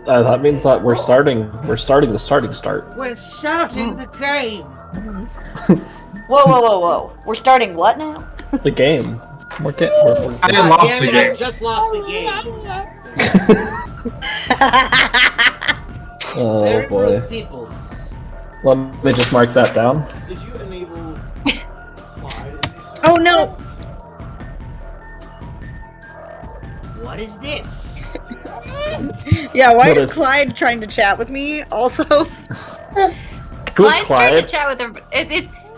That means that we're starting the starting start. We're starting the game. Whoa. We're starting what now? The game. We're I God lost damn the it, game. I just lost the game. Oh Very boy. rude peoples. Let me just mark that down. Did you enable Clyde in this? Oh no! What is this? Yeah, why What is is- Clyde trying to chat with me also? Who's Clyde's trying to Clyde? chat with her.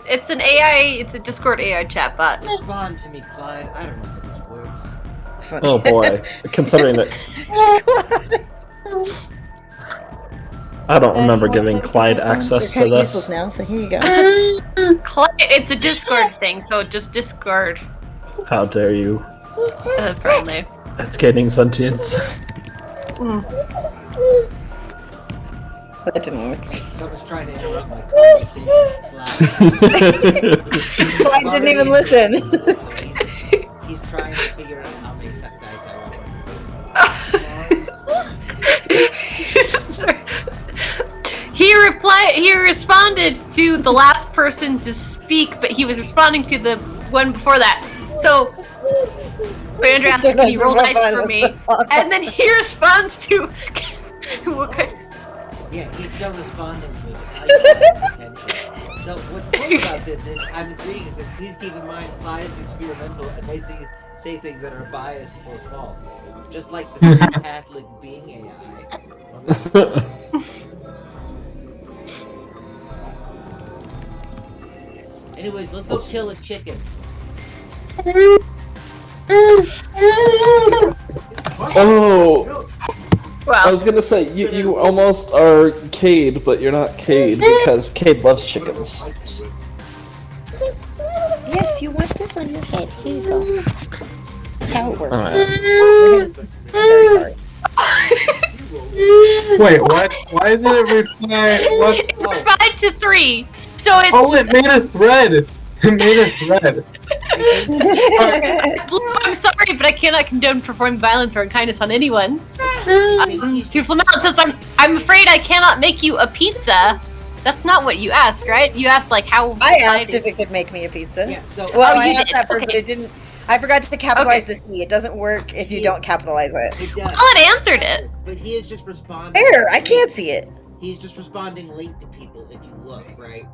It's an AI. It's a Discord AI chat bot. Respond to me, Clyde. I don't know how this works. It's funny. Oh boy. Considering that I don't remember giving Clyde access to this. Now, so here you go. Clyde, it's a Discord thing, so just Discord How dare you? friendly. It's gaining sentience. That didn't work. Someone's trying to interrupt my conversation. Clyde didn't even listen. He's trying to figure out how many dice I want. He responded to the last person to speak, but he was responding to the one before that. So Sandra asked if he rolled dice for me, and then he responds to Yeah, he's still responding to me, but now you have attention. So what's cool about this is I'm agreeing is that please keep in mind Clyde is experimental and may say things that are biased or false. Just like the Catholic being AI. Anyways, let's go kill a chicken. Oh, I well, was gonna say you almost are Cade, but you're not Cade because Cade loves chickens. Yes, you want this on your head. Here you go. That's how it works. Alright. Sorry. Wait, what? Why did it reply? What? it responded to 3, so it's. Oh, it made a thread. It made a thread. I'm sorry, but I cannot condone performing violence or unkindness on anyone. To Flamel says, I'm afraid I cannot make you a pizza. That's not what you asked, right? You asked like how. I asked if it could make me a pizza. Yeah, so Well, Oh, I you asked did. that first, but Okay. it didn't. I forgot to capitalize the C. It doesn't work if you don't capitalize it. it does. Oh, it answered it. But he is just responding. There, I can't see it. He's just responding link to people if you look, right?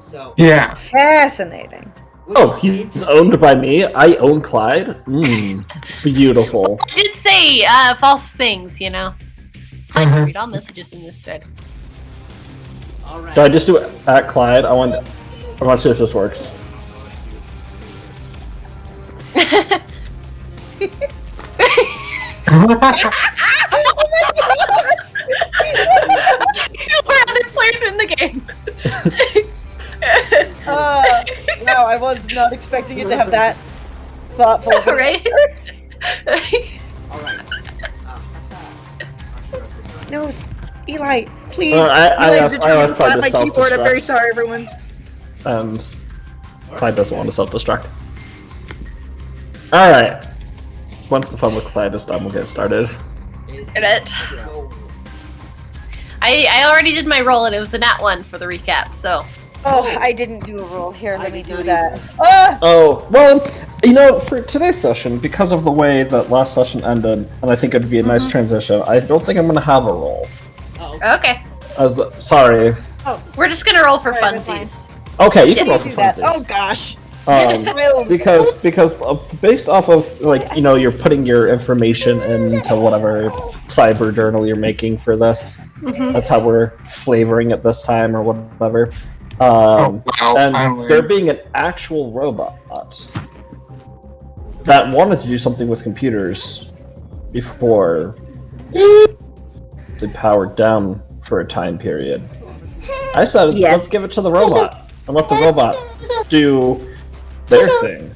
So Yeah. Fascinating. which Oh, is he's interesting. owned by me. I own Clyde. Beautiful. I did say false things, you know. I can read all messages in this thread. Alright. Do I just do it at Clyde? I want to see if this works. We're other players in the game. Wow, I was not expecting it to have that thoughtful. Right? Alright. No, Eli, please. I Eli's asked determined to Clyde slap to my keyboard. I'm very self-destruct. sorry, everyone. And Clyde doesn't want to self-destruct. Alright. Once the fun with Clyde is done, we'll get started. Get it. I already did my roll and it was a nat 1 for the recap, so. Oh, I didn't do a roll. Here, I let me did do not that. either. Ah! Oh, well, you know, for today's session, because of the way that last session ended, and I think it would be a nice transition, I don't think I'm going to have a roll. Oh, Okay. Sorry. We're just gonna roll for Alright, that's fine. funsies. Okay, you can Yeah, roll Do for that. Oh funsies. gosh. Because based off of, like, you know, you're putting your information into whatever cyber journal you're making for this. That's how we're flavoring it this time or whatever. Wow, And finally. there being an actual robot that wanted to do something with computers before they powered down for a time period. I said, Yes. let's give it to the robot and let the robot do their thing.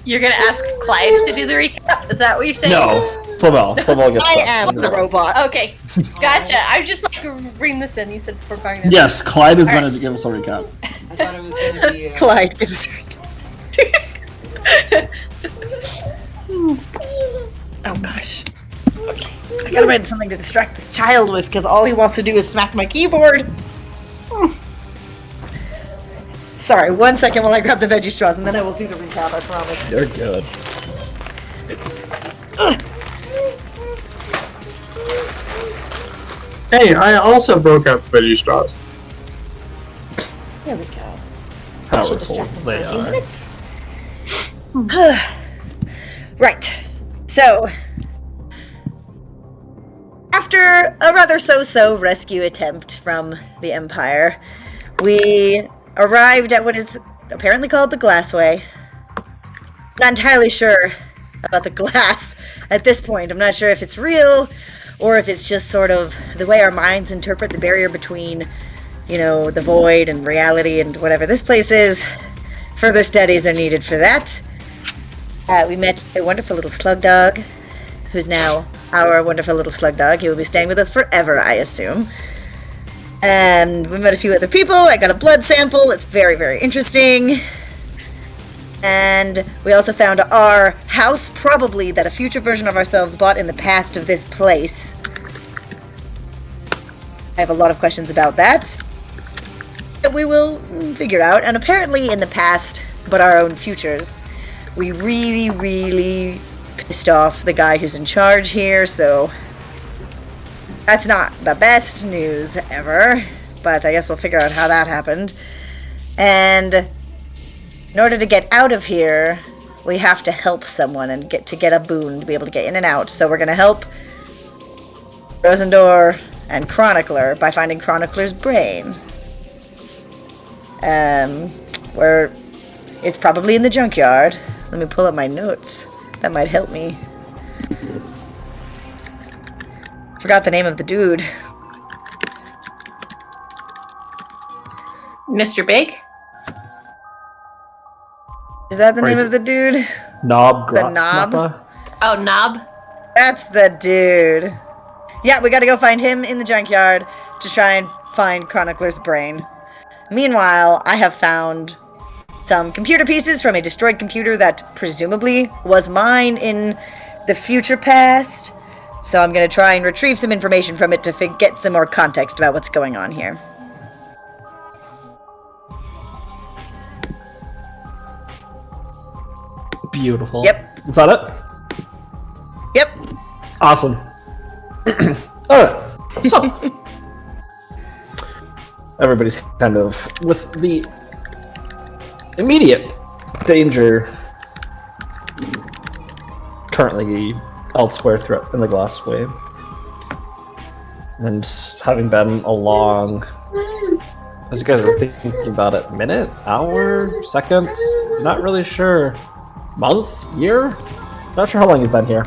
You're gonna ask Clyde to do the recap? Is that what you're saying? No, Flamel gets I that. am the robot. Okay, gotcha. I'm just like, bring this in. You said before going in. Yes, Clyde is going to give us a recap. I thought it was gonna be. Clyde, give us a recap. Oh gosh. I gotta find something to distract this child with, because all he wants to do is smack my keyboard. Sorry, 1 second while I grab the veggie straws, and then I will do the recap, I promise. You're good. Hey, I also broke out the veggie straws. There we go. Should Powerful distract him for they a few are. minutes. Right. So, after a rather so-so rescue attempt from the Empire, we arrived at what is apparently called the Glassway. Not entirely sure about the glass at this point. I'm not sure if it's real or if it's just sort of the way our minds interpret the barrier between, you know, the void and reality and whatever this place is. Further studies are needed for that. We met a wonderful little slug dog, who's now our wonderful little slug dog. He will be staying with us forever, I assume. And we met a few other people. I got a blood sample. It's very, very interesting. And we also found our house, probably that a future version of ourselves bought in the past of this place. I have a lot of questions about that that we will figure out. And apparently in the past, but our own futures, we really, really pissed off the guy who's in charge here, so that's not the best news ever, but I guess we'll figure out how that happened. And in order to get out of here, we have to help someone and get a boon to be able to get in and out. So we're going to help Rosendor and Chronicler by finding Chronicler's brain. It's probably in the junkyard. Let me pull up my notes. That might help me. Forgot the name of the dude. Mr. Big? Is that the name of the dude? Knob The knob? Grotsnuffa? Oh, Knob? That's the dude. Yeah, we gotta go find him in the junkyard to try and find Chronicler's brain. Meanwhile, I have found some computer pieces from a destroyed computer that presumably was mine in the future past. So I'm gonna try and retrieve some information from it to get some more context about what's going on here. Beautiful. Yep. Is that it? Yep. Awesome. Alright. So everybody's kind of with the immediate danger currently elsewhere throughout in the Glassway. And having been a long, as you guys are thinking about it, minute, hour, seconds, not really sure. Month? Year? Not sure how long you've been here.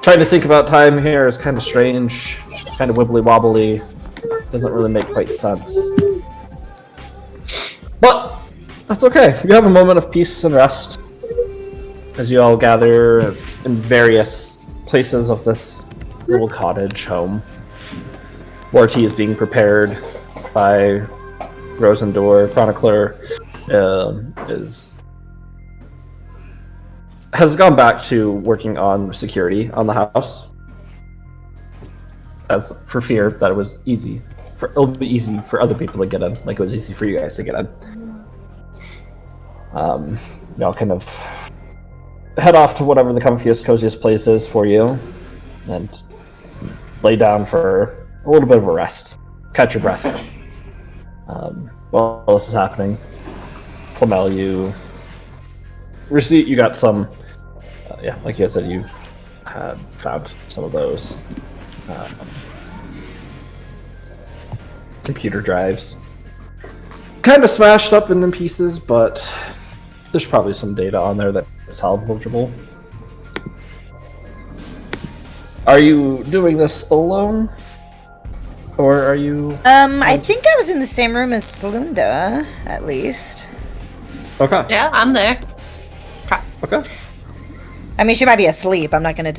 Trying to think about time here is kind of strange, kind of wibbly wobbly, doesn't really make quite sense. But that's okay. You have a moment of peace and rest as you all gather in various places of this little cottage home. More tea is being prepared by Rosendor. Chronicler has gone back to working on security on the house, as for fear that it was easy. It'll be easy for other people to get in, like it was easy for you guys to get in. Y'all kind of head off to whatever the comfiest, coziest place is for you, and lay down for a little bit of a rest. Catch your breath. While this is happening, Flamel, you got some, like you had said, you had found some of those computer drives. Kind of smashed up in pieces, but there's probably some data on there that's salvageable. Are you doing this alone? Or are you... I think I was in the same room as Slunda, at least. Okay. Yeah, I'm there. Okay. I mean, she might be asleep. I'm not gonna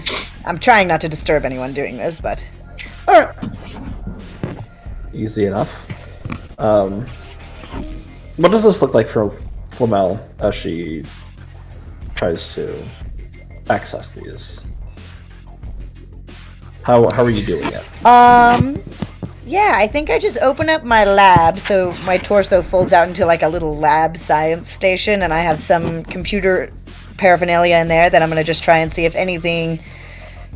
I'm trying not to disturb anyone doing this, but... Alright. Easy enough. What does this look like for Flamel as she tries to access these? How are you doing it? Yeah, I think I just open up my lab, so my torso folds out into like a little lab science station, and I have some computer paraphernalia in there that I'm gonna just try and see if anything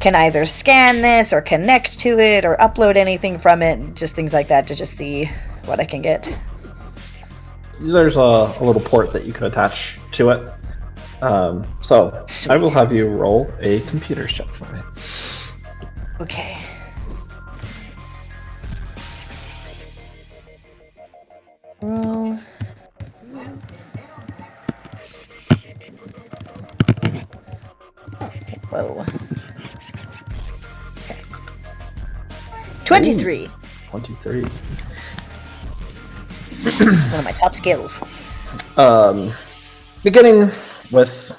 can either scan this or connect to it or upload anything from it, just things like that to just see what I can get. There's a little port that you can attach to it. So I will have you roll a computer's check for me. Okay. Roll. Whoa. Okay. 23. 23. One of my top skills. Beginning with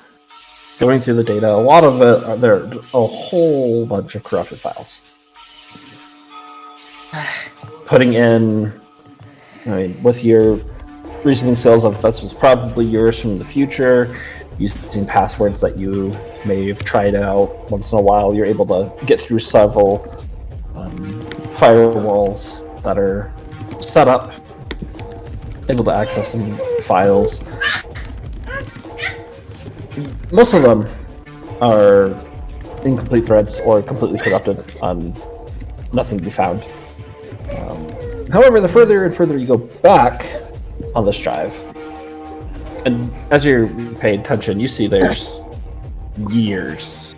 going through the data, a lot of it, there's a whole bunch of corrupted files. Putting in, I mean, with your reasoning skills of that was probably yours from the future, using passwords that you may have tried out once in a while, you're able to get through several firewalls that are set up, able to access some files. Most of them are incomplete threads or completely corrupted, nothing to be found. However, the further and further you go back on this drive, and as you're paying attention, you see there's years,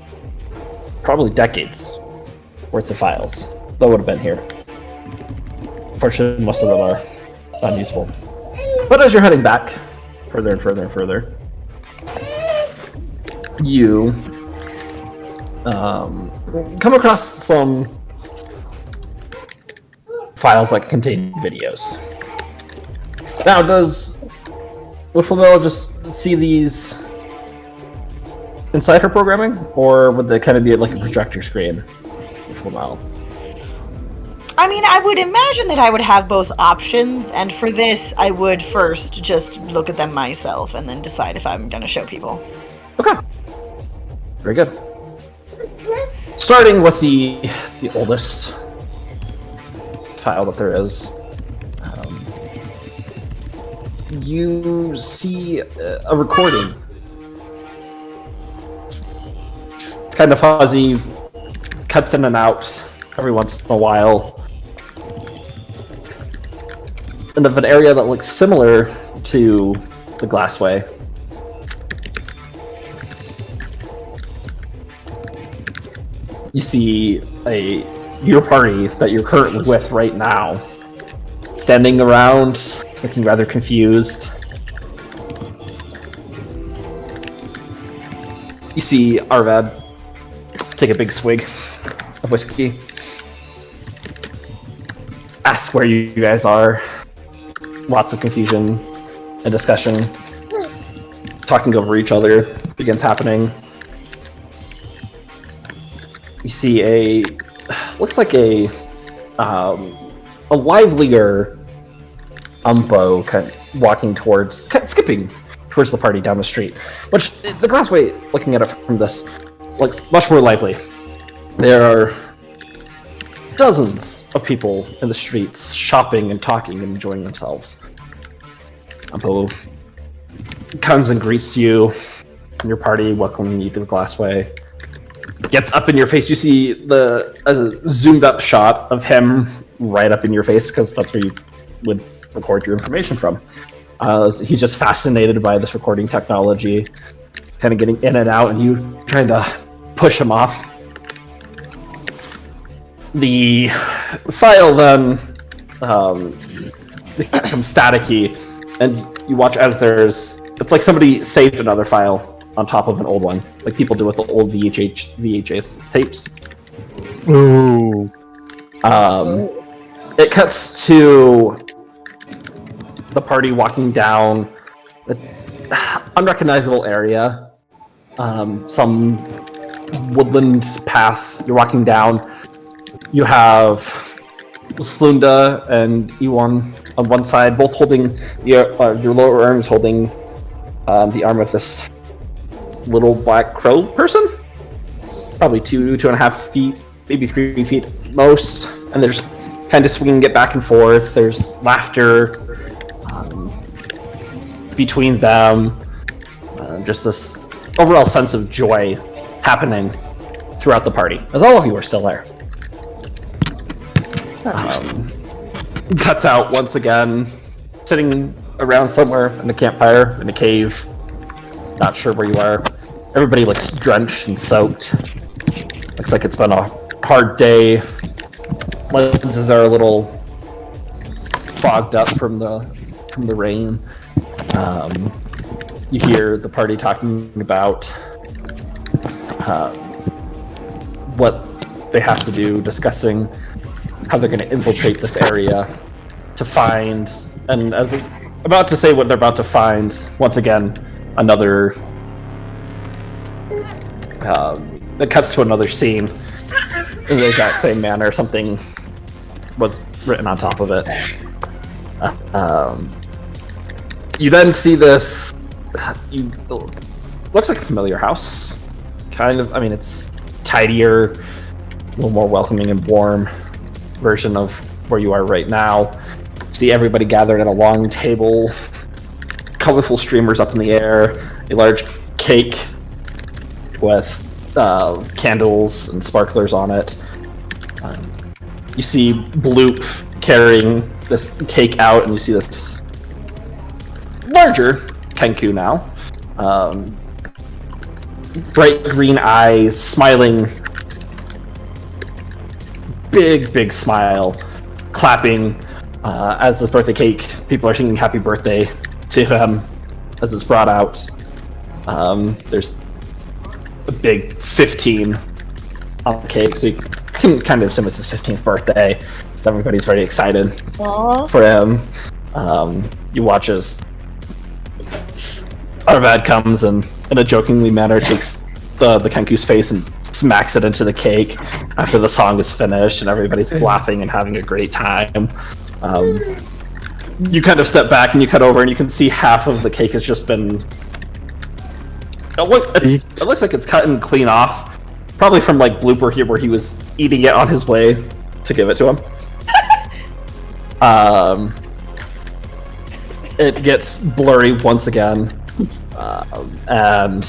probably decades, worth of files that would have been here. Unfortunately, most of them are unusable. But as you're heading back, further and further and further, you come across some files that contain videos. Now, would Flamel just see these inside her programming, or would they kind of be like a projector screen with Flamel? I mean, I would imagine that I would have both options, and for this, I would first just look at them myself and then decide if I'm going to show people. Okay. Very good. Starting with the oldest file that there is, you see a recording. It's kind of fuzzy, cuts in and out every once in a while, and of an area that looks similar to the Glassway. You see your party that you're currently with right now, standing around, looking rather confused. You see Arvad take a big swig of whiskey, ask where you guys are. Lots of confusion and discussion. Talking over each other begins happening. You see looks like a livelier Umbo kind of walking towards, kind of skipping towards the party down the street. Which, the Glassway, looking at it from this, looks much more lively. There are dozens of people in the streets, shopping and talking and enjoying themselves. Umbo comes and greets you and your party, welcoming you to the Glassway. Gets up in your face. You see a zoomed up shot of him right up in your face, because that's where you would record your information from. He's just fascinated by this recording technology, kind of getting in and out, and you trying to push him off. The file then becomes staticky, and you watch as it's like somebody saved another file on top of an old one, like people do with the old VHS tapes. Ooh. It cuts to the party walking down an unrecognizable area, some woodland path you're walking down. You have Slunda and Iwan on one side, both holding their lower arms holding the arm of this little black crow person, probably 2.5 feet maybe 3 feet at most, and they're just kind of swinging it back and forth. There's laughter between them, just this overall sense of joy happening throughout the party, as all of you are still there. Cuts out once again, sitting around somewhere in a campfire, in a cave, not sure where you are. Everybody looks drenched and soaked. Looks like it's been a hard day. Lenses are a little fogged up from the rain. You hear the party talking about what they have to do, discussing how they're going to infiltrate this area to find, and as it's about to say what they're about to find, once again, another, it cuts to another scene in the exact same manner. Something was written on top of it. You then see this, looks like a familiar house. Kind of, I mean, it's tidier, a little more welcoming and warm version of where you are right now. See everybody gathered at a long table, colorful streamers up in the air, a large cake with candles and sparklers on it. You see Bloop carrying this cake out, and you see this larger Kenku now. Bright green eyes, smiling, big smile, clapping as this birthday cake. People are singing happy birthday to him as it's brought out. There's a big 15 on the cake, so you can kind of assume it's his 15th birthday. So everybody's very excited for him. You watch as Arvad comes and, in a jokingly manner, takes the Kenku's face and smacks it into the cake after the song is finished, and everybody's laughing and having a great time. You kind of step back and you cut over, and you can see half of the cake has just been... It looks like it's cut and clean off. Probably from like Blooper here, where he was eating it on his way to give it to him. It gets blurry once again, and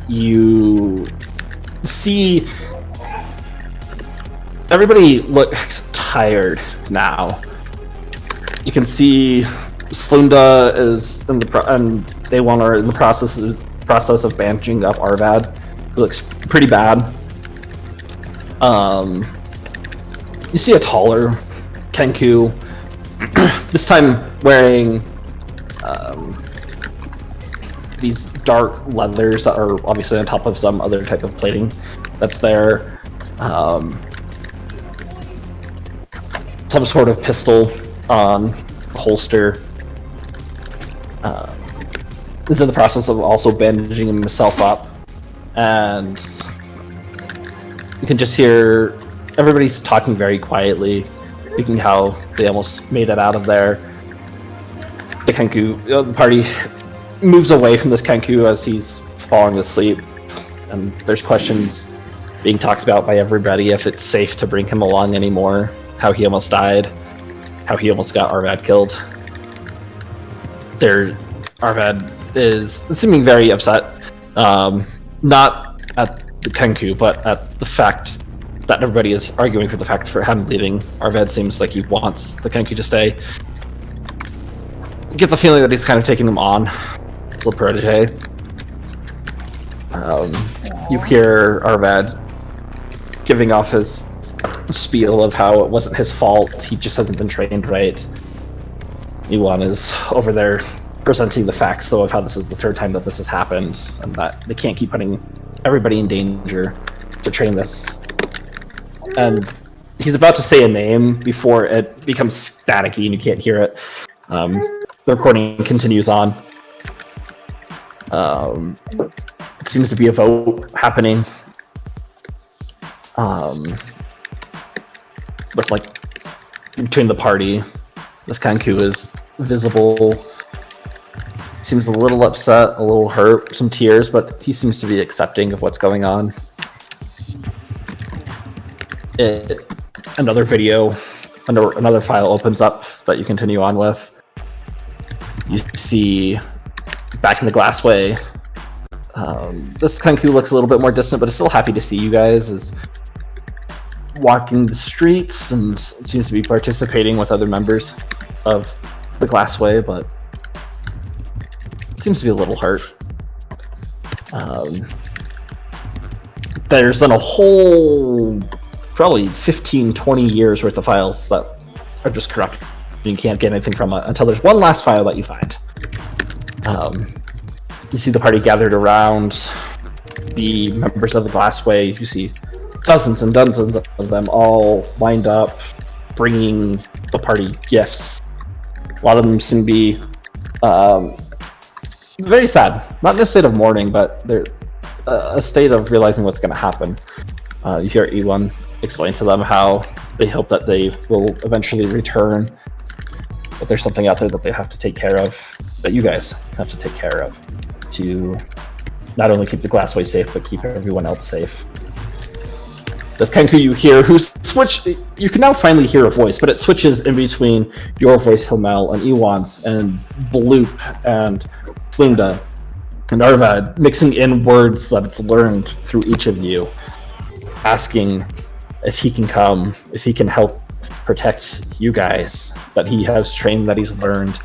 you see everybody looks tired now. You can see Slunda is in the and A1 are in the process of bandaging up Arvad. It looks pretty bad. You see a taller Kenku, this time wearing these dark leathers that are obviously on top of some other type of plating that's there. Some sort of pistol on a holster. Is in the process of also bandaging himself up, and you can just hear everybody's talking very quietly, thinking how they almost made it out of there. The Kenku, the party moves away from this Kenku as he's falling asleep, and there's questions being talked about by everybody if it's safe to bring him along anymore, how he almost died, how he almost got Arvad killed. Arvad is seeming very upset, not at the Kenku, but at the fact that everybody is arguing for the fact for him leaving. Arvad seems like he wants the Kenku to stay. You get the feeling that he's kind of taking them on as a protege. You hear Arvad giving off his spiel of how it wasn't his fault, he just hasn't been trained right. Yuan is over there presenting the facts, though, of how this is the third time that this has happened, and that they can't keep putting everybody in danger to train this. And he's about to say a name before it becomes staticky and you can't hear it. The recording continues on. It seems to be a vote happening. With, like, between the party. This Kenku is visible. Seems a little upset, a little hurt, some tears, but he seems to be accepting of what's going on. another video, another file opens up that you continue on with. You see, back in the Glassway, this Kenku looks a little bit more distant, but is still happy to see you guys. Is walking the streets and seems to be participating with other members of the Glassway, but seems to be a little hurt. There's been a whole probably 15-20 years worth of files that are just corrupted. You can't get anything from it until there's one last file that you find. You see the party gathered around the members of the Glassway. You see dozens and dozens of them all lined up, bringing the party gifts. A lot of them seem to be very sad. Not in a state of mourning, but they're a state of realizing what's going to happen. You hear Elon explain to them how they hope that they will eventually return, but there's something out there that they have to take care of, that you guys have to take care of, to not only keep the Glassway safe, but keep everyone else safe. This Kenku you hear, who's switched, you can now finally hear a voice, but it switches in between your voice, Himmel, and Ewan's, and Bloop, and Slunda, and Arvad, mixing in words that it's learned through each of you, asking if he can come, if he can help protect you guys, that he has trained, that he's learned.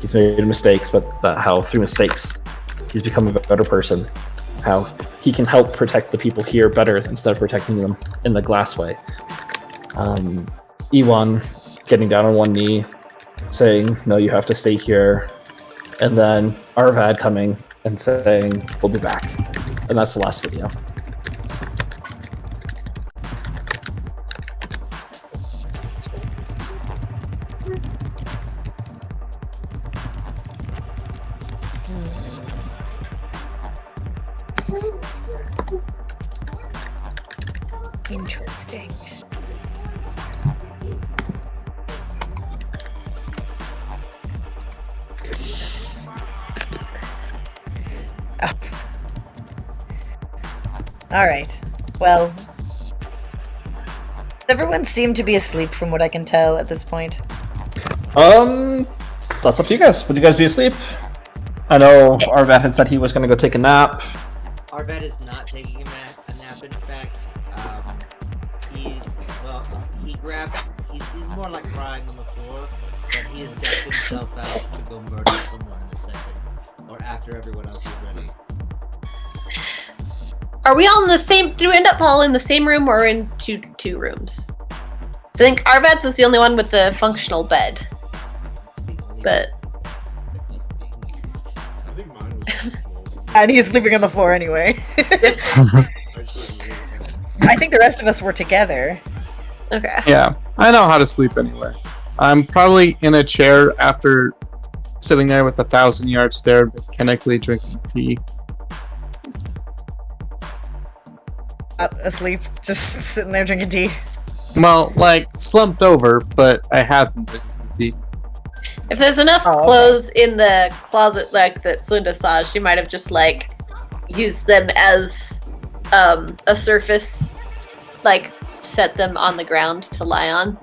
He's made mistakes, but how through mistakes he's become a better person. How he can help protect the people here better instead of protecting them in the Glassway. Ewan getting down on one knee, saying, "No, you have to stay here." And then Arvad coming and saying, "We'll be back." And that's the last video. Interesting. Oh. All right. Well, everyone seemed to be asleep from what I can tell at this point. That's up to you guys. Would you guys be asleep? I know Arvad had said he was going to go take a nap. Arvad is not taking a nap. In fact, he's more like crying on the floor, but he has decked himself out to go murder someone in a second, or after everyone else is ready. Are we all in the same? Do we end up all in the same room or in two rooms? I think Arvad's was the only one with the functional bed, but I think mine was And he's sleeping on the floor anyway. I think the rest of us were together. okay. Yeah, I know how to sleep anyway. I'm probably in a chair after sitting there with a 1,000-yard stare, mechanically drinking tea. Asleep, just sitting there drinking tea. Well, like, slumped over, but I haven't drinking tea. If there's enough Oh, okay. clothes in the closet like that Slunda saw, she might have just like used them as a surface, like set them on the ground to lie on.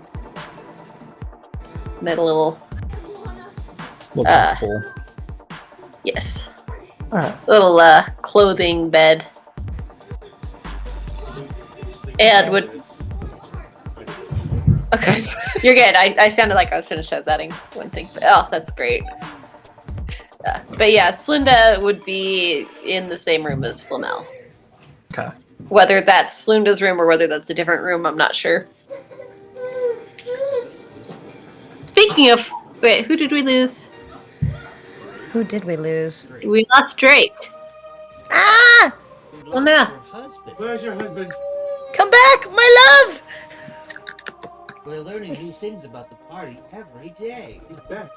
Made a little Comfortable. yes, Alright. little clothing bed. And would okay, you're good. I sounded like I was finished adding one thing, but oh, that's great. But yeah, Slunda would be in the same room as Flamel. Okay. Whether that's Slunda's room or whether that's a different room, I'm not sure. Speaking of, wait, who did we lose? Who did we lose? We lost Drake. Ah! Oh, no. Your husband. Where's your husband? Come back, my love! We're learning new things about the party every day. Back.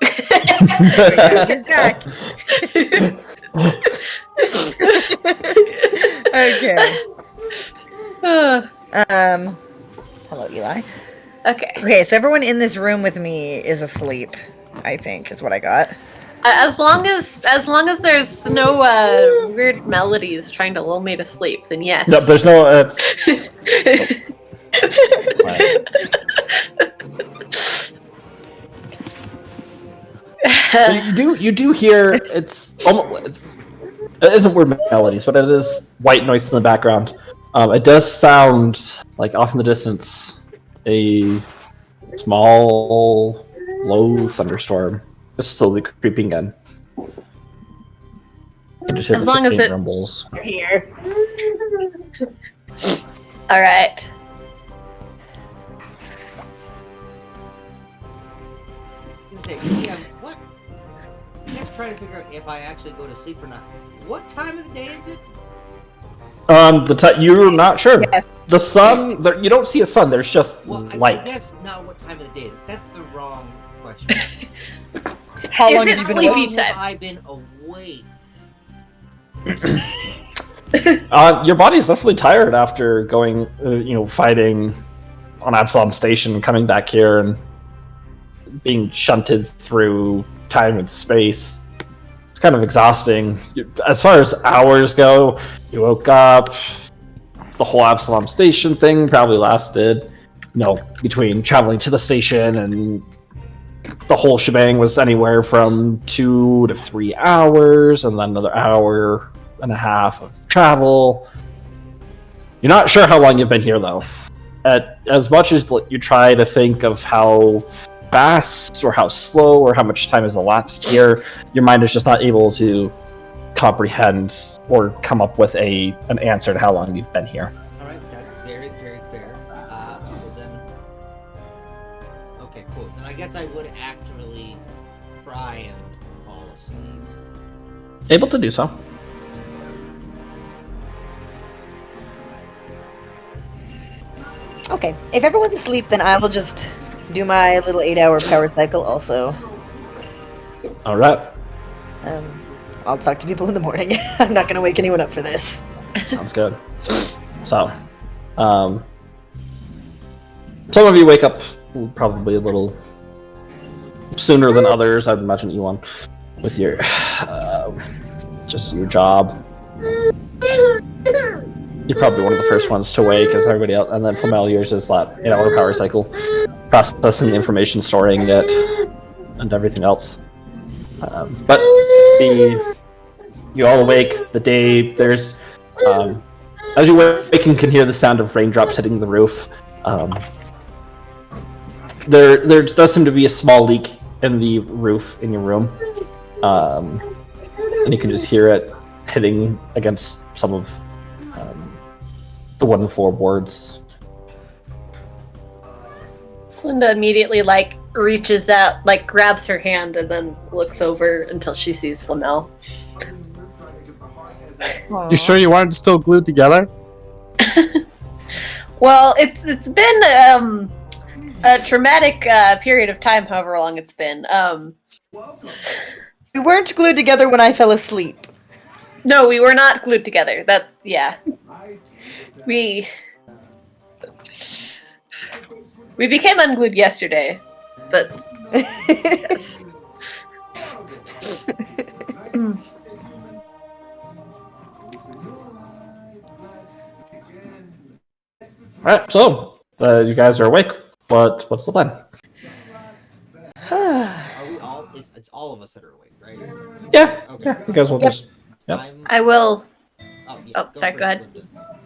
He's back. Okay. Hello, Eli. Okay. Okay, so everyone in this room with me is asleep, I think, is what I got. As long as there's no weird melodies trying to lull me to sleep, then yes. No, there's no. It's So you do hear it isn't weird melodies, but it is white noise in the background. It does sound like off in the distance a small, low thunderstorm is slowly creeping in. You just hear As the long as faint it- rumbles. Here. All right. Say, yeah, what? I'm just trying to figure out if I actually go to sleep or not. What time of the day is it? You're not sure. Yes. The sun. You don't see a sun. There's just Well, I light. guess not what time of the day is it. That's the wrong question. How Is long it have you been sleepy awake? How long time? have I been awake? Your body's definitely tired after going, fighting on Absalom Station and coming back here and being shunted through time and space. It's kind of exhausting. As far as hours go, you woke up. The whole Absalom Station thing probably lasted, between traveling to the station and the whole shebang was anywhere from 2 to 3 hours, and then another hour and a half of travel. You're not sure how long you've been here, though. As much as you try to think of how fast or how slow or how much time has elapsed here, your mind is just not able to comprehend or come up with an answer to how long you've been here. Alright, that's very, very fair. So then... Okay, cool. Then I guess I would actually try and fall asleep. Able to do so. Okay, if everyone's asleep, then I will just do my little 8-hour power cycle also. Alright. I'll talk to people in the morning. I'm not gonna wake anyone up for this. Sounds good. So, some of you wake up probably a little sooner than others. I'd imagine Ewan, with your just your job. You're probably one of the first ones to wake, as everybody else, and then Flamel, yours is that 8-hour power cycle, processing the information, storing it, and everything else. But you all awake. The day there's as you wake, you can hear the sound of raindrops hitting the roof. There does seem to be a small leak in the roof in your room, and you can just hear it hitting against some of the wooden floorboards. Slinda immediately reaches out, grabs her hand, and then looks over until she sees Flamel. You sure you weren't still glued together? Well, it's been a traumatic period of time, however long it's been. We weren't glued together when I fell asleep. No, we were not glued together. We became unglued yesterday, but yes. Alright, so you guys are awake. What's the plan? Are we all... It's all of us that are awake, right? Yeah, Okay. you guys will just. Yep. I will. Oh, yeah, Oh, sorry, for go it, ahead. Linda.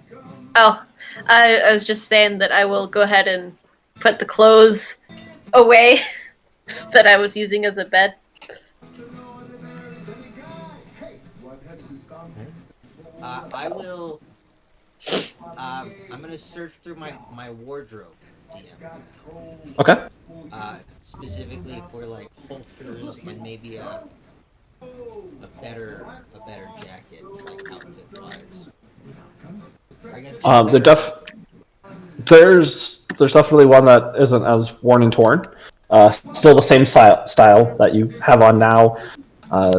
Oh, I was just saying that I will go ahead and put the clothes away that I was using as a bed. I will... I'm gonna search through my wardrobe, DM. Okay. Specifically for holsters and maybe a better jacket, outfit wise. I guess there's definitely one that isn't as worn and torn. Still the same style that you have on now.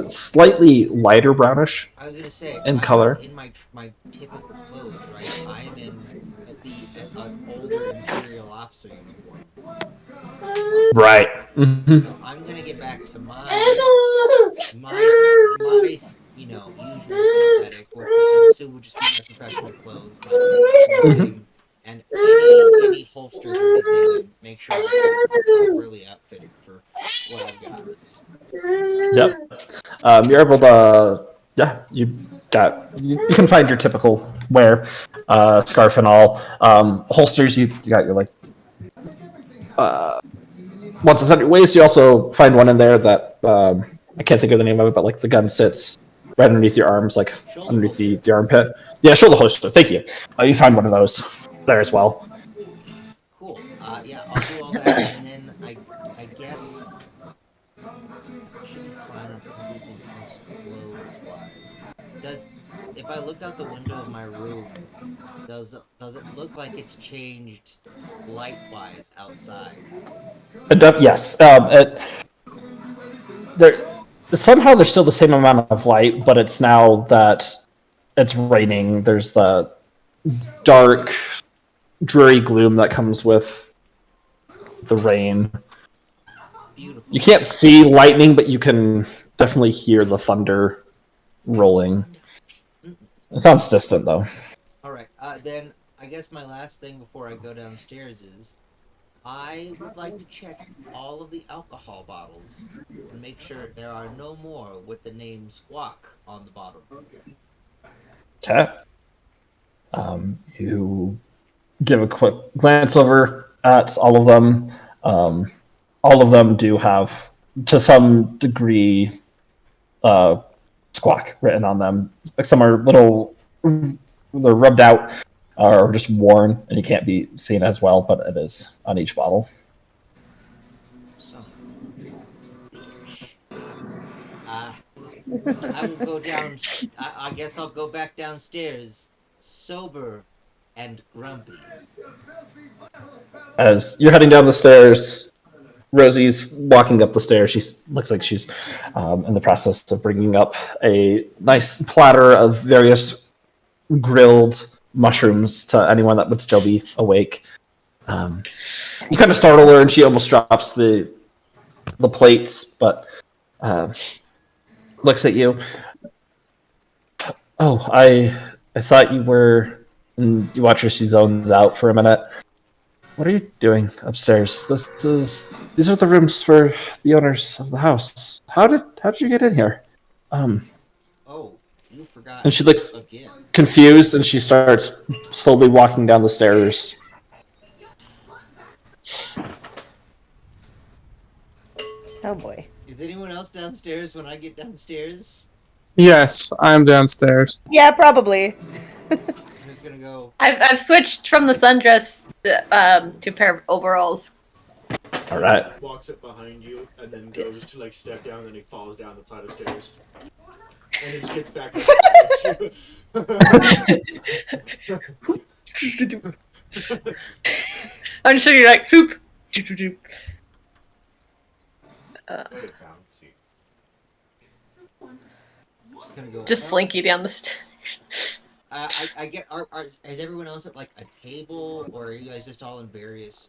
Slightly lighter brownish. I was gonna say in I'm color. in my typical clothes, right? I'm in an older Imperial officer uniform. Right. Mm-hmm. So I'm gonna get back to my usual aesthetic, which will just be my professional clothes, my and any holsters or anything, and make sure I'm really outfitted for what I've got. Yep. You're able to, yeah, you can find your typical wear, scarf and all. Holsters, you got your, like, once it's on your waist, you also find one in there that, I can't think of the name of it, but, like, the gun sits right underneath your arms, like, underneath the armpit. Yeah, shoulder holster, thank you. You find one of those there as well. Cool. Yeah, I'll do all that, and then I guess I should be fine on everything else clothes-wise. If I look out the window of my room, does it look like it's changed light-wise outside? Yes. Somehow there's still the same amount of light, but it's now that it's raining. There's the dark, dreary gloom that comes with the rain. Beautiful. You can't see lightning, but you can definitely hear the thunder rolling. It sounds distant, though. Alright, then I guess my last thing before I go downstairs is I would like to check all of the alcohol bottles and make sure there are no more with the name Squawk on the bottom. Okay. You give a quick glance over at all of them. All of them do have, to some degree, Squawk written on them. Like, some are they're rubbed out or just worn, and you can't be seen as well, but it is on each bottle. Son of a bitch. I will go down. I guess I'll go back downstairs, sober and grumpy. As you're heading down the stairs, Rosie's walking up the stairs. She looks like she's in the process of bringing up a nice platter of various grilled mushrooms to anyone that would still be awake. You kind of startle her, and she almost drops the plates, but looks at you. Oh, I thought you were. And you watch her. She zones out for a minute. What are you doing upstairs? These are the rooms for the owners of the house. How did you get in here? Oh, you forgot. And she looks again. confused, and she starts slowly walking down the stairs. Oh boy. Is anyone else downstairs when I get downstairs? Yes, I'm downstairs. Yeah, probably. I'm just gonna go. I've switched from the sundress to a pair of overalls. All right. Walks up behind you and then goes to like step down, and then he falls down the flight of stairs. And then just gets back up. I'm just sitting like poop. Just gonna go. Just slinky down the stairs. I get. Is everyone else at like a table, or are you guys just all in various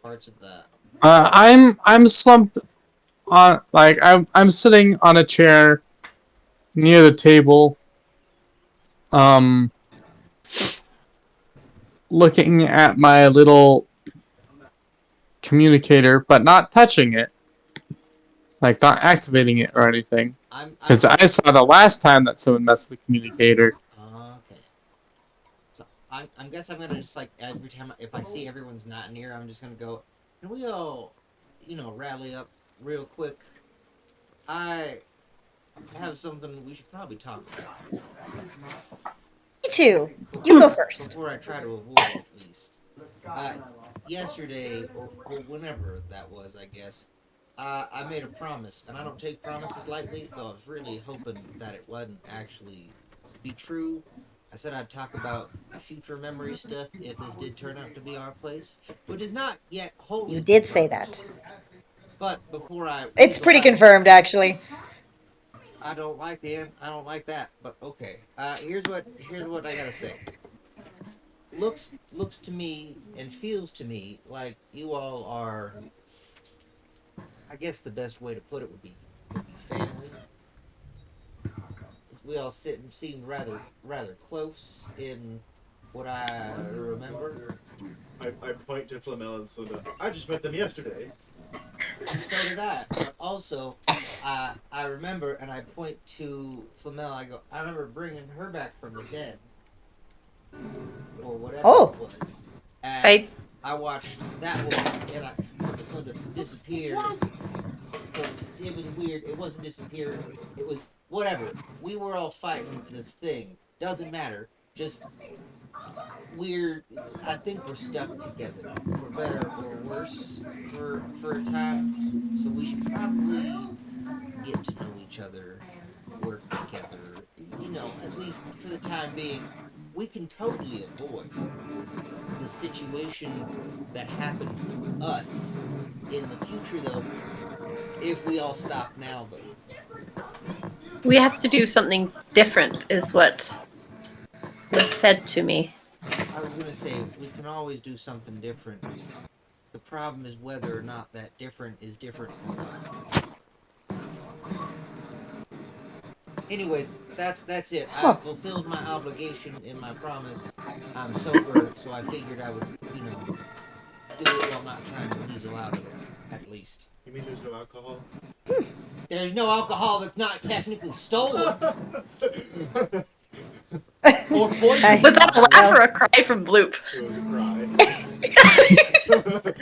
parts of the? I'm slumped on, like, I'm sitting on a chair near the table, looking at my little communicator, but not touching it, like not activating it or anything, because I saw the last time that someone messed with the communicator. Okay. So I guess I'm gonna just like every time if I see everyone's not near, I'm just gonna go. Can we all, rally up real quick? I have something we should probably talk about. Me too. You go first. Before I try to avoid it, at least. Yesterday, or whenever that was, I guess, I made a promise, and I don't take promises lightly, though I was really hoping that it wouldn't actually be true. I said I'd talk about future memory stuff if this did turn out to be our place, which is not yet wholly. You did say that. But before I... It's pretty confirmed, actually. I don't like that, but okay. Here's what I gotta say. Looks to me and feels to me like you all are. I guess the best way to put it would be family. We all seem rather close in what I remember. I point to Flamel and Slinda. I just met them yesterday. So did I. But also, I remember, and I point to Flamel. I go, I remember bringing her back from the dead, or whatever Oh. it was. And I I watched that one, and I just let it disappear. It was weird. It wasn't disappear. It was whatever. We were all fighting this thing. Doesn't matter. Just I think we're stuck together, for better or worse, for a time. So we should probably get to know each other, work together. You know, at least for the time being. We can totally avoid the situation that happened to us in the future, though, if we all stop now, though. we have to do something different, is what was said to me. I was gonna say, we can always do something different. The problem is whether or not that different is different or not. Anyways, that's it. I fulfilled my obligation in my promise. I'm sober, so I figured I would, do it while not trying to weasel out of it, at least. You mean there's no alcohol? There's no alcohol that's not technically stolen. Or poison. Was that a laugh or a cry from Bloop? It was a cry.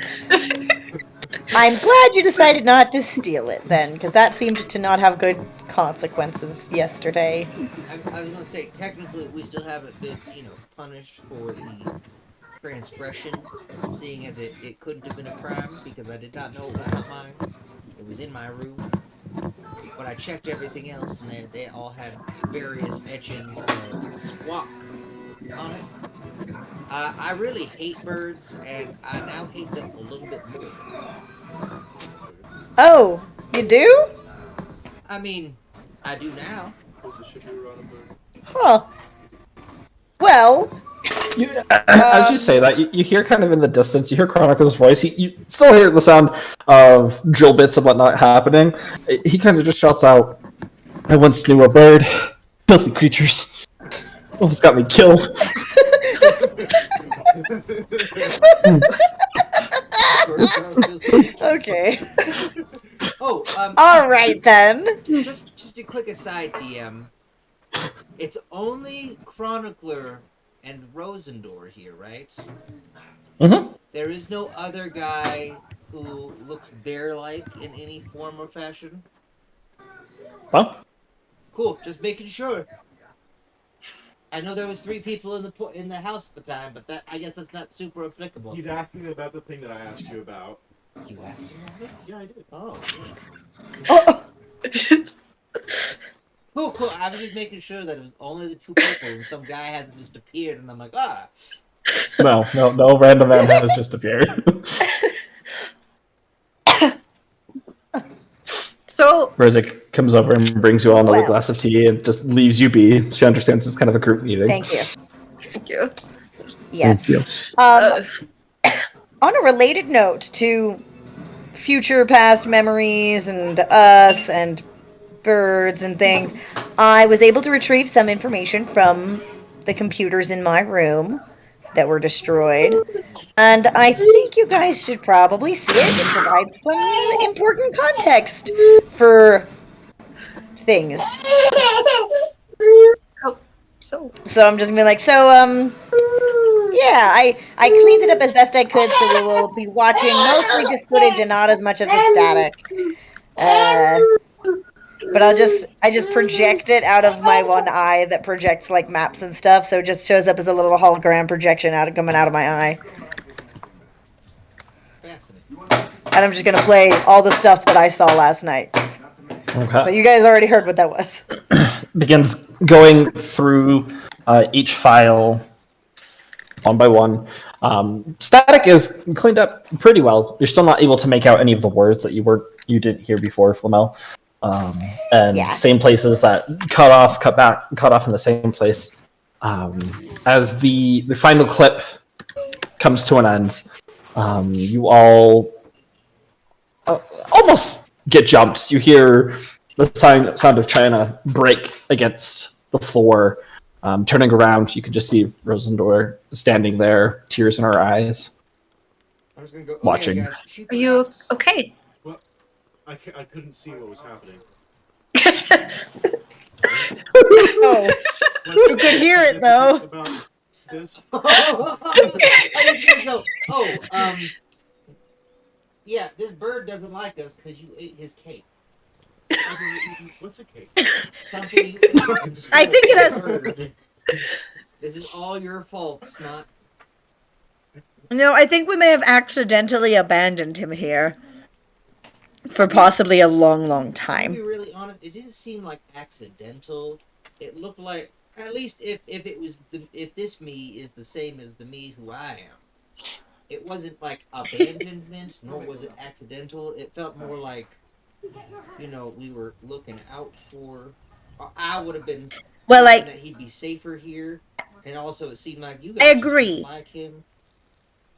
I'm glad you decided not to steal it then, because that seemed to not have good consequences yesterday. I was gonna say, technically, we still haven't been, punished for the transgression, seeing as it couldn't have been a crime because I did not know it was not mine. It was in my room. But I checked everything else, and they all had various etchings of squawk on it. I really hate birds, and I now hate them a little bit more. Oh, you do? I mean, I do now. Was the ship you were on a bird? Huh. Well, As you say that, you hear kind of in the distance, you hear Chronicle's voice. You still hear the sound of drill bits and whatnot happening. He kind of just shouts out, "I once knew a bird. Filthy creatures. Almost got me killed." okay. Oh, All right then. just a quick aside, DM. It's only Chronicler and Rosendor here, right? Mm-hmm. There is no other guy who looks bear-like in any form or fashion? Well, Cool, just making sure. I know there was 3 people in the house at the time, but I guess that's not super applicable. He's asking about the thing that I asked you about. You asked him about it? Yeah, I did. Oh. Oh, Cool. I was just making sure that it was only the 2 people, and some guy hasn't just appeared, and I'm like, ah. no random man has just appeared. So, Rizik comes over and brings you all another Well. glass of tea and just leaves you be. She understands it's kind of a group meeting. thank you. thank you. Yes. Yes. Uh, On a related note to future past memories and us and birds and things, I was able to retrieve some information from the computers in my room that were destroyed. And I think you guys should probably see it and provide some important context for things. so, So I'm just gonna be like, yeah, I cleaned it up as best I could, so we will be watching mostly just footage and not as much of the static. But I just project it out of my one eye that projects like maps and stuff, so it just shows up as a little hologram projection coming out of my eye. Fascinating. And I'm just gonna play all the stuff that I saw last night. Okay. So you guys already heard what that was. Begins going through each file one by one. Static is cleaned up pretty well. You're still not able to make out any of the words that you didn't hear before, Flamel. And Yeah. same places that cut off in the same place. As the final clip comes to an end, you all almost get jumped. You hear the sound of China break against the floor Turning around, you can just see Rosendor standing there, tears in her eyes. I was gonna go. Watching. Yeah, guys, she Are you perhaps- okay? Well, I couldn't see what was happening. Oh, You could hear it, though. About this. I was gonna go. Oh, yeah, this bird doesn't like us because you ate his cake. What's a cake? Something you ate. I think it has- Bird. This is all your fault, Snot. no, I think we may have accidentally abandoned him here for possibly a long, long To time. be really honest, it didn't seem like accidental. It looked like, at least if this me is the same as the me who I am, it wasn't like abandonment, nor was it accidental. It felt more like, we were looking out for. I would have been. Well, thinking like, that he'd be safer here, and also it seemed like you I guys just agree. didn't like him.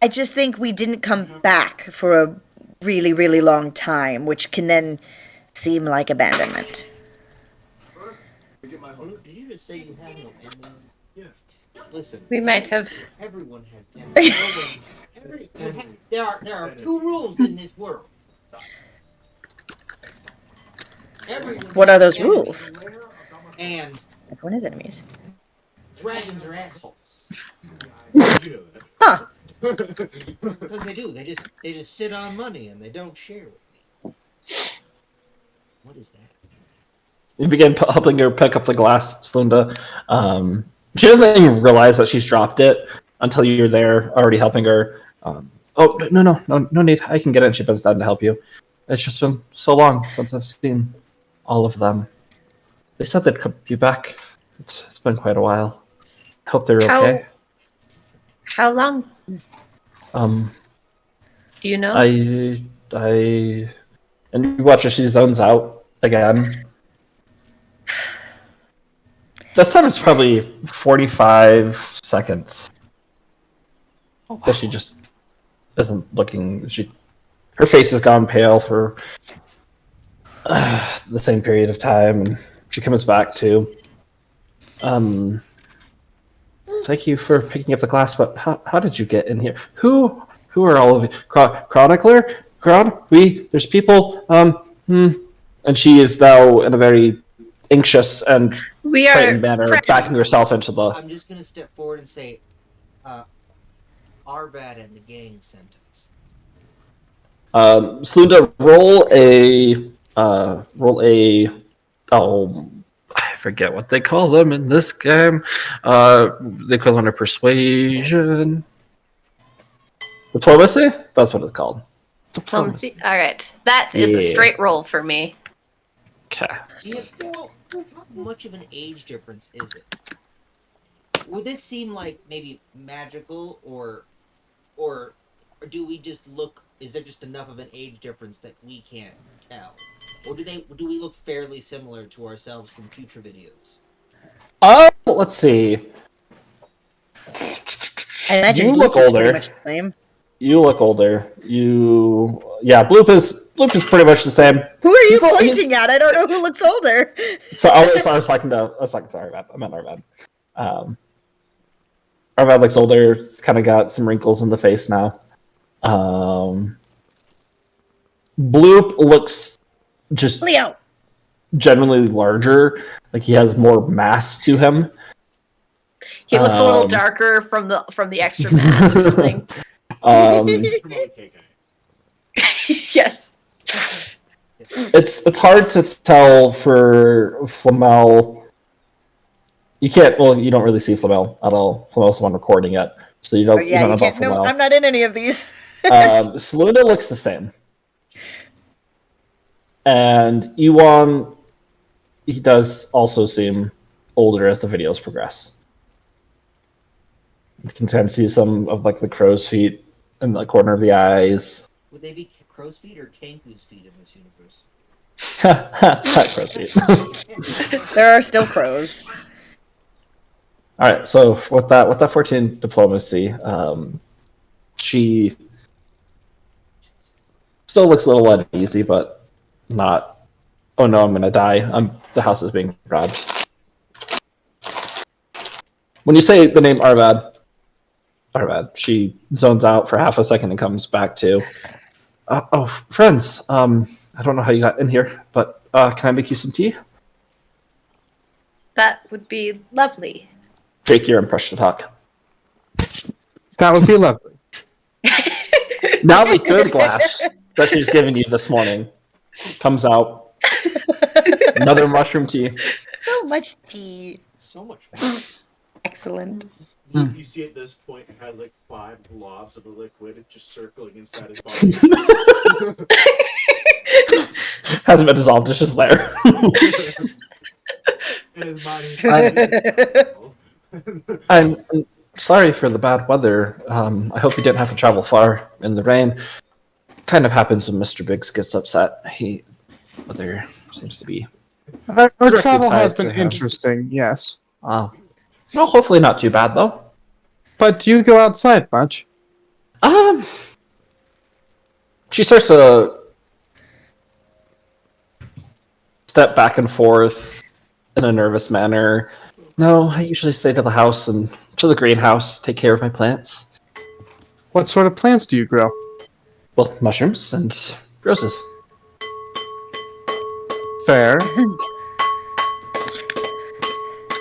I just think we didn't come back for a really, really long time, which can then seem like abandonment. Did you just say you have no enemies? Yeah. Listen, We might have. everyone has enemies. There are two rules in this world. Everyone What are has those enemies, rules? And Everyone has enemies. dragons are assholes. Did you know that? Huh. Because they do. They just sit on money and they don't share with me. What is that? You begin helping her pick up the glass, Slunda. She doesn't even realize that she's dropped it until you're there, already helping her. No need. I can get it. And she bends down to help you. It's just been so long since I've seen all of them. They said they'd be back. It's been quite a while. Hope they're okay. How long? Do you know? And you watch as she zones out again. This time it's probably 45 seconds. That she just isn't looking. Her face has gone pale for the same period of time, and she comes back to. Thank you for picking up the glass, but how did you get in here? Who are all of you? Chronicler? There's people, and she is now in a very anxious and We are frightened manner, friends. backing herself into the. I'm just gonna step forward and say, Arvad and the gang sent us. Slunda, roll a. Oh, I forget what they call them in this game. They call them a persuasion. Diplomacy? That's what it's called. Diplomacy. All right, that is a Yeah. straight roll for me. Okay. How much of an age difference is it? Would this seem like maybe magical, or do we just look? Is there just enough of an age difference that we can't tell, or do we look fairly similar to ourselves from future videos? Let's see. I imagine You look Bloop is older. pretty much the same. You look older. Bloop is pretty much the same. Who are you He's al- pointing he's- at? I don't know who looks older. So I was talking to Arvad. I meant Arvad. Arvad looks older. He's kind of got some wrinkles in the face now. Bloop looks just Leo. generally larger. Like he has more mass to him. He looks a little Um, darker from the extra mass or something. Promote cake. Yes. It's hard to tell for Flamel. You can't. Well, you don't really see Flamel at all. Flamel's the one recording it, so you don't. Oh, yeah, you don't you know can't. about No, Flamel. I'm not in any of these. Saluna looks the same, and Iwan, he does also seem older as the videos progress. You can kind of see some of like the crow's feet in the corner of the eyes. Would they be crow's feet or Kanku's feet in this universe? Crow's feet. There are still crows. All right, so with that 14 diplomacy, she still looks a little uneasy, but not. Oh no, I'm gonna die. The house is being robbed. When you say the name Arvad, she zones out for half a second and comes back to. Oh, friends. I don't know how you got in here, but can I make you some tea? That would be lovely. Jake, you're in push to talk. That would be lovely. Now the third glass that she's given you this morning comes out. Another mushroom tea. So much tea. So much fun. Excellent. You see at this point, it had like 5 blobs of a liquid just circling inside his body. Hasn't been dissolved, it's just there. And his body. I'm sorry for the bad weather. I hope you didn't have to travel far in the rain. Kind of happens when Mr. Biggs gets upset. Weather seems to be. Our Directly travel has tied been to him. interesting, yes. Well, hopefully not too bad though. But do you go outside much? She starts to step back and forth in a nervous manner. No, I usually stay to the house and to the greenhouse, take care of my plants. What sort of plants do you grow? Well, mushrooms and roses. Fair.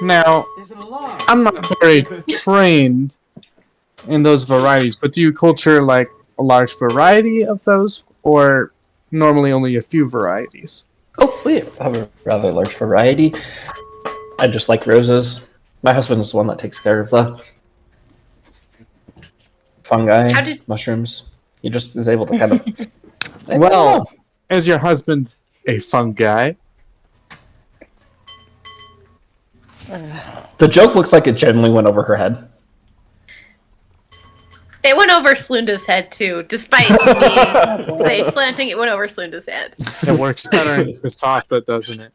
Now, There's an alarm. I'm not very trained in those varieties, but do you culture like a large variety of those, or normally only a few varieties? Oh, we have a rather large variety. I just like roses. My husband is the one that takes care of the fungi, How did- mushrooms. He just is able to kind of. say, Well, is your husband a fungi? the joke looks like it genuinely went over her head. It went over Slunda's head too, despite me say slanting. It went over Slunda's head. It works better in the softbit, doesn't it?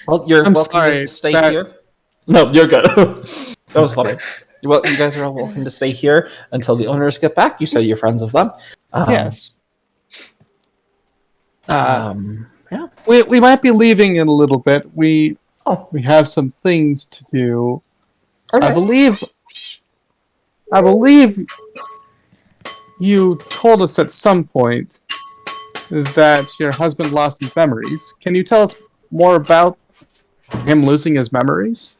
Well, you're I'm welcome sorry, to stay that- here. No, you're good. That was funny. You guys are all welcome to stay here until the owners get back. You say you're friends of them. Yes. Yeah. We might be leaving in a little bit. We Oh. have some things to do. Okay. I believe you told us at some point that your husband lost his memories. Can you tell us more about him losing his memories?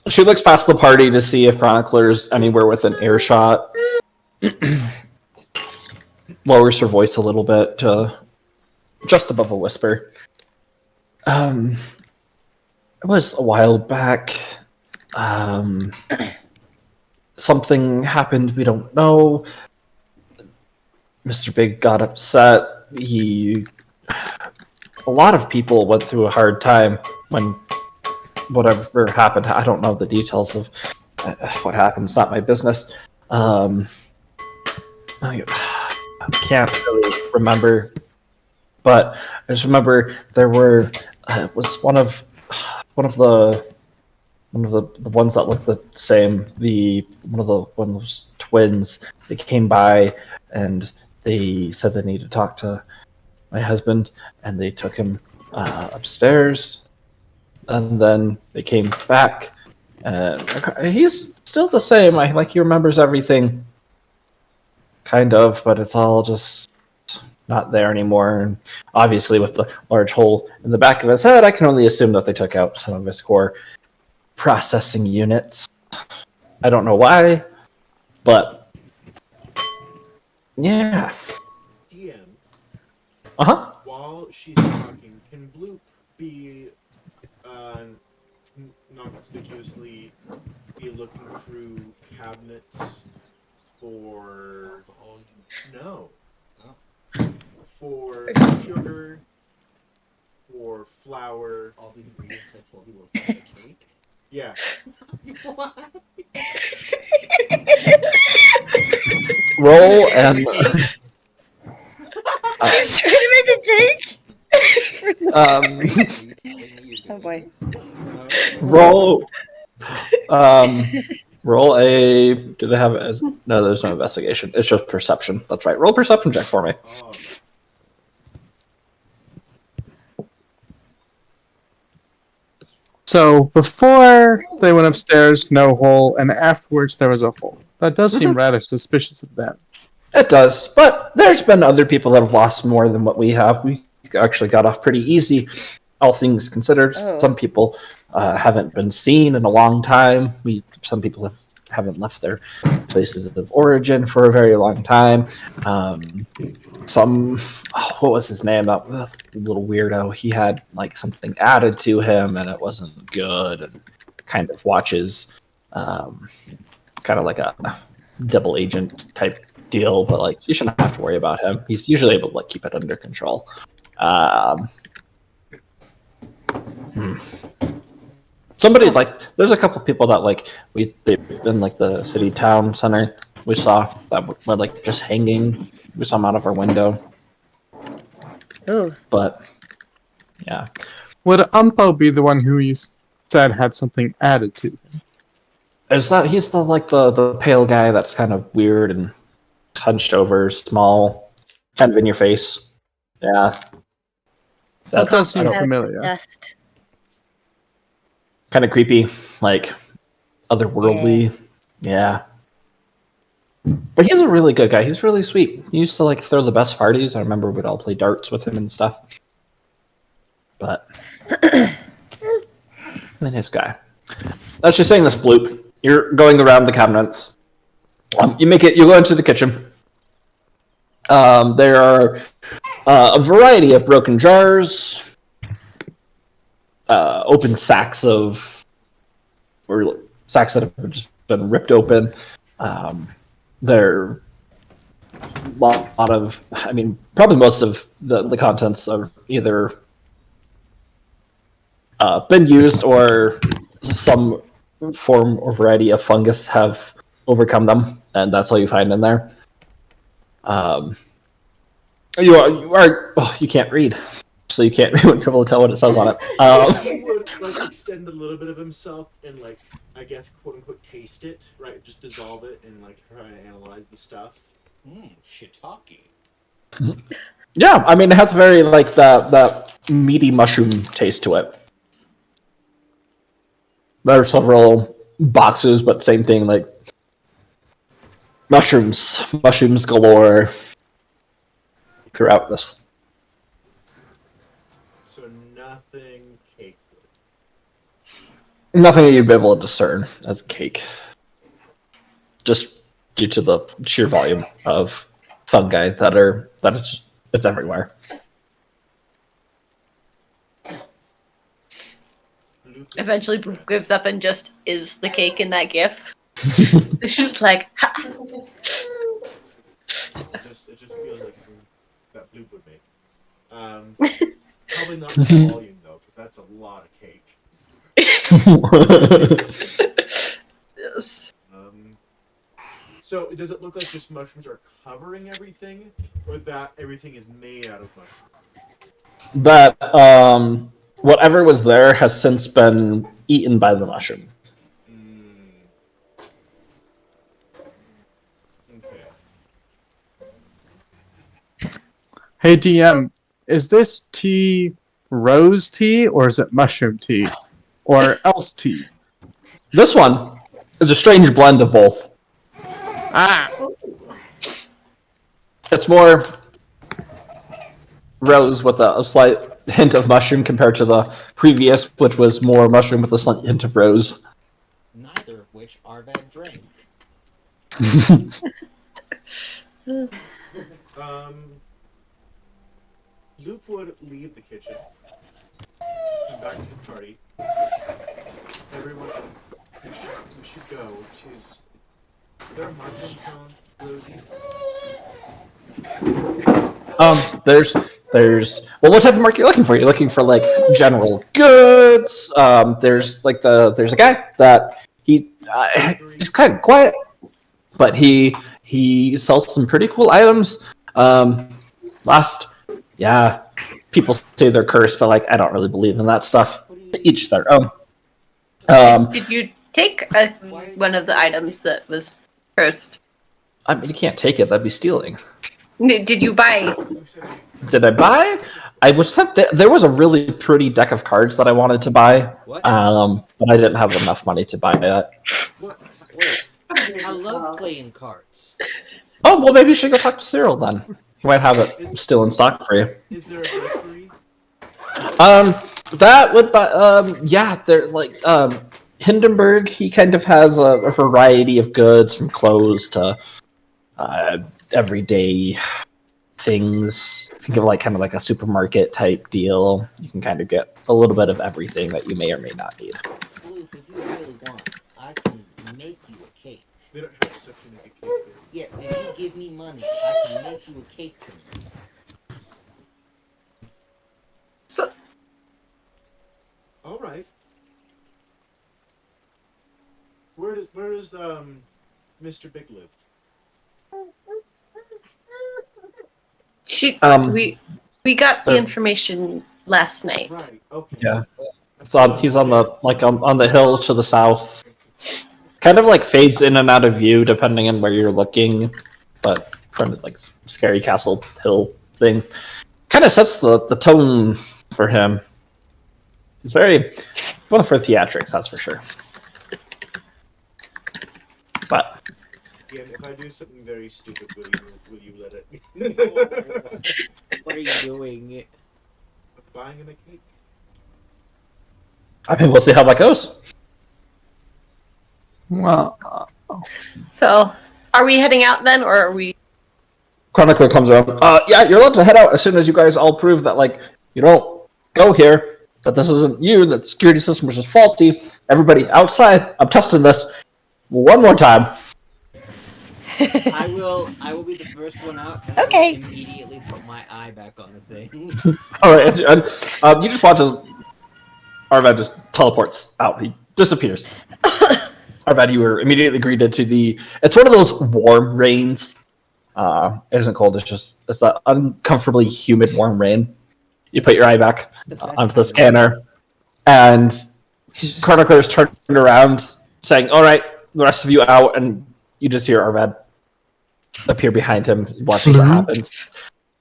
She looks past the party to see if Chronicler's anywhere within earshot. Lowers her voice a little bit to just above a whisper. It was a while back. Something happened we don't know. Mr. Big got upset. A lot of people went through a hard time when whatever happened. I don't know the details of what happened. It's not my business. I can't really remember, but I just remember there were it was one of the ones that looked the same. One of those twins. They came by and they said they needed to talk to my husband, and they took him upstairs. And then they came back, and he's still the same. He remembers everything, kind of, but it's all just not there anymore. And obviously, with the large hole in the back of his head, I can only assume that they took out some of his core processing units. I don't know why, but yeah. DM, Uh-huh. while she's talking, can Bloop be not conspicuously be looking through cabinets for no for sugar, for flour? All the ingredients I told you were for the cake. Yeah. Roll and He's trying to make a cake? Oh boy. roll roll a. Do they have a? No, there's no investigation. It's just perception. That's right. Roll a perception check for me. Oh. So before they went upstairs, no hole, and afterwards there was a hole. That does seem rather suspicious of them. It does, but there's been other people that have lost more than what we have. We actually got off pretty easy, all things considered. Oh. Some people haven't been seen in a long time. Some people haven't left their places of origin for a very long time. What was his name? That little weirdo. He had like something added to him, and it wasn't good. And kind of watches, kind of like a double agent type deal, but like you shouldn't have to worry about him. He's usually able to like keep it under control. Somebody like there's a couple people that like they've been like the city town center we saw that were like just hanging. We saw them out of our window. Ooh. But yeah. Would Umpo be the one who you said had something added to him? He's the pale guy that's kind of weird and hunched over, small, kind of in your face. Yeah. That does seem That's familiar. dust. Kind of creepy, like otherworldly. Yeah. But he's a really good guy. He's really sweet. He used to like throw the best parties. I remember we'd all play darts with him and stuff. But nice guy. Let's just saying this bloop. You're going around the cabinets. You go into the kitchen. There are a variety of broken jars, open sacks that have just been ripped open. There are a lot of, probably most of the contents are either been used or some form or variety of fungus have overcome them, and that's all you find in there. You can't read, so you can't be able to tell what it says on it. He would like extend a little bit of himself and like I guess quote unquote taste it, right? Just dissolve it and like try to analyze the stuff. Shiitake. Yeah, it has very like that meaty mushroom taste to it. There are several boxes, but same thing, like mushrooms galore throughout this. So nothing cake. Nothing that you'd be able to discern as cake. Just due to the sheer volume of fungi it's everywhere. Eventually, Brooke gives up and just is the cake in that gif. It's just like, ha. It just feels like something that Bloop would make. Probably not the volume though, because that's a lot of cake. Yes. So does it look like just mushrooms are covering everything, or that everything is made out of mushrooms? But whatever was there has since been eaten by the mushroom. Okay. Hey DM, is this tea rose tea or is it mushroom tea? Or else tea? This one is a strange blend of both. It's more rose with a slight hint of mushroom compared to the previous, which was more mushroom with a slight hint of rose. Neither of which Arvan drank. Luke would leave the kitchen and back to the party. Everyone, we should go to. Is there a marketing town, Rosie? There's what type of market you're looking for? You're looking for like general goods. There's a guy that he's kind of quiet, but he sells some pretty cool items. People say they're cursed, but like I don't really believe in that stuff. Each their own. Did you take one of the items that was cursed? You can't take it. That'd be stealing. Did you buy? Did I buy? I was there was a really pretty deck of cards that I wanted to buy, What? but I didn't have enough money to buy it. What? Wait. I love playing cards. Oh well, maybe you should go talk to Cyril then. He might have it still in stock for you. Is there a bakery? That would, yeah, they're like Hindenburg. He kind of has a variety of goods from clothes to everyday things. Think of like kind of like a supermarket type deal. You can kind of get a little bit of everything that you may or may not need. Blue, if you really want, I can make you a cake. They don't have stuff to make a cake there. Yeah, if you give me money, I can make you a cake to me. So, All right. Where does Mr. Big live? we got the There's- information last night. Right. Okay. Yeah. So he's on the on the hill to the south. Kind of like fades in and out of view depending on where you're looking, but kind of like scary castle hill thing. Kind of sets the tone for him. He's very well for theatrics, that's for sure. But Again, if I do something very stupid, will you let it? What are you doing? I'm buying him a cake. I mean, we'll see how that goes. Well, So, are we heading out then, or are we? Chronicler comes around. Yeah, you're allowed to head out as soon as you guys all prove that, like, you don't go here, that this isn't you, that the security system was just faulty. Everybody outside, I'm testing this one more time. I will be the first one out. And Okay. I will immediately put my eye back on the thing. Alright, and you just watch as Arvad just teleports out. He disappears. Arvad, you were immediately greeted to the... It's one of those warm rains. It isn't cold, it's that uncomfortably humid warm rain. You put your eye back onto the scanner, and Chronicler's turned around, saying, "Alright, the rest of you out," and you just hear Arvad appear behind him, watching what happens.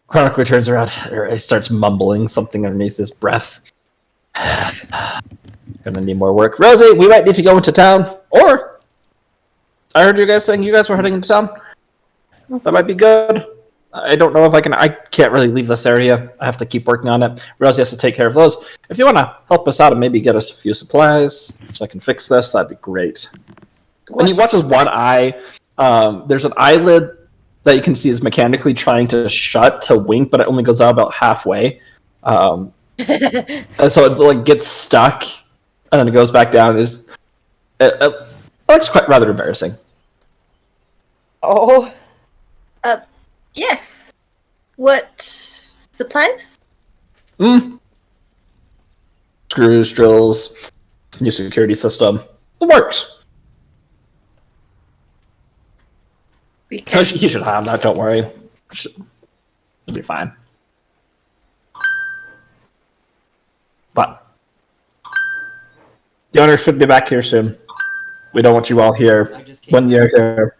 Chronicler turns around, or he starts mumbling something underneath his breath. Gonna need more work. Rosie, we might need to go into town, or I heard you guys saying you guys were heading into town. That might be good. I don't know if I can't really leave this area. I have to keep working on it. Rosie has to take care of those. If you want to help us out and maybe get us a few supplies so I can fix this, that'd be great. When you watch his one eye, there's an eyelid that you can see is mechanically trying to shut to wink, but it only goes out about halfway. And so it's like gets stuck, and then it goes back down. It looks quite rather embarrassing. Oh. Yes. What supplies? Screws, drills, new security system. It works. We can. He should have that, don't worry. It'll be fine. But the owner should be back here soon. We don't want you all here I just when you're here.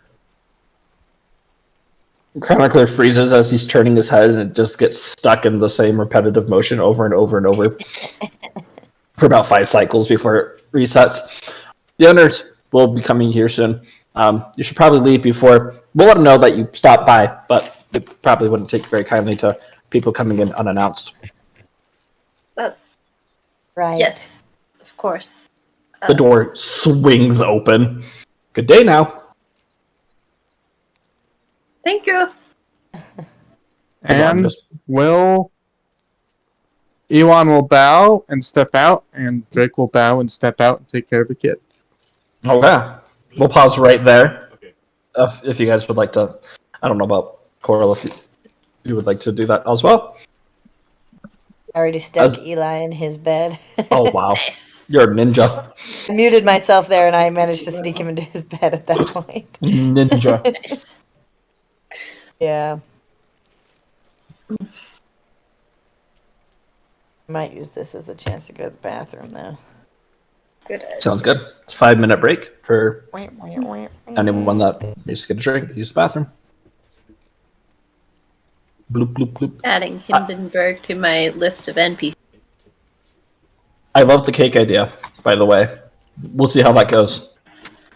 Chronicler freezes as he's turning his head, and it just gets stuck in the same repetitive motion over and over and over for about 5 cycles before it resets. The owners will be coming here soon. You should probably leave before... We'll let them know that you stopped by, but they probably wouldn't take very kindly to people coming in unannounced. Right. Yes, of course. The door swings open. Good day now. Thank you. and Just- Ewan will bow and step out, and Drake will bow and step out and take care of the kid. Okay. We'll pause right there. Okay. If you guys would like to... I don't know about Coral, if you would like to do that as well. I already stuck As- Eli in his bed. Oh, wow. Nice. You're a ninja. I muted myself there, and I managed to sneak him into his bed at that point. Ninja. Nice. Yeah. Might use this as a chance to go to the bathroom, though. Good. Sounds good. It's a 5-minute break for anyone that needs to get a drink, use the bathroom. Bloop bloop bloop. Adding Hindenburg to my list of NPCs. I love the cake idea, by the way. We'll see how that goes.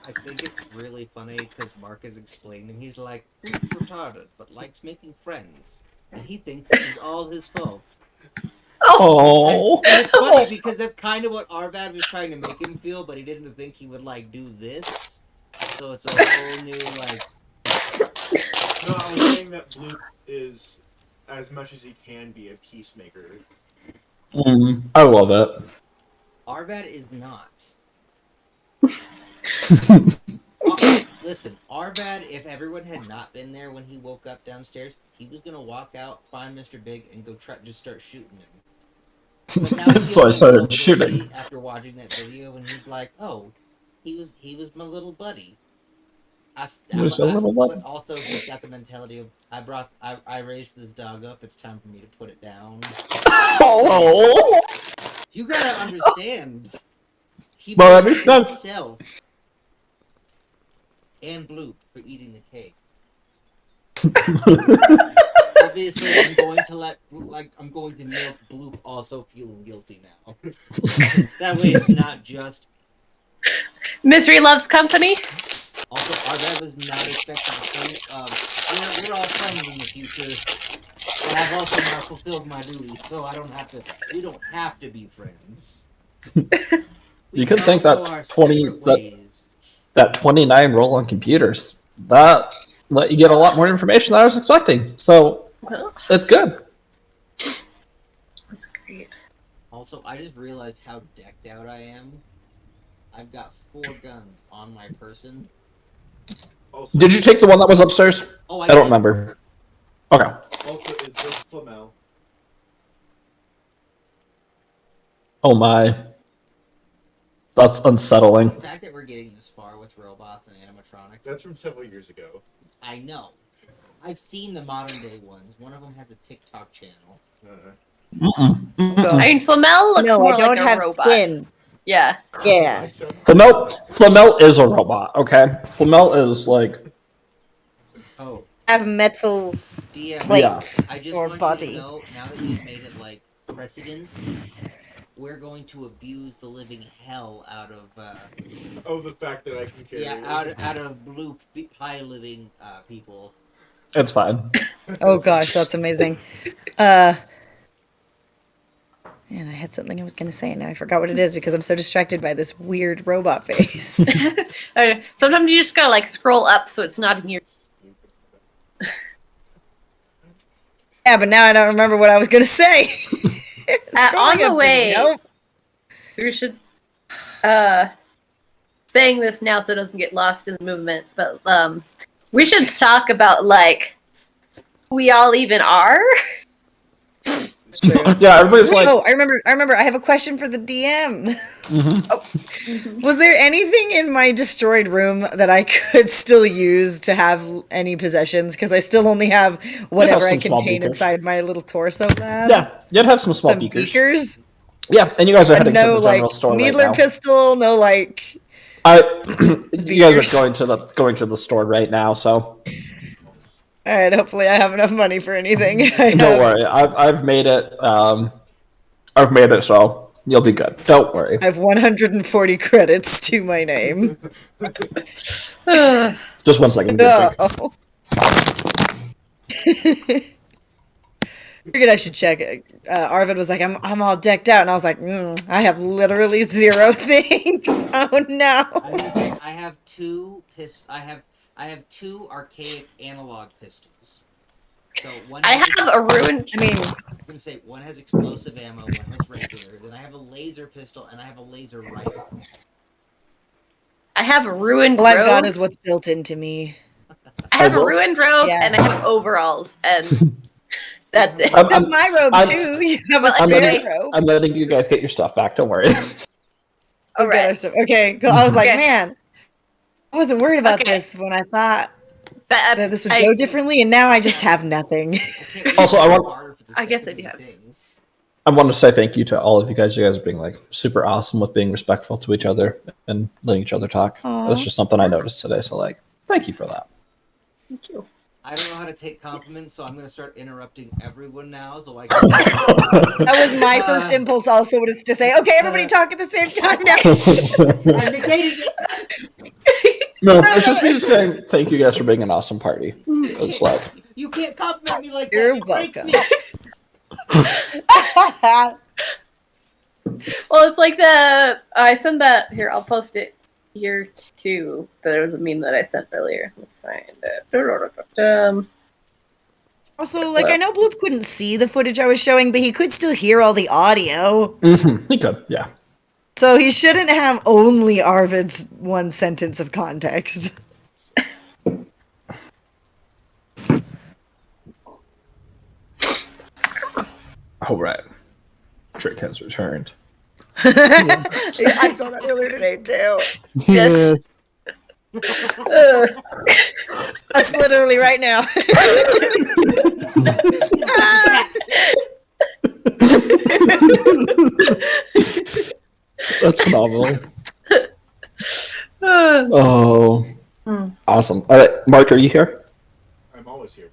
I think it's really funny because Mark is explaining. He's like, "Who's retarded but likes making friends?" And he thinks it is all his fault. Oh. And it's funny because that's kind of what Arvad was trying to make him feel, but he didn't think he would like do this. So it's a whole new like. No, I was saying that Bloop is, as much as he can be, a peacemaker. I love it. Arvad is not. Listen, Arvad, if everyone had not been there when he woke up downstairs, he was gonna walk out, find Mr. Big, and go just start shooting him. But now So I started shooting. after watching that video, and he's like, "Oh, he was my little buddy." He was a little buddy. But also, he's got the mentality of, I raised this dog up. It's time for me to put it down. Oh. You gotta understand. He Well, that blamed makes sense. himself and Bloop for eating the cake. Obviously, I'm going to make Bloop also feeling guilty now. That way, it's not just. Misery loves company. Also, Arvad was not expecting to we're all friends in the future, but I've also now fulfilled my duty, so we don't have to be friends. You could think that 29 roll on computers, that let you get a lot more information than I was expecting. So it's good. That's great. Also, I just realized how decked out I am. I've got 4 guns on my person. Also, Did you take the one that was upstairs? Oh, I don't remember. Okay. Also, is this Flamel? Oh my. That's unsettling. The fact that we're getting this far with robots and animatronics. That's from several years ago. I know. I've seen the modern day ones. One of them has a TikTok channel. I mean, Flamel looks No, more I don't like a have robot. skin. Yeah. Yeah. Flamel is a robot, okay? Flamel is like... Oh, I have metal DM. plates I just or want body. you to know, now that you've made it like precedence, we're going to abuse the living hell out of Oh, the fact that I can carry. out of Bloop piloting people. It's fine. Oh gosh, that's amazing. And I had something I was going to say, and now I forgot what it is because I'm so distracted by this weird robot face. Sometimes you just gotta like scroll up so it's not in your. Yeah, but now I don't remember what I was going to say. On Scrolling the up way. Nope. We should. Saying this now so it doesn't get lost in the movement, but we should talk about like who we all even are. It's true. Yeah, everybody's like... Oh, I remember. I have a question for the DM. Was there anything in my destroyed room that I could still use to have any possessions? Because I still only have whatever I some small contain beakers. inside my little torso lab. Yeah, you'd have some small Some beakers. beakers. Yeah, and you guys are And heading to no the like general store right needler now. pistol. No like. You guys beakers. are going to the store right now, so All right. Hopefully, I have enough money for anything. don't worry. I've made it. I've made it so you'll be good. Don't worry. I have 140 credits to my name. Just 1 second. Get a drink. Figured I should check. Arvid was like, "I'm all decked out," and I was like, "I have literally 0 things." Oh no! I was gonna say I have 2 I have 2 archaic analog pistols. So one. I have a ruined. I mean, I was gonna say one has explosive ammo, one has regular. Then I have a laser pistol and I have a laser rifle. I have a ruined all I've robe. got is what's built into me. I have a Overalls? ruined robe Yeah. and I have overalls, and that's it. That's my robe too. You have a Well, I'm spare letting, robe. I'm letting you guys get your stuff back. Don't worry. All We'll get our right. stuff. Okay, cool. I was like, Okay. man, I wasn't worried about Okay. this when I thought That, that this would go differently, and now I just have nothing. Also, I I guess I do have. I want to say thank you to all of you guys. You guys are being like super awesome with being respectful to each other and letting each other talk. Aw. That's just something I noticed today. So like, thank you for that. Thank you. I don't know how to take compliments, so I'm gonna start interrupting everyone now, so I can. That was my first impulse. Also, was to say, "Okay, everybody talk at the same time now." I'm negating it. No, it's just me saying thank you guys for being an awesome party. It's like You can't compliment me like You're that. It breaks me. Well, it's like I sent that here. I'll post it here too. There was a meme that I sent earlier. Let me find it. Also, like, I know Bloop couldn't see the footage I was showing, but he could still hear all the audio. he could, yeah. So he shouldn't have only Arvid's one sentence of context. All right. Drake has returned. Yeah, I saw that earlier today too. Yes. That's literally right now. That's phenomenal. Oh, awesome. All right, Mark, are you here? I'm always here.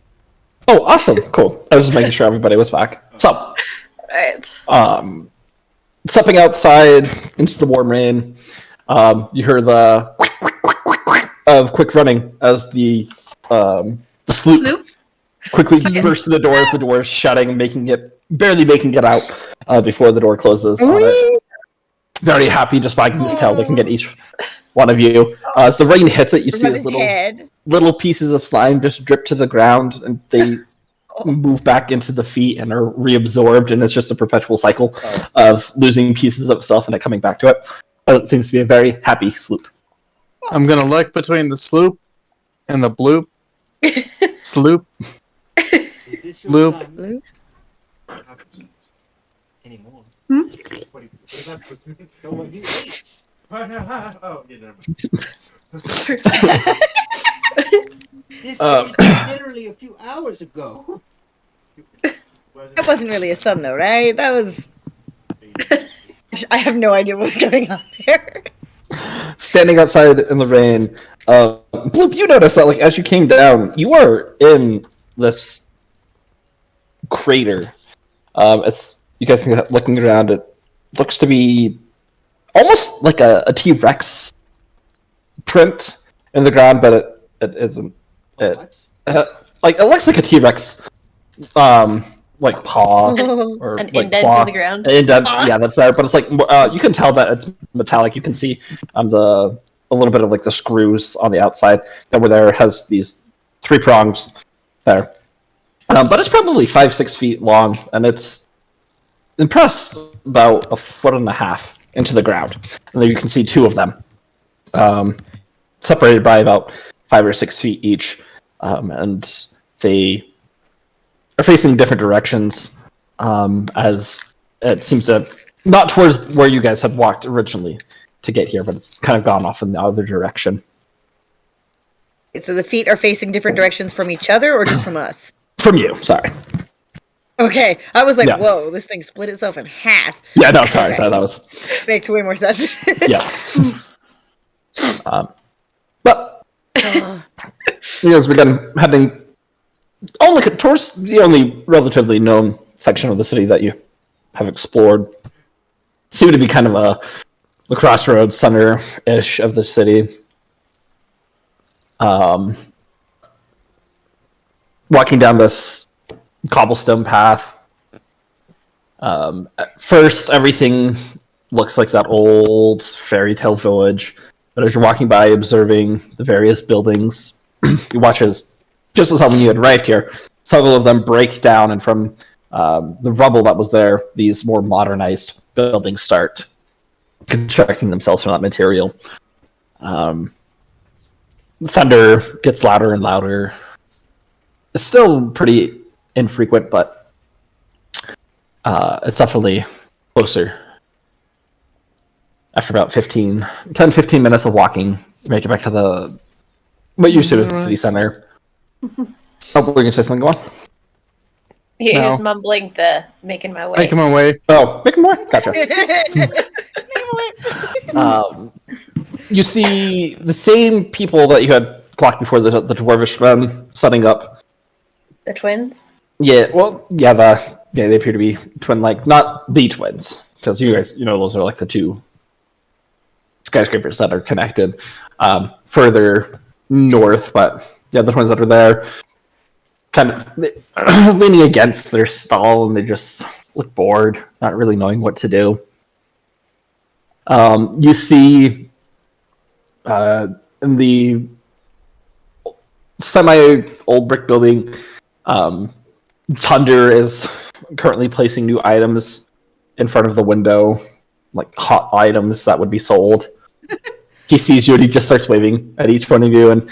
Oh, awesome. Cool. I was just making sure everybody was back. So, Right. stepping outside into the warm rain, you hear the of quick running as the sloop quickly bursts through the door. The door is shutting, barely making it out before the door closes. Very happy, just wagging his tail, looking at each one of you. As the rain hits it, you see this little pieces of slime just drip to the ground, and they move back into the feet and are reabsorbed, and it's just a perpetual cycle of losing pieces of itself and it coming back to it. It seems to be a very happy sloop. I'm gonna look between the sloop and the bloop. Sloop. Is this your Loop. son What happens? anymore? What No one you eats. Oh, yeah, never This Uh, is literally a few hours ago. That wasn't really a son, though, right? That was. I have no idea what's going on there. Standing outside in the rain, Bloop, you notice that, like, as you came down, you are in this crater. You guys can looking around. It looks to be almost like a T-Rex print in the ground, but it isn't. What? Like, it looks like a T-Rex, like paw or An like indent claw. in the ground. An indent, yeah, that's there. But it's like you can tell that it's metallic. You can see a little bit of like the screws on the outside that were there. It has these 3 prongs there, but it's probably 5-6 feet long, and it's impressed about 1.5 feet into the ground. And there you can see 2 of them, separated by about 5 or 6 feet each, and they are facing different directions, as it seems to not towards where you guys had walked originally to get here, but it's kind of gone off in the other direction. So the feet are facing different directions from each other, or just from us? From you, sorry. Okay, I was like, Yeah. whoa, this thing split itself in half. Yeah, no, sorry, that was Makes way more sense. yeah. But you guys begin heading only towards the only relatively known section of the city that you have explored. Seem to be kind of the crossroads center-ish of the city. Walking down this cobblestone path. At first, everything looks like that old fairy tale village. But as you're walking by, observing the various buildings, you watch as, just as when you had arrived here, several of them break down, and from the rubble that was there, these more modernized buildings start constructing themselves from that material. Thunder gets louder and louder. It's still pretty infrequent, but it's definitely closer. After about 10-15 minutes of walking, you make it back to what you assume is the city center. Oh, we're going to say something, go on. He No. was mumbling making my way. Making my way. Oh, make more? Gotcha. You see the same people that you had clocked before the Dwarvish men setting up The twins? Yeah, well, yeah, they appear to be twin-like, not the twins, because you guys, those are like the two skyscrapers that are connected further north. But yeah, the twins that are there, kind of leaning against their stall, and they just look bored, not really knowing what to do. You see in the semi-old brick building, Thunder is currently placing new items in front of the window, like hot items that would be sold. He sees you and he just starts waving at each one of you, and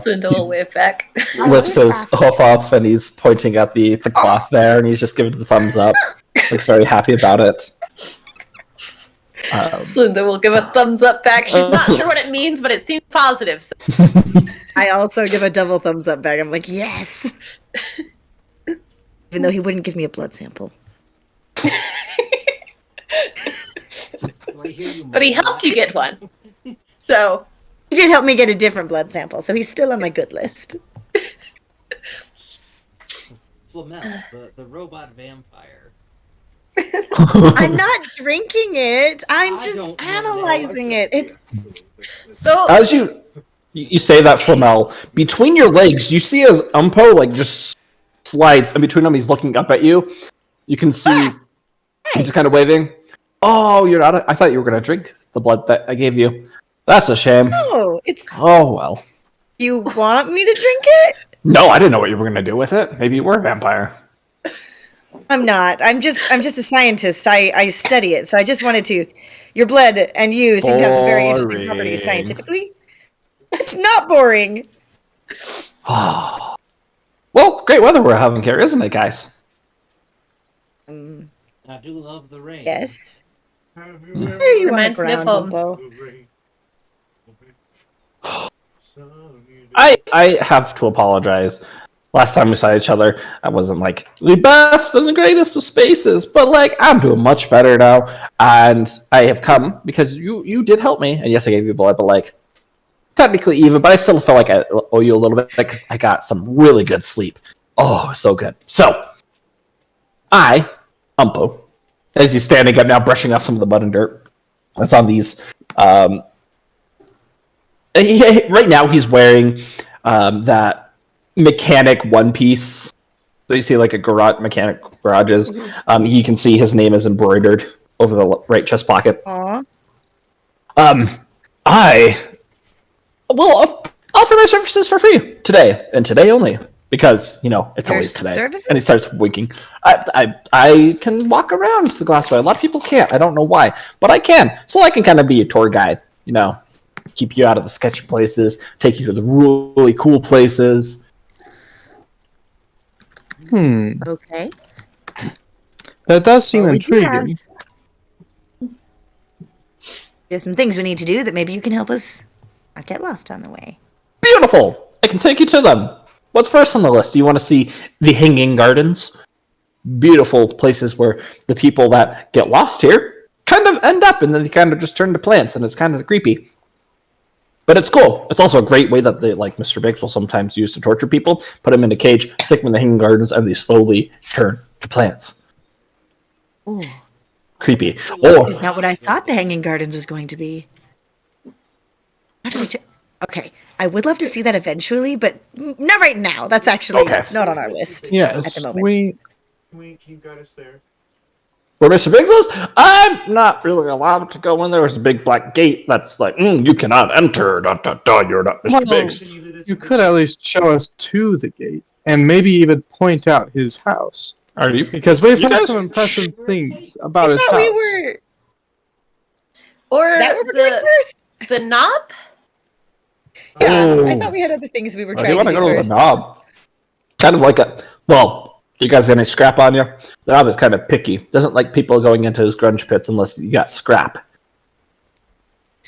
Cinda will wave back. lifts his hoof up and he's pointing at the cloth there, and he's just giving the thumbs up. Looks very happy about it. Cinda will give a thumbs up back. She's not sure what it means, but it seems positive. So. I also give a double thumbs up back. I'm like, yes! Even though he wouldn't give me a blood sample. But he helped you get one. So He did help me get a different blood sample, so he's still on my good list. Flamel, the robot vampire. I'm not drinking it. I'm I just don't know. analyzing it. It's so As you say that, Flamel, between your legs, you see as Umpo like just slides, and between them he's looking up at you. You can see he's just kind of waving. Oh, you're not. I thought you were gonna drink the blood that I gave you. That's a shame. no, it's. Oh well. You want me to drink it? No, I didn't know what you were gonna do with it. Maybe you were a vampire. I'm not. I'm just a scientist. I study it, so I just wanted to. Your blood and you seem to have some very interesting properties Boring. scientifically. It's not boring. Well, great weather we're having here, isn't it, guys? I do love the rain. Yes. Have you Mm. ever There you on the Reminds me of ground, home. Bumbo. the rain? Sunny I have to apologize. Last time we saw each other, I wasn't like the best and the greatest of spaces, but like I'm doing much better now, and I have come because you did help me, and yes, I gave you blood, but like technically even, but I still feel like I owe you a little bit because I got some really good sleep. Oh, so good. So I, Umpo, as he's standing up now, brushing off some of the mud and dirt that's on these. Right now, he's wearing that mechanic one piece that you see like a garage mechanic garages. You can see his name is embroidered over the right chest pocket. Aw. I will offer my services for free today and today only because it's always There's today. services? And he starts winking. I can walk around the Glassway. A lot of people can't. I don't know why, but I can. So I can kind of be a tour guide. Keep you out of the sketchy places, take you to the really cool places. Okay. That does seem Well, we do intriguing. There's some things we need to do that maybe you can help us not get lost on the way. Beautiful. I can take you to them. What's first on the list? Do you want to see the Hanging Gardens? Beautiful places where the people that get lost here kind of end up, and then they kind of just turn to plants, and it's kind of creepy. But it's cool. It's also a great way that they, like Mr. Biggs will sometimes use to torture people. Put them in a cage, stick them in the Hanging Gardens, and they slowly turn to plants. Ooh. Creepy. Or It's not what I thought the Hanging Gardens was going to be. How do we okay, I would love to see that eventually, but not right now. That's actually Okay. not on our list. Yes, At the moment. we. Can you guide us there? where Mr. Biggs lives, I'm not really allowed to go in. There's a big black gate that's like, you cannot enter. You're not Mr. Well, Biggs. You could at least show us to the gate and maybe even point out his house. Are you? Because we've You heard guys- some impressive things about I his thought house. we were or that what we're doing first. the knob. Yeah, I Oh. thought we had other things we were If you trying want to to do go to first. the knob, kind of like you guys got any scrap on you? The knob is kind of picky. Doesn't like people going into his grunge pits unless you got scrap.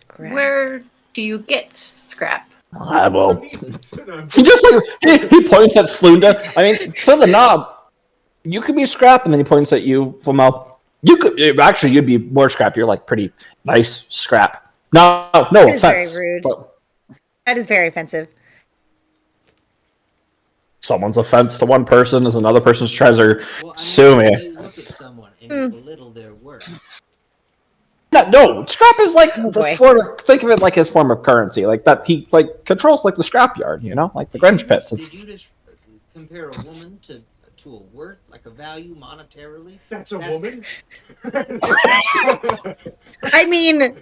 Crap. Where do you get scrap? Well, he just he points at Slunda. I mean, for the knob, you could be scrap, and then he points at you from out. You could actually, you'd be more scrap. You're like pretty nice scrap. No That is very offense. rude. But, That is very offensive. someone's offense to one person is another person's treasure. Well, I mean, Sue me. You look at someone and you belittle their work. No, scrap is like Oh, the boy. form of, think of it like his form of currency, like that he like controls like the scrapyard, you know, like the Grunge pits. It's Did you just compare a woman to a worth, like a value monetarily? That's a woman? I mean, They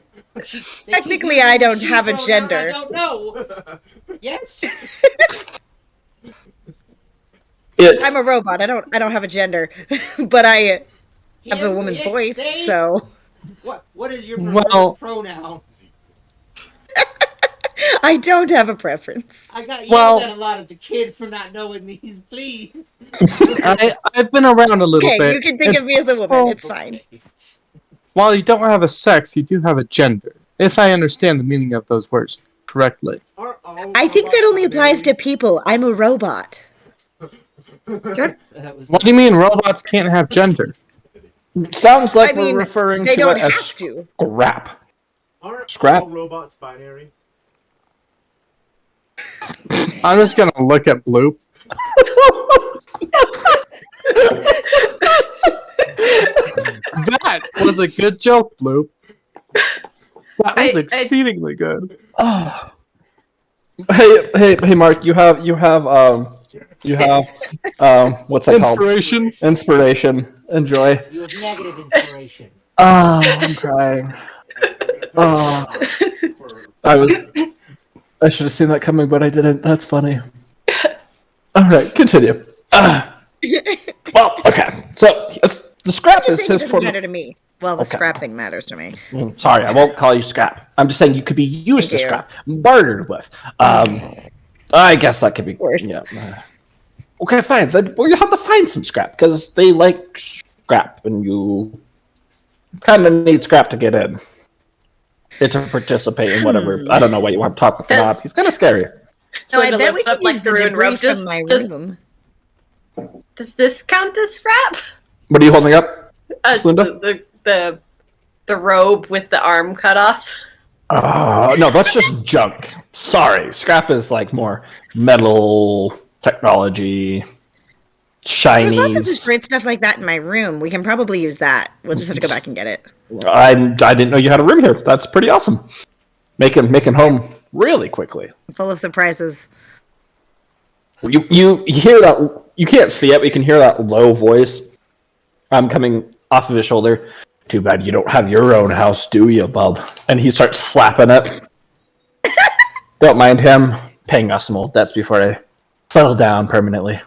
Technically, keep I don't using have a she gender. pronoun, I don't know. Yes. it's I'm a robot. I don't have a gender, but I have a Him, woman's it, voice. they. So What is your Well- pronoun? I don't have a preference. I got yelled Well- at a lot as a kid for not knowing these. Please. I've been around a little Okay, bit. you can think It's of me as a woman. possible- It's fine. While you don't have a sex, you do have a gender. If I understand the meaning of those words correctly. Are all I think that robots only applies to binary? people. I'm a robot. That was What do you mean robots can't have gender? sounds like I mean, we're referring They to don't it have as to. scrap. Aren't Scrap. all robots binary? I'm just gonna look at Bloop. That was a good joke, Bloop. That was I- exceedingly good. Oh. Hey, Mark, you have what's that called? Inspiration. Inspiration. Enjoy. you have negative inspiration. Oh, I'm crying. Oh, I should have seen that coming, but I didn't. That's funny. All right, continue. Well, okay. So the scrap Just is saying it his doesn't form. matter to me. Well, the Okay. scrap thing matters to me. Sorry, I won't call you scrap. I'm just saying you could be used Thank to you. scrap, bartered with. I guess that could be Worse. Yeah. Okay, fine. Then well, you have to find some scrap because they like scrap, and you kind of need scrap to get in. To participate in whatever. I don't know what you want to talk with the knob. He's kind of scary. No, I Sort of bet we lifts up could use like the the ruined debris rope. from my Does- room. Does this count as scrap? What are you holding up? Slinda? The robe with the arm cut off. No, that's just junk. Sorry, scrap is like more metal technology, There's lots of just shinies. great stuff like that in my room. We can probably use that. We'll just have to go back and get it. I didn't know you had a room here. That's pretty awesome. Making home really quickly. Full of surprises. You hear that? You can't see it, but you can hear that low voice. Coming off of his shoulder. Too bad you don't have your own house, do you, bub? And he starts slapping it. Don't mind him paying us some old debts before I settle down permanently.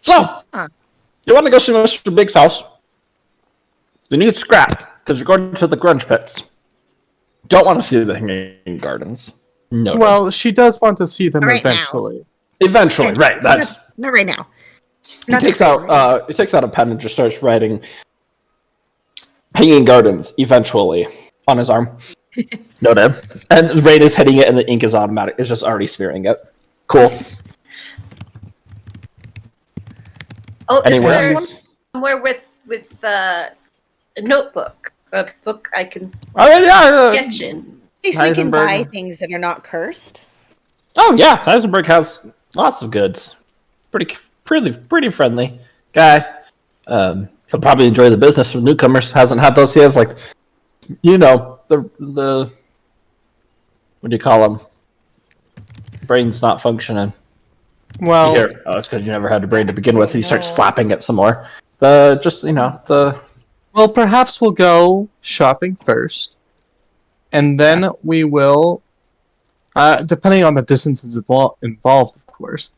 So, you want to go see Mr. Big's house? You need scrap, because you're going to the Grunge pits. Don't want to see the Hanging Gardens. No. Well, she does want to see them Right now. eventually. Eventually, right. That's Not right now. he Not takes today. out a pen and just starts writing Hanging Gardens eventually on his arm. Noted. And Rain is hitting it and the ink is automatic. It's just already smearing it. Cool. Oh, Anywhere is there else? somewhere with a notebook, a book I can Oh yeah. sketch in? At least we can Heisenberg. buy things that are not cursed. Oh yeah. Heisenberg has lots of goods. Pretty friendly guy. He'll probably enjoy the business with newcomers. Hasn't had those. He has like, the what do you call them? Brain's not functioning. Well, Here. Oh, it's because you never had a brain to begin with. He starts No. slapping it some more. well, perhaps we'll go shopping first, and then we will, depending on the distances involved, of course,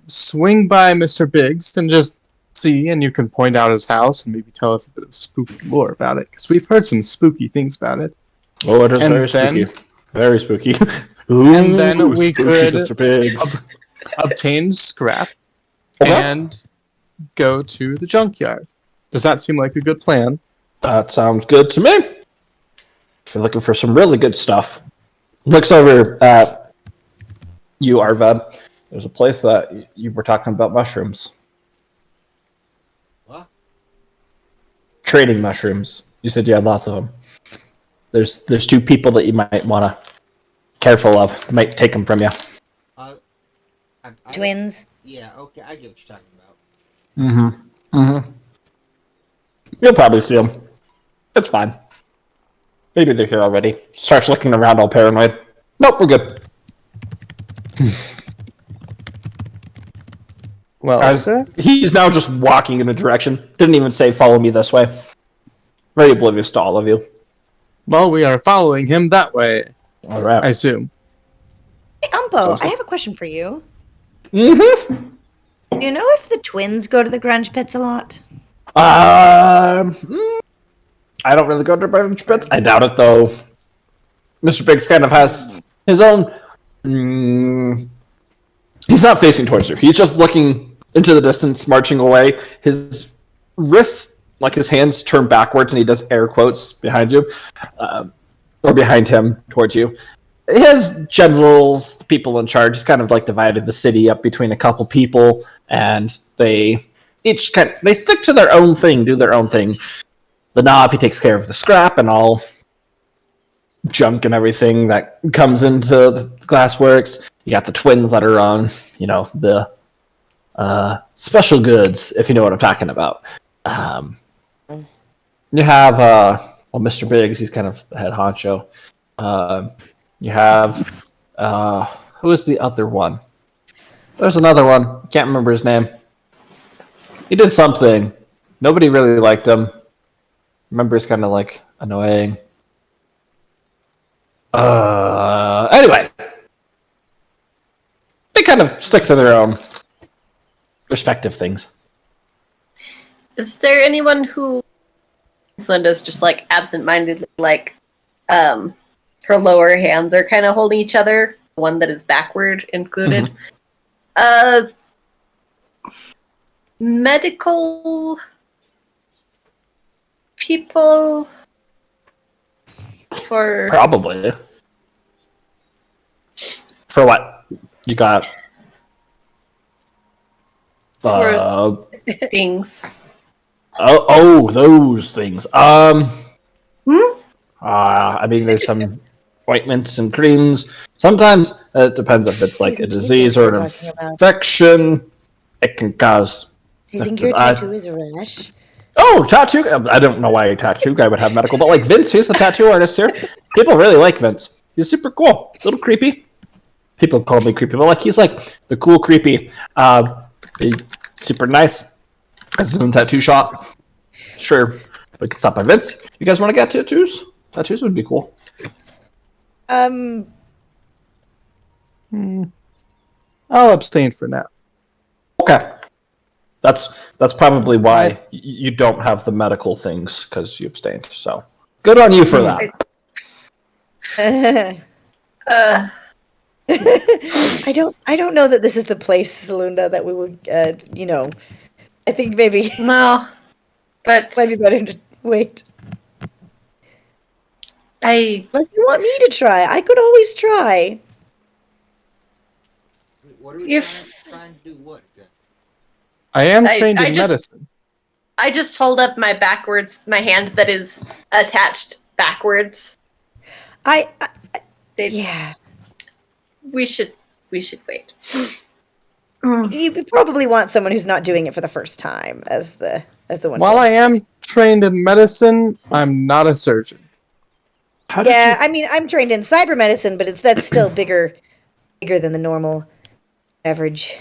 swing by Mr. Biggs and just see, and you can point out his house and maybe tell us a bit of spooky lore about it, because we've heard some spooky things about it. Oh, it is And very then- spooky. Very spooky. Ooh, And then we spooky could- Mr. Biggs. Obtain scrap Okay. and go to the junkyard. Does that seem like a good plan? That sounds good to me. If you're looking for some really good stuff, looks over at you, Arved. There's a place that you were talking about mushrooms. What? Trading mushrooms. You said you had lots of them. There's two people that you might want to careful of. Might take them from you. Uh, Twins. Yeah, okay, I get what you're talking about. You'll probably see them. It's fine. Maybe they're here already. Starts looking around all paranoid. Nope, we're good. Well, sir. He's now just walking in a direction. Didn't even say follow me this way. Very oblivious to all of you. Well, we are following him that way, I Alright. assume. Hey, Umpo, I have a question for you. Mm-hmm. Do you know if the twins go to the grunge pits a lot? I don't really go to Brunch Pits. I doubt it, though. Mr. Biggs kind of has his own... he's not facing towards you. He's just looking into the distance, marching away. His wrists, like his hands, turn backwards, and he does air quotes behind you. Or behind him, towards you. His generals, the people in charge, has kind of like divided the city up between a couple people, and they each they stick to their own thing, do their own thing. The knob, he takes care of the scrap and all junk and everything that comes into the glassworks. You got the twins that are on, the special goods, if you know what I'm talking about. You have, Mr. Biggs, he's kind of the head honcho. You have, who is the other one? There's another one. Can't remember his name. He did something. Nobody really liked him. Remember, he's kind of like annoying. Anyway, they kind of stick to their own respective things. Is there anyone who Linda's just like absent-mindedly, like her lower hands are kind of holding each other, the one that is backward included? Medical people for Probably. For what? You got things. those things. I mean, there's some ointments and creams. Sometimes it depends if it's like a disease or an infection. It can cause. Do you think your tattoo is a rash? Oh, tattoo! I don't know why a tattoo guy would have medical, but like Vince, he's the tattoo artist here. People really like Vince. He's super cool. A little creepy. People call me creepy, but like he's like the cool creepy. He's super nice. Has his own tattoo shop. Sure, we can stop by Vince. You guys want to get tattoos? Tattoos would be cool. I'll abstain for now. Okay. That's probably why you don't have the medical things, because you abstained. So good on you for that. I don't know that this is the place, Selunda, that we would I think maybe No, but might be better to wait. Unless you want me to try, I could always try. Wait, what are we trying to do? What? I am trained in medicine. I just hold up my hand that is attached backwards. Yeah. We should wait. You probably want someone who's not doing it for the first time as the one. While I am trained in medicine, I'm not a surgeon. I mean, I'm trained in cyber medicine, but that's still bigger than the normal average.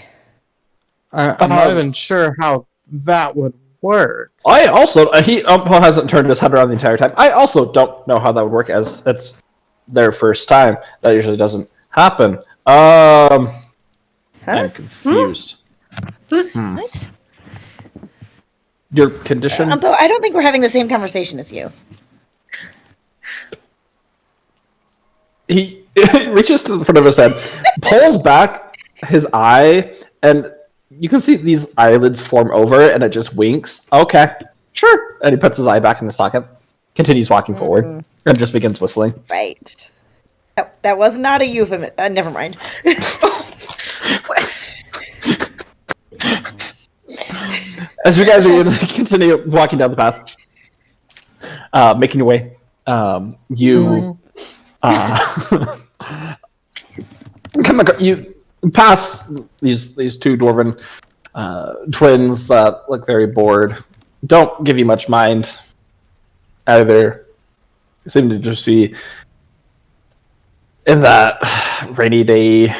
I'm not even sure how that would work. I also Umpo hasn't turned his head around the entire time. I also don't know how that would work, as it's their first time. That usually doesn't happen. I'm confused. What? Your condition? Umpo, I don't think we're having the same conversation as you. He reaches to the front of his head, pulls back his eye, and you can see these eyelids form over it, and it just winks. Okay, sure. And he puts his eye back in the socket, continues walking forward, and just begins whistling. Right. That was not a euphemism. Never mind. As you guys are continue walking down the path, making your way, you pass these two dwarven twins that look very bored. Don't give you much mind either. Seem to just be in that rainy day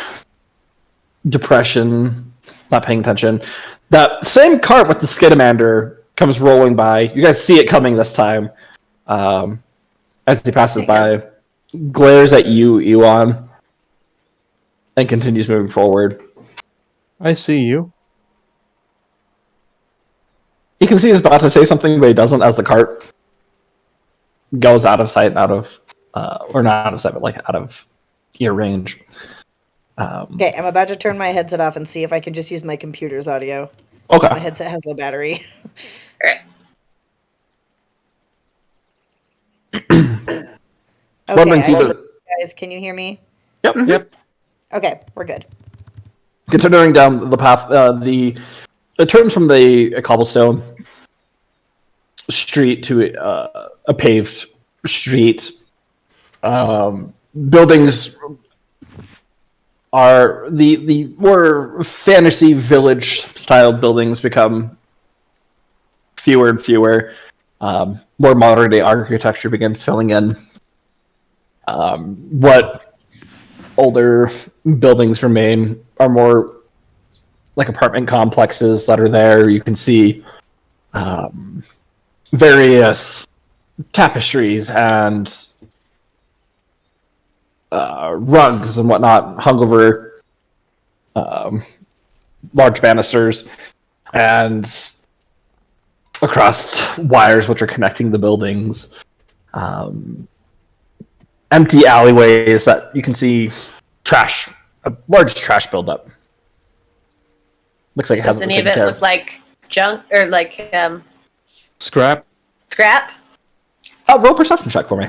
depression, not paying attention. That same cart with the Skidamander comes rolling by. You guys see it coming this time. As he passes by, glares at you, Ewan, and continues moving forward. I see you. You can see he's about to say something, but he doesn't as the cart goes out of sight, or not out of sight, but like out of ear range. Okay, I'm about to turn my headset off and see if I can just use my computer's audio. Okay. My headset has low battery. What brings you Okay, to- guys, can you hear me? Yep. Yep. Okay, we're good. Continuing down the path, it turns from the cobblestone street to a paved street. Buildings are the more fantasy village style buildings become fewer and fewer. More modern day architecture begins filling in. What older buildings remain are more like apartment complexes that are there. You can see various tapestries and rugs and whatnot hung over large banisters and across wires which are connecting the buildings. Empty alleyways that you can see trash, a large trash buildup. Looks like it Does hasn't any been of taken it care look of. like junk or like Scrap. scrap? Roll perception check for me.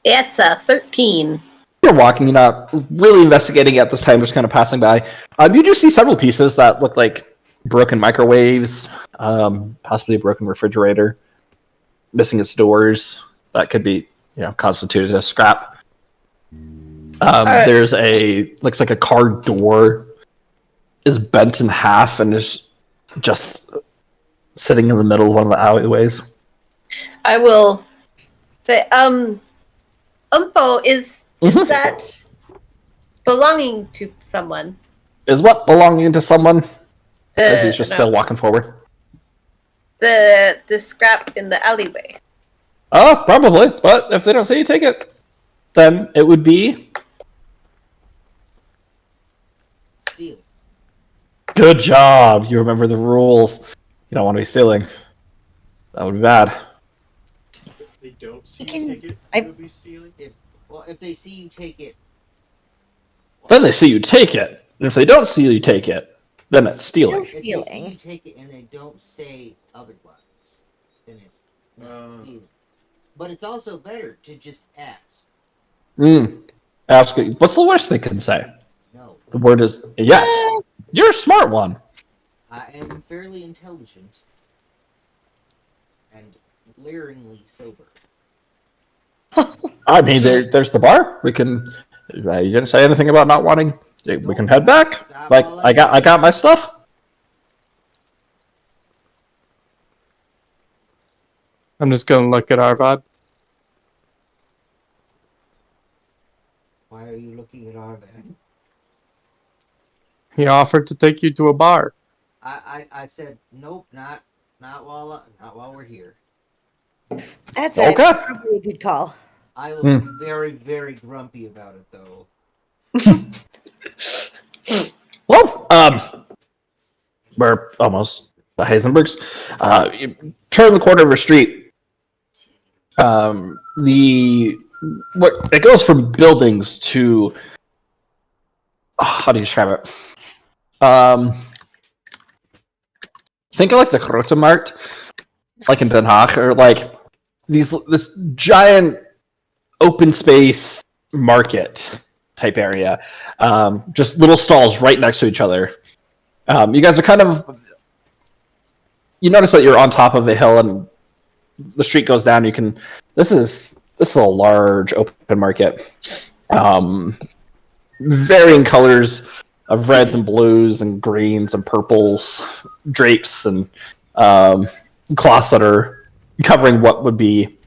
It's a 13. You're walking, you're not really investigating at this time, just kind of passing by. You do see several pieces that look like broken microwaves, possibly a broken refrigerator, missing its doors. That could be, constituted as scrap. There's looks like a car door is bent in half and is just sitting in the middle of one of the alleyways. I will say, Umpo, is that belonging to someone? Is what belonging to someone? As he's just No, still walking forward. the scrap in the alleyway. Oh, probably. But if they don't say you take it, then it would be Steal. good job. You remember the rules. You don't want to be stealing. That would be bad. If they don't see can- you take it, I- it would be stealing. If they see you take it, Then they see you take it. And if they don't see you take it, then it's stealing. if they see Stealing. you take it and they don't say otherwise, then it's not stealing. But it's also better to just ask. Ask it. What's the worst they can say? No, The word is yes. You're a smart one. I am fairly intelligent and glaringly sober. I mean, there's the bar. We can. You didn't say anything about not wanting. We can head back. Like I got my stuff. I'm just gonna look at Arvad. Why are you looking at our van? He offered to take you to a bar. I said nope, not while we're here. That's Okay. probably a good call. I look very, very grumpy about it though. Well, we're almost the Heisenbergs. You turn the corner of a street. It goes from buildings to how do you describe it? Think of like the Grote Markt, like in Den Haag, or like this giant open space market type area. Just little stalls right next to each other. You guys are kind of. You notice that you're on top of a hill and the street goes down. This is a large open market. Varying colors of reds and blues and greens and purples, drapes and cloths that are covering what would be,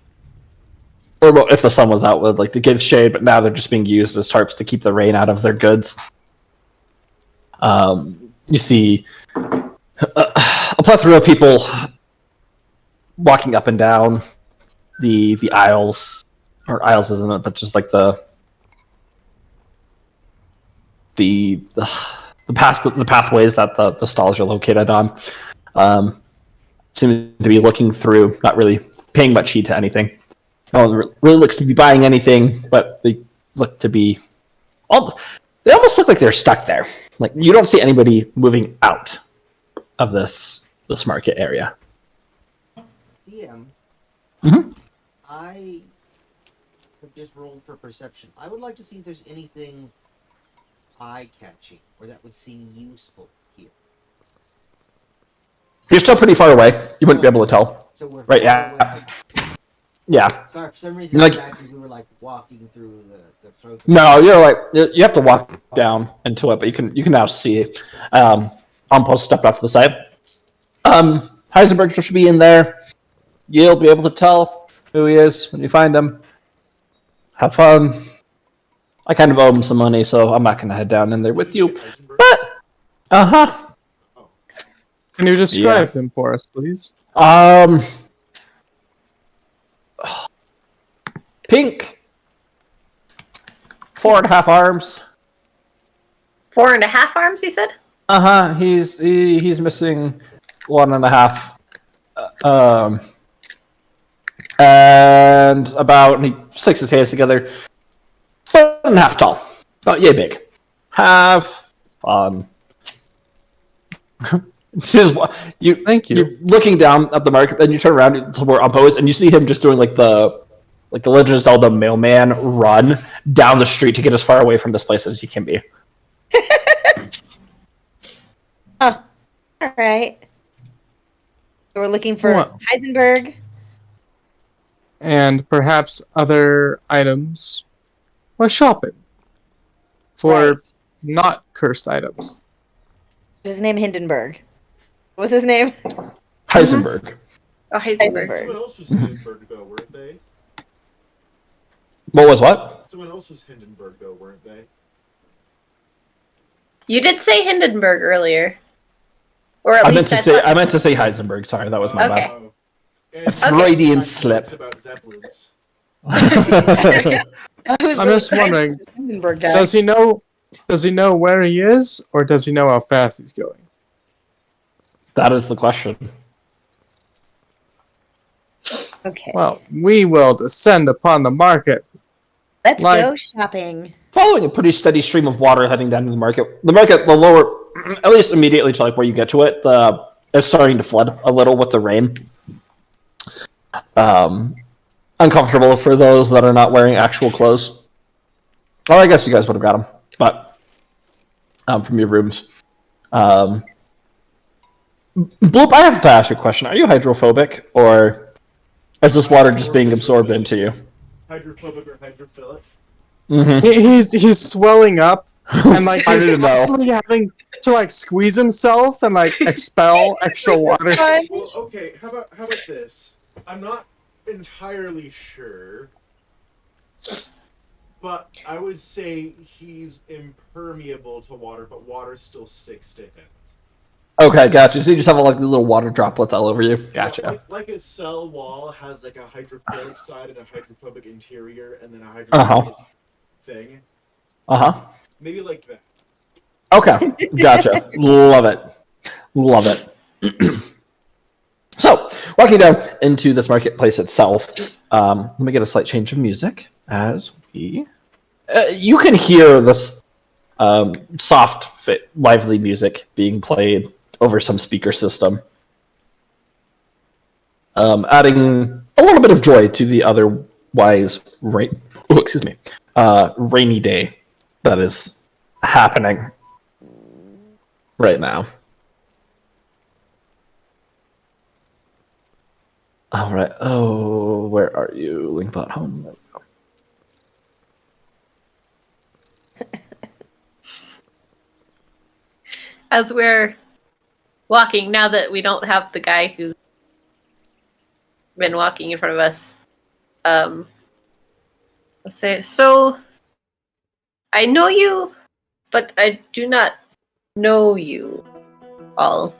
or what, if the sun was out, would like to give shade, but now they're just being used as tarps to keep the rain out of their goods. You see a plethora of people walking up and down the aisles, or aisles isn't it, but just like the pathways that the stalls are located on. Seem to be looking through, not really paying much heed to anything. No one really looks to be buying anything, but they look to be. They almost look like they're stuck there. Like you don't see anybody moving out of this market area. DM. Mhm. I have just rolled for perception. I would like to see if there's anything eye-catching or that would seem useful here. You're still pretty far away. You wouldn't be able to tell. So we're Right, far yeah. away. Yeah. Sorry, for some reason Like- I imagined we were like walking through the throat. No, you're like you have to walk down into it, but you can now see it. Post stepped off to the side. Heisenberg should be in there. You'll be able to tell who he is when you find him. Have fun. I kind of owe him some money, so I'm not going to head down in there with you. Heisenberg? But Can you describe him for us, please? Pink. 4.5 arms. 4.5 arms, you said? He's missing 1.5. And he sticks his hands together. 4.5 tall. About yay big. Have fun. Thank you. You're looking down at the market, then you turn around to where Umpo is, and you see him just doing like the Legend of Zelda mailman run down the street to get as far away from this place as he can be. All right. So we're looking for Well- Heisenberg. And perhaps other items while shopping for Right. not cursed items. Is his name Hindenburg? What was his name? Heisenberg. Oh, Heisenberg. Heisenberg. Someone else was Hindenburg, though, weren't they? What was what? Someone else was Hindenburg, though, weren't they? You did say Hindenburg earlier. Or at I least meant to say Heisenberg. Sorry, that was my Okay. Oh. A Freudian slip. It's about Zeppelins. bad. I'm just wondering, Hindenburg guy. does he know where he is, or does he know how fast he's going? That is the question. Okay. Well, we will descend upon the market. Let's like- go shopping. Following a pretty steady stream of water heading down to the market. The lower, at least immediately to like where you get to it, it's starting to flood a little with the rain. Uncomfortable for those that are not wearing actual clothes. Well, I guess you guys would have got them, but from your rooms. Bloop, I have to ask you a question. Are you hydrophobic, or is this water just being absorbed into you? Hydrophobic or hydrophilic? Mm-hmm. He's swelling up, and like I he's didn't know. constantly having to like squeeze himself and like expel extra water. Well, okay, how about this? I'm not entirely sure, but I would say he's impermeable to water, but water still sticks to him. Okay, gotcha. So you just have like these little water droplets all over you. Gotcha. Like a cell wall has like a hydrophilic side and a hydrophobic interior, and then a hydrophobic thing. Uh-huh. Maybe like that. Okay, gotcha. Love it. So, walking down into this marketplace itself, let me get a slight change of music as we... you can hear this soft, lively music being played over some speaker system, adding a little bit of joy to the otherwise rainy day that is happening right now. All right. Oh, where are you? Linkbot home. There we go. As we're walking, now that we don't have the guy who's been walking in front of us, let's say, so I know you, but I do not know you all.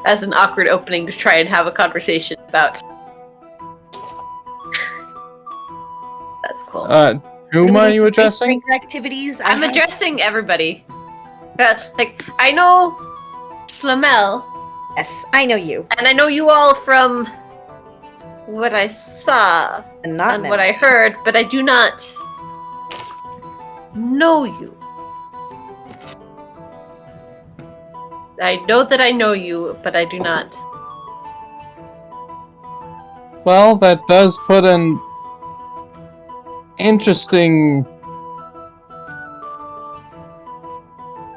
As an awkward opening to try and have a conversation about. That's cool. Whom are you addressing? Activities. I'm addressing everybody. Like, I know Flamel, Yes, I know you. and I know you all from what I saw And not and what I heard, but I do not know you. I know that I know you, but I do not. Well, that does put an interesting.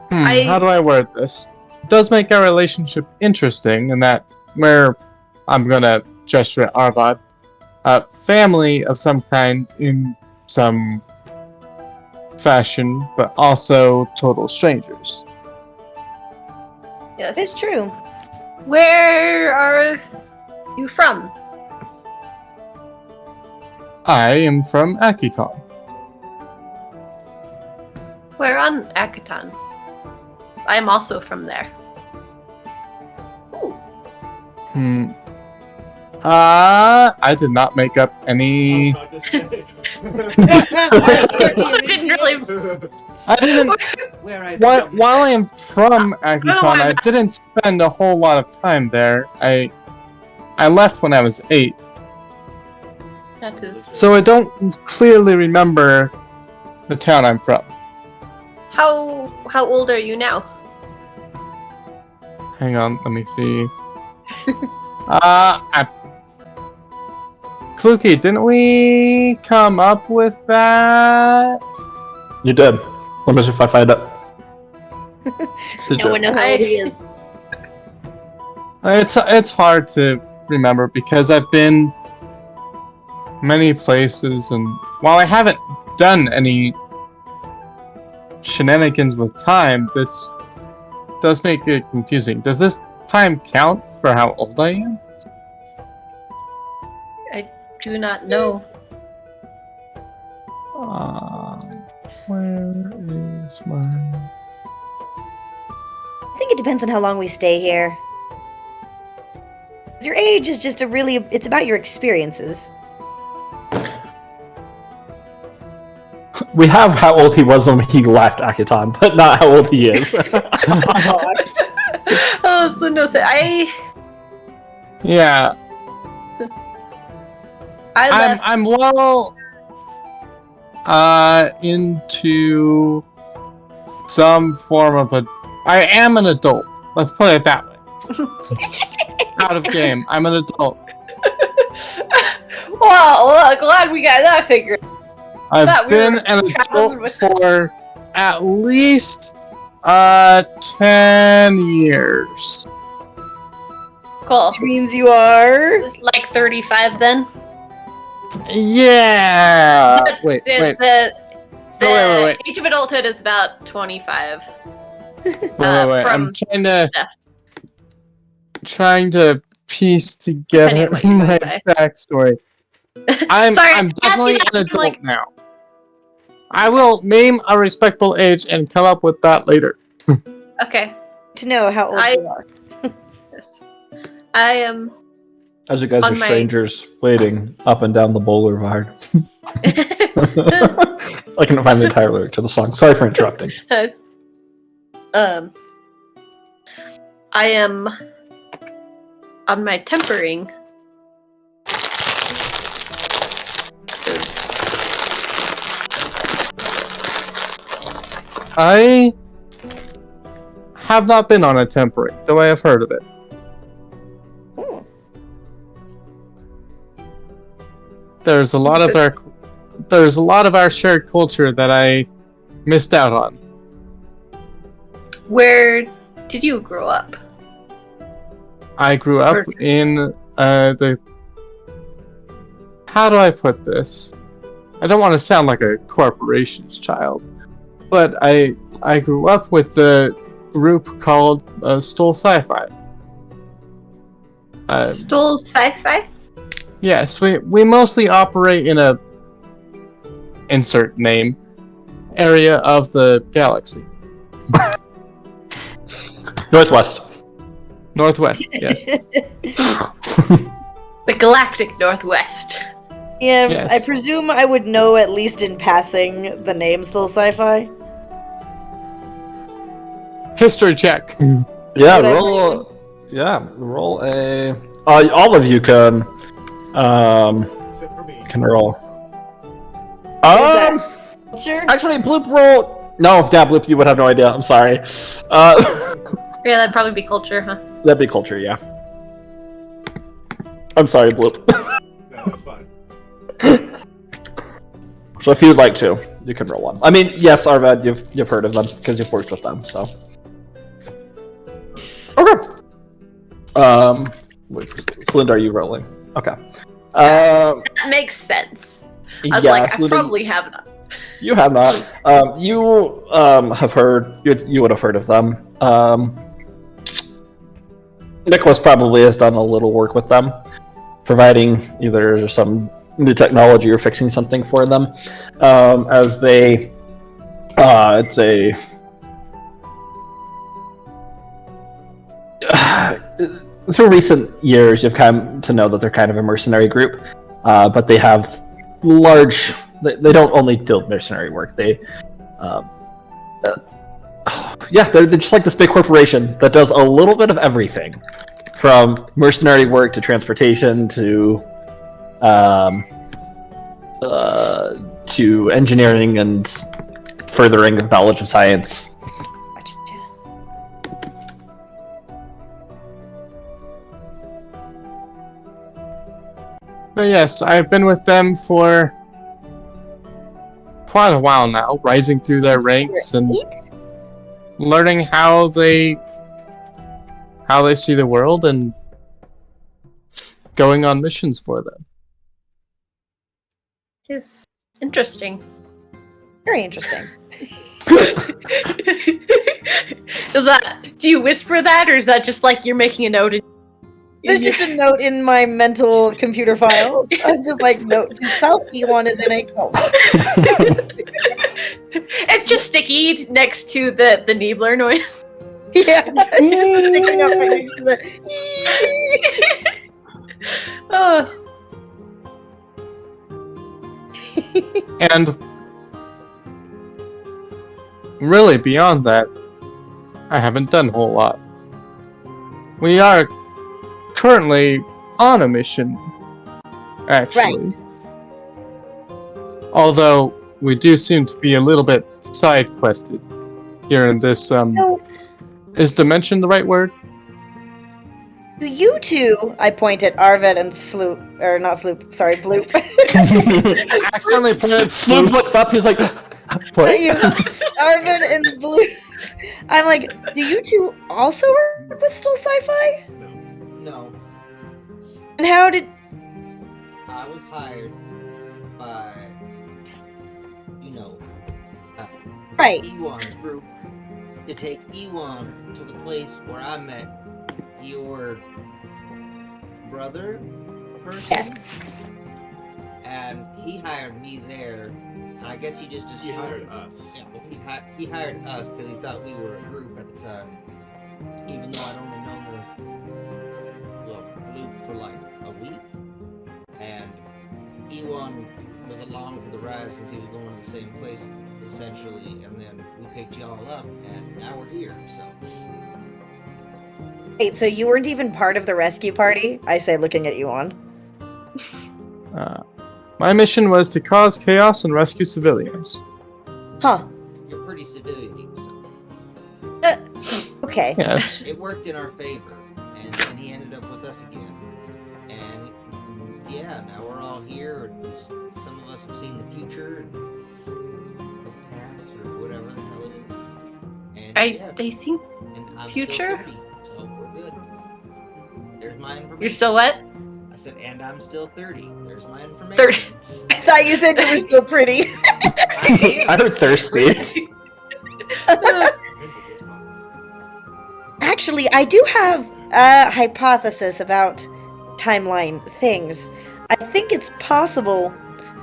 How do I word this? It does make our relationship interesting in that where I'm gonna gesture at Arvad, family of some kind in some fashion, but also total strangers. Yes. It's true. Where are you from? I am from Akiton. Where on Akaton? I am also from there. I did not make up any. I was about to say. I didn't really. I didn't. Where I While I am from Akiton, I didn't spend a whole lot of time there. I left when I was 8, That is. so I don't clearly remember the town I'm from. How old are you now? Hang on, let me see. Kluki, didn't we come up with that? You did. Let me see if I find it. Did No you? one knows how old he is. It's hard to remember because I've been many places, and while I haven't done any shenanigans with time, this does make it confusing. Does this time count for how old I am? I do not know. Where is my... I think it depends on how long we stay here. 'Cause your age is just it's about your experiences. We have how old he was when he left Akiton, but not how old he is. Oh, so no, Yeah, I left. I'm well into some form of a... I am an adult. Let's put it that way. Out of game. I'm an adult. Well, glad we got that figured. I've Thought we been were an traveling adult with- for at least 10 years. Cool. Which means you are. Like 35 then? Yeah. That's- Wait. The Wait. age of adulthood is about 25. Wait. from- I'm trying to piece Depending together on what you my say. backstory. I'm Sorry, I'm definitely asking an that, adult like- now. I will name a respectable age and come up with that later. Okay. To know how old you are. Yes. I am. As you guys On are my- strangers waiting up and down the boulevard. I couldn't find the entire lyric to the song. Sorry for interrupting. I am on my tempering. I have not been on a temporary, though I have heard of it. Ooh. there's a lot of our shared culture that I missed out on. Where did you grow up? I grew up in the. How do I put this? I don't want to sound like a corporation's child, but I grew up with the group called Stole Sci-Fi. Stole Sci-Fi? Yes, we mostly operate in a insert name area of the galaxy. Northwest, yes. The Galactic Northwest. Yeah, Yes. I presume I would know at least in passing the name Still Sci-Fi. History check. Yeah, Would I roll a. All of you can Except for me. roll. that- Sure. Actually, Bloop roll. No, yeah, Bloop, you would have no idea. I'm sorry. Yeah, that'd probably be culture, huh? That'd be culture, yeah. I'm sorry, Bloop. No, that's fine. So if you'd like to, you can roll one. I mean, yes, Arvad, you've heard of them because you've worked with them. So. Okay. Celinda, are you rolling? Okay. That makes sense. I was like, I Celinda, probably have not. you have not. You have heard. You would have heard of them. Nicholas probably has done a little work with them, providing either some new technology or fixing something for them. As they, it's a. Through recent years, you've come to know that they're kind of a mercenary group, but they have large. They don't only do mercenary work. They, they're just like this big corporation that does a little bit of everything, from mercenary work to transportation to engineering and furthering of knowledge of science. But yes, I've been with them for quite a while now, rising through their ranks and learning how they see the world and going on missions for them. It's interesting. Very interesting. Do you whisper that, or is that just like you're making a note? There's just a note in my mental computer files. I'm just like, note to self, Ewan is in a cult. It's just sticky next to the Niebler noise. Yeah, it's just sticking up right next to the. Oh. And really, beyond that, I haven't done a whole lot. We are currently on a mission, actually. Right. Although we do seem to be a little bit side-quested here in this. So, Is dimension the right word? you two, I point at Arvid and Sloop, or not Sloop, sorry, Bloop. Accidentally pointed Sloop looks up. He's like, "What?" You, Arvid and Bloop. I'm like, do you two also work with Still Sci-Fi? No, And how did? I was hired by, Right. Ewan's group to take Ewan to the place where I met your brother person. Yes. And he hired me there. And I guess he just assumed. He hired us. Yeah, well, he hired us because he thought we were a group at the time. Even though I'd only known the group for like a week. And Ewan was along for the ride since he was going to the same place, essentially. And then we picked y'all up, and now we're here, so. Wait, so you weren't even part of the rescue party? I say, looking at Ewan. My mission was to cause chaos and rescue civilians. You're pretty civilian, so. Okay. Yes. It worked in our favor, and he ended up with us again. And yeah, yeah, now we're all here, and some of us have seen the future and the past or whatever the hell it is. And yeah, I think and I'm future? still 30, so we're good. There's my information. You're still what? I said, and I'm still 30. There's my information. 30. I thought you said you were still pretty. I I heard thirsty. Actually, I do have a hypothesis about timeline things. I think it's possible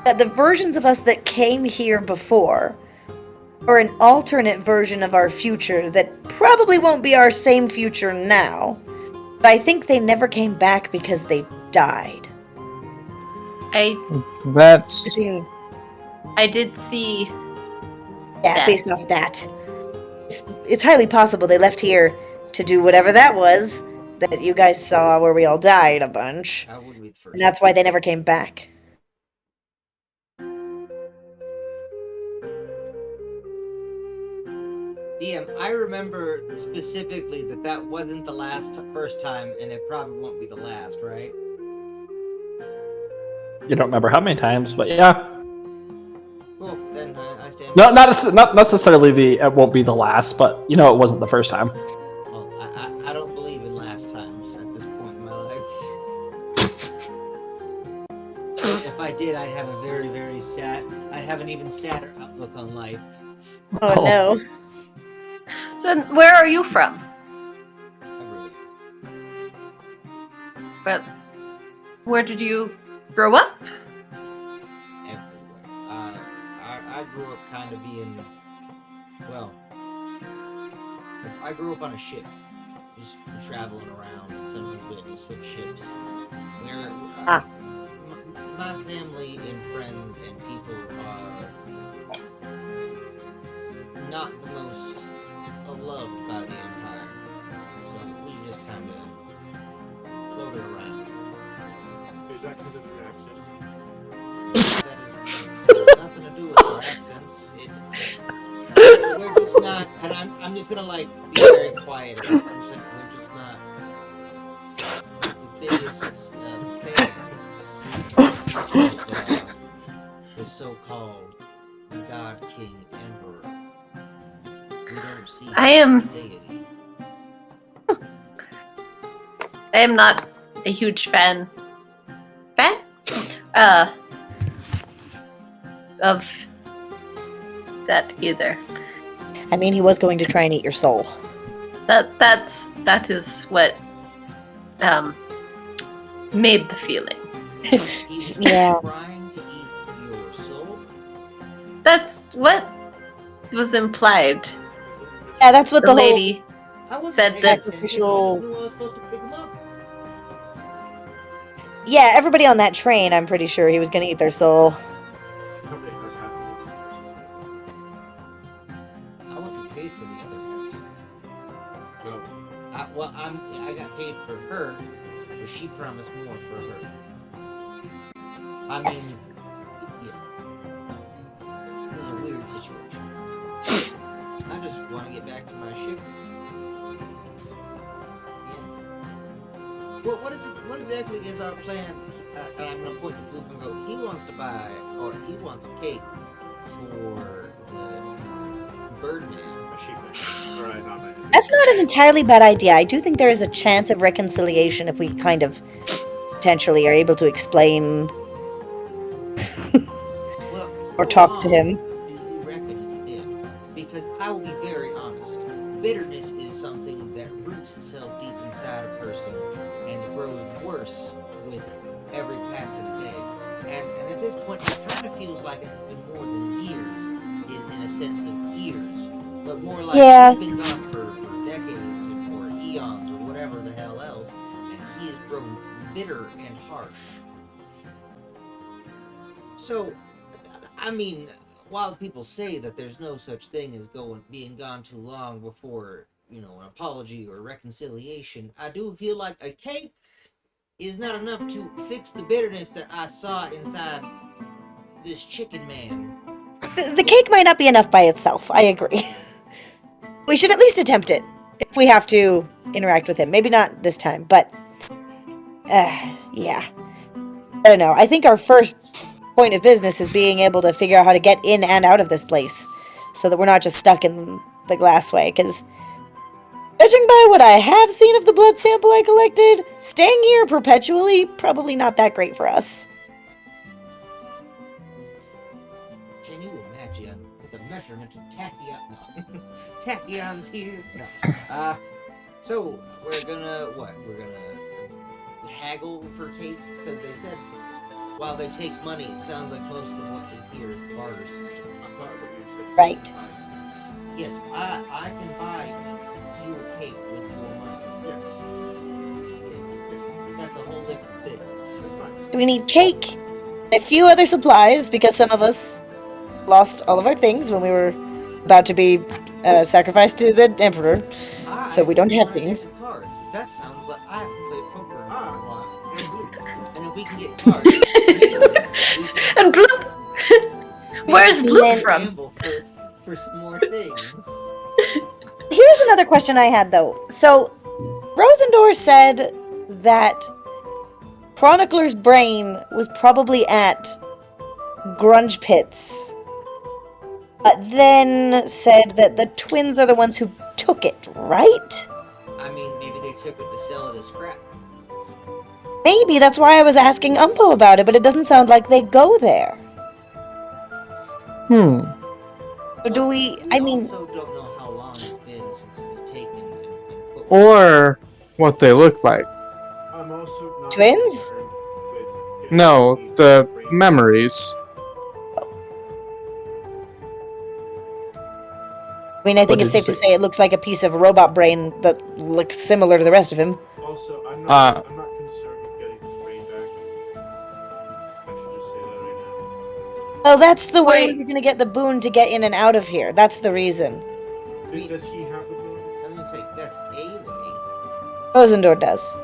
that the versions of us that came here before are an alternate version of our future that probably won't be our same future now. But I think they never came back because they died. That's I did see Yeah, that. based off that. It's highly possible they left here to do whatever that was that you guys saw where we all died a bunch. I wouldn't be the first. And that's why they never came back. DM, I remember specifically that wasn't the first time, and it probably won't be the last, right? You don't remember how many times, but yeah. Cool. Then I stand. No, not necessarily it won't be the last, but you know it wasn't the first time. Well, I don't believe in last times at this point in my life. If I did, I'd have a very, very sad. I'd have an even sadder outlook on life. Oh, Oh. no. Then where are you from? I really. But where did you grow up? Everywhere. I grew up kind of being, well, I grew up on a ship, just traveling around, and sometimes we had to switch ships. Where my family and friends and people are not the most loved by the Empire, so we just kind of floated around. Is that because of your accent? That has nothing to do with our accents. We're just not, and I'm just gonna like be very quiet about it. I'm saying we're just not the biggest fans of the so-called God King Emperor. We don't see I am- his deity. I am not a huge fan of that either. I mean, he was going to try and eat your soul. That is what made the feeling. He's Yeah. trying to eat your soul. That's what was implied. Yeah, that's what The the lady I wasn't said paying that- attention. Sacrificial- Who was supposed to pick him up? Yeah, everybody on that train, I'm pretty sure he was going to eat their soul. Nobody has happened. I wasn't paid for the other half. No. I got paid for her, but she promised more for her. I mean, Yes. yeah. This is a weird situation. I just want to get back to my ship. Yeah. What exactly is our plan? And I'm gonna point to Bloop and go. He wants to buy, or he wants a cake for the Birdman. A sheep man. Alright, not man. That's not an entirely bad idea. I do think there is a chance of reconciliation if we kind of potentially are able to explain Well, or talk to him. Do you reckon it's been? Because I will be very honest. Bitterness is something that roots itself deep inside a person and grows worse with every passing day. And at this point, it kind of feels like it has been more than years, in a sense of years, but more like Yeah. it's been gone for decades or eons or whatever the hell else, and he has grown bitter and harsh. So, I mean, while people say that there's no such thing as being gone too long before, an apology or reconciliation, I do feel like a cake is not enough to fix the bitterness that I saw inside this chicken man. The cake might not be enough by itself. I agree. We should at least attempt it if we have to interact with him. Maybe not this time, but yeah. I don't know. I think our first point of business is being able to figure out how to get in and out of this place, so that we're not just stuck in the Glassway. Because judging by what I have seen of the blood sample I collected, staying here perpetually probably not that great for us. Can you imagine with the measurement of tachyon? No. Tachyons here? No. So, we're gonna, what? We're gonna haggle for Kate? Because they said, while they take money, it sounds like most of what is here is barter system. Right. Yes, I can buy you a cake with your money. Yes. That's a whole different thing. That's fine. We need cake, and a few other supplies, because some of us lost all of our things when we were about to be sacrificed to the Emperor. So we don't have things. Cards. That sounds like I haven't played poker in a while. Yeah. And if we can get cards, maybe we can And Bloop. Where's maybe Bloop we can from? gamble for some more things. Here's another question I had, though. So, Rosendor said that Chronicler's brain was probably at Grunge Pits, but then said that the twins are the ones who took it, right? I mean, maybe they took it to sell it as scrap. Maybe that's why I was asking Umpo about it, but it doesn't sound like they go there. So do we? I mean, also don't know how long it's been since it was taken and put. Or what they look like. I'm also not Twins? concerned with getting No, the brain. memories. I mean, I think What it's did safe you to say it looks like a piece of robot brain that looks similar to the rest of him. Also, I'm Uh, not concerned with getting his brain back. I should just say that right Well, that's the way Wait. we're gonna get the boon to get in and out of here. That's the reason. now. Does he have the boon? I'm gonna say that's a way. Rosendor does.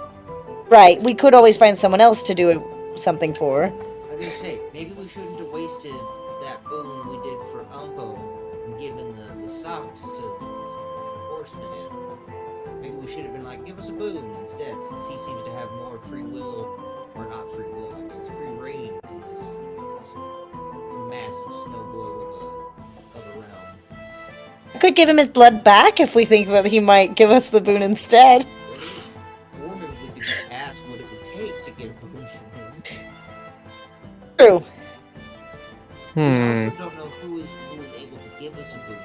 Right, we could always find someone else to do something for. I'm gonna say maybe we shouldn't have wasted that boon we did for Umpo and given the socks to the horseman. Maybe we should have been like, give us a boon instead, since he seems to have more free will, or not free will, I guess, free reign in this massive snow globe of a realm. I could give him his blood back if we think that he might give us the boon instead. Or maybe we could just ask what it would take to get a boon from him. True. We also don't know who is able to give us a boon.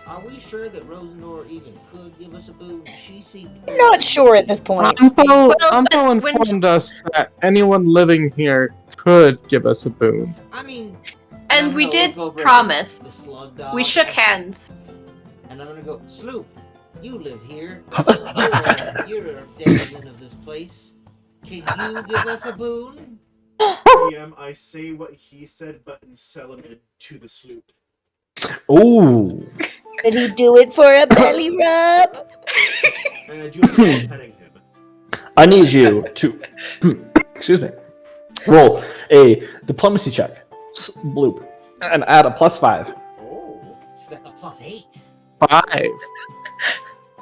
Are we sure that Rosendor even could give us a boon? She seemed I'm not sure at this point. Umpo but when- informed us that anyone living here could give us a boon. I mean, And I'm we gonna did look over at promise. the slug dog, We shook hands. and I'm gonna go, Sloop, you live here. You're a denizens of this place. Can you give us a boon? DM, I say what he said, but in Celebrate to the sloop. Ooh. Did he do it for a belly rub? And I do it petting him. I need you to, excuse me, roll a diplomacy check, Bloop, and add a +5. Oh. She's got the +8. 5.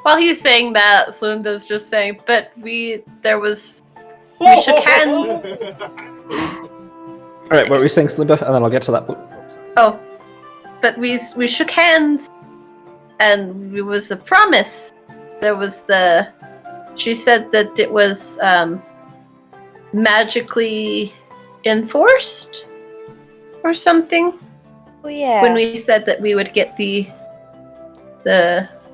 While he's saying that, Slunda's just saying, but we shook hands. All right, what were you saying, Slinda? And then I'll get to that. Bloop. Oh, but we shook hands, and it was a promise. There was she said that it was magically enforced or something. Oh yeah. When we said that we would get the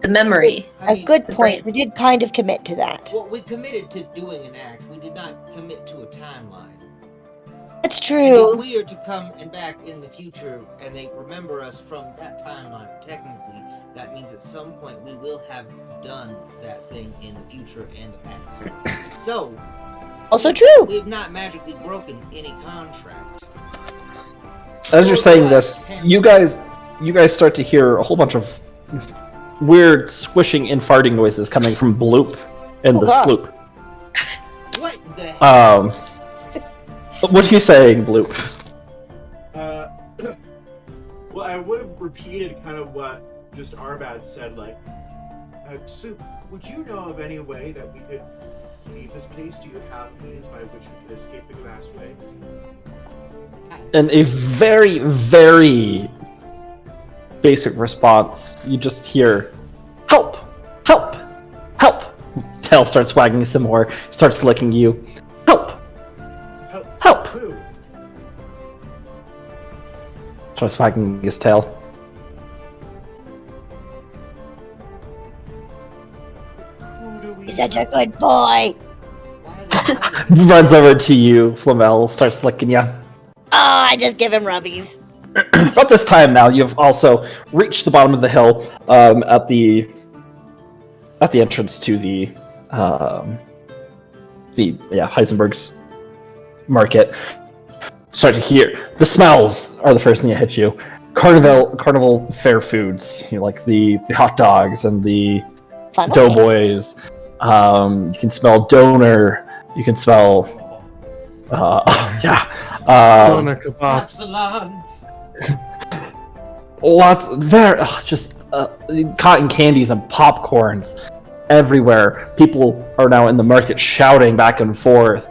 memory. I A mean, good the point. brain. We did kind of commit to that. Well, we committed to doing an act. We did not commit to a timeline. That's And if true. we are to come and back in the future and they remember us from that timeline, technically, that means at some point we will have done that thing in the future and the past. So, Also true. we have not magically broken any contract. As you're saying this, you guys start to hear a whole bunch of weird squishing and farting noises coming from Bloop in the gosh. sloop. What the hell? What are you saying, Bloop? Well, I would have repeated kind of what just Arbad said, like, Sloop, would you know of any way that we could leave this place, do you have means by which we can escape the glassway? In a very, very basic response, you just hear, "Help! Help! Help!" Tail starts wagging some more, starts licking you. "Help! Help! Help!" Who? Starts wagging his tail. Who do we He's such a good boy. Why are they fighting? Runs over to you, Flamel, starts licking you. Oh, I just give him rubbies. About this time now, you've also reached the bottom of the hill at the entrance to the Heisenberg's market. Start to hear the smells are the first thing that hit you. Carnival fair foods, like the hot dogs and the Fun. doughboys. You can smell donor. You can smell Doner kebab. Absalom! lots there. Just cotton candies and popcorns everywhere. People are now in the market shouting back and forth.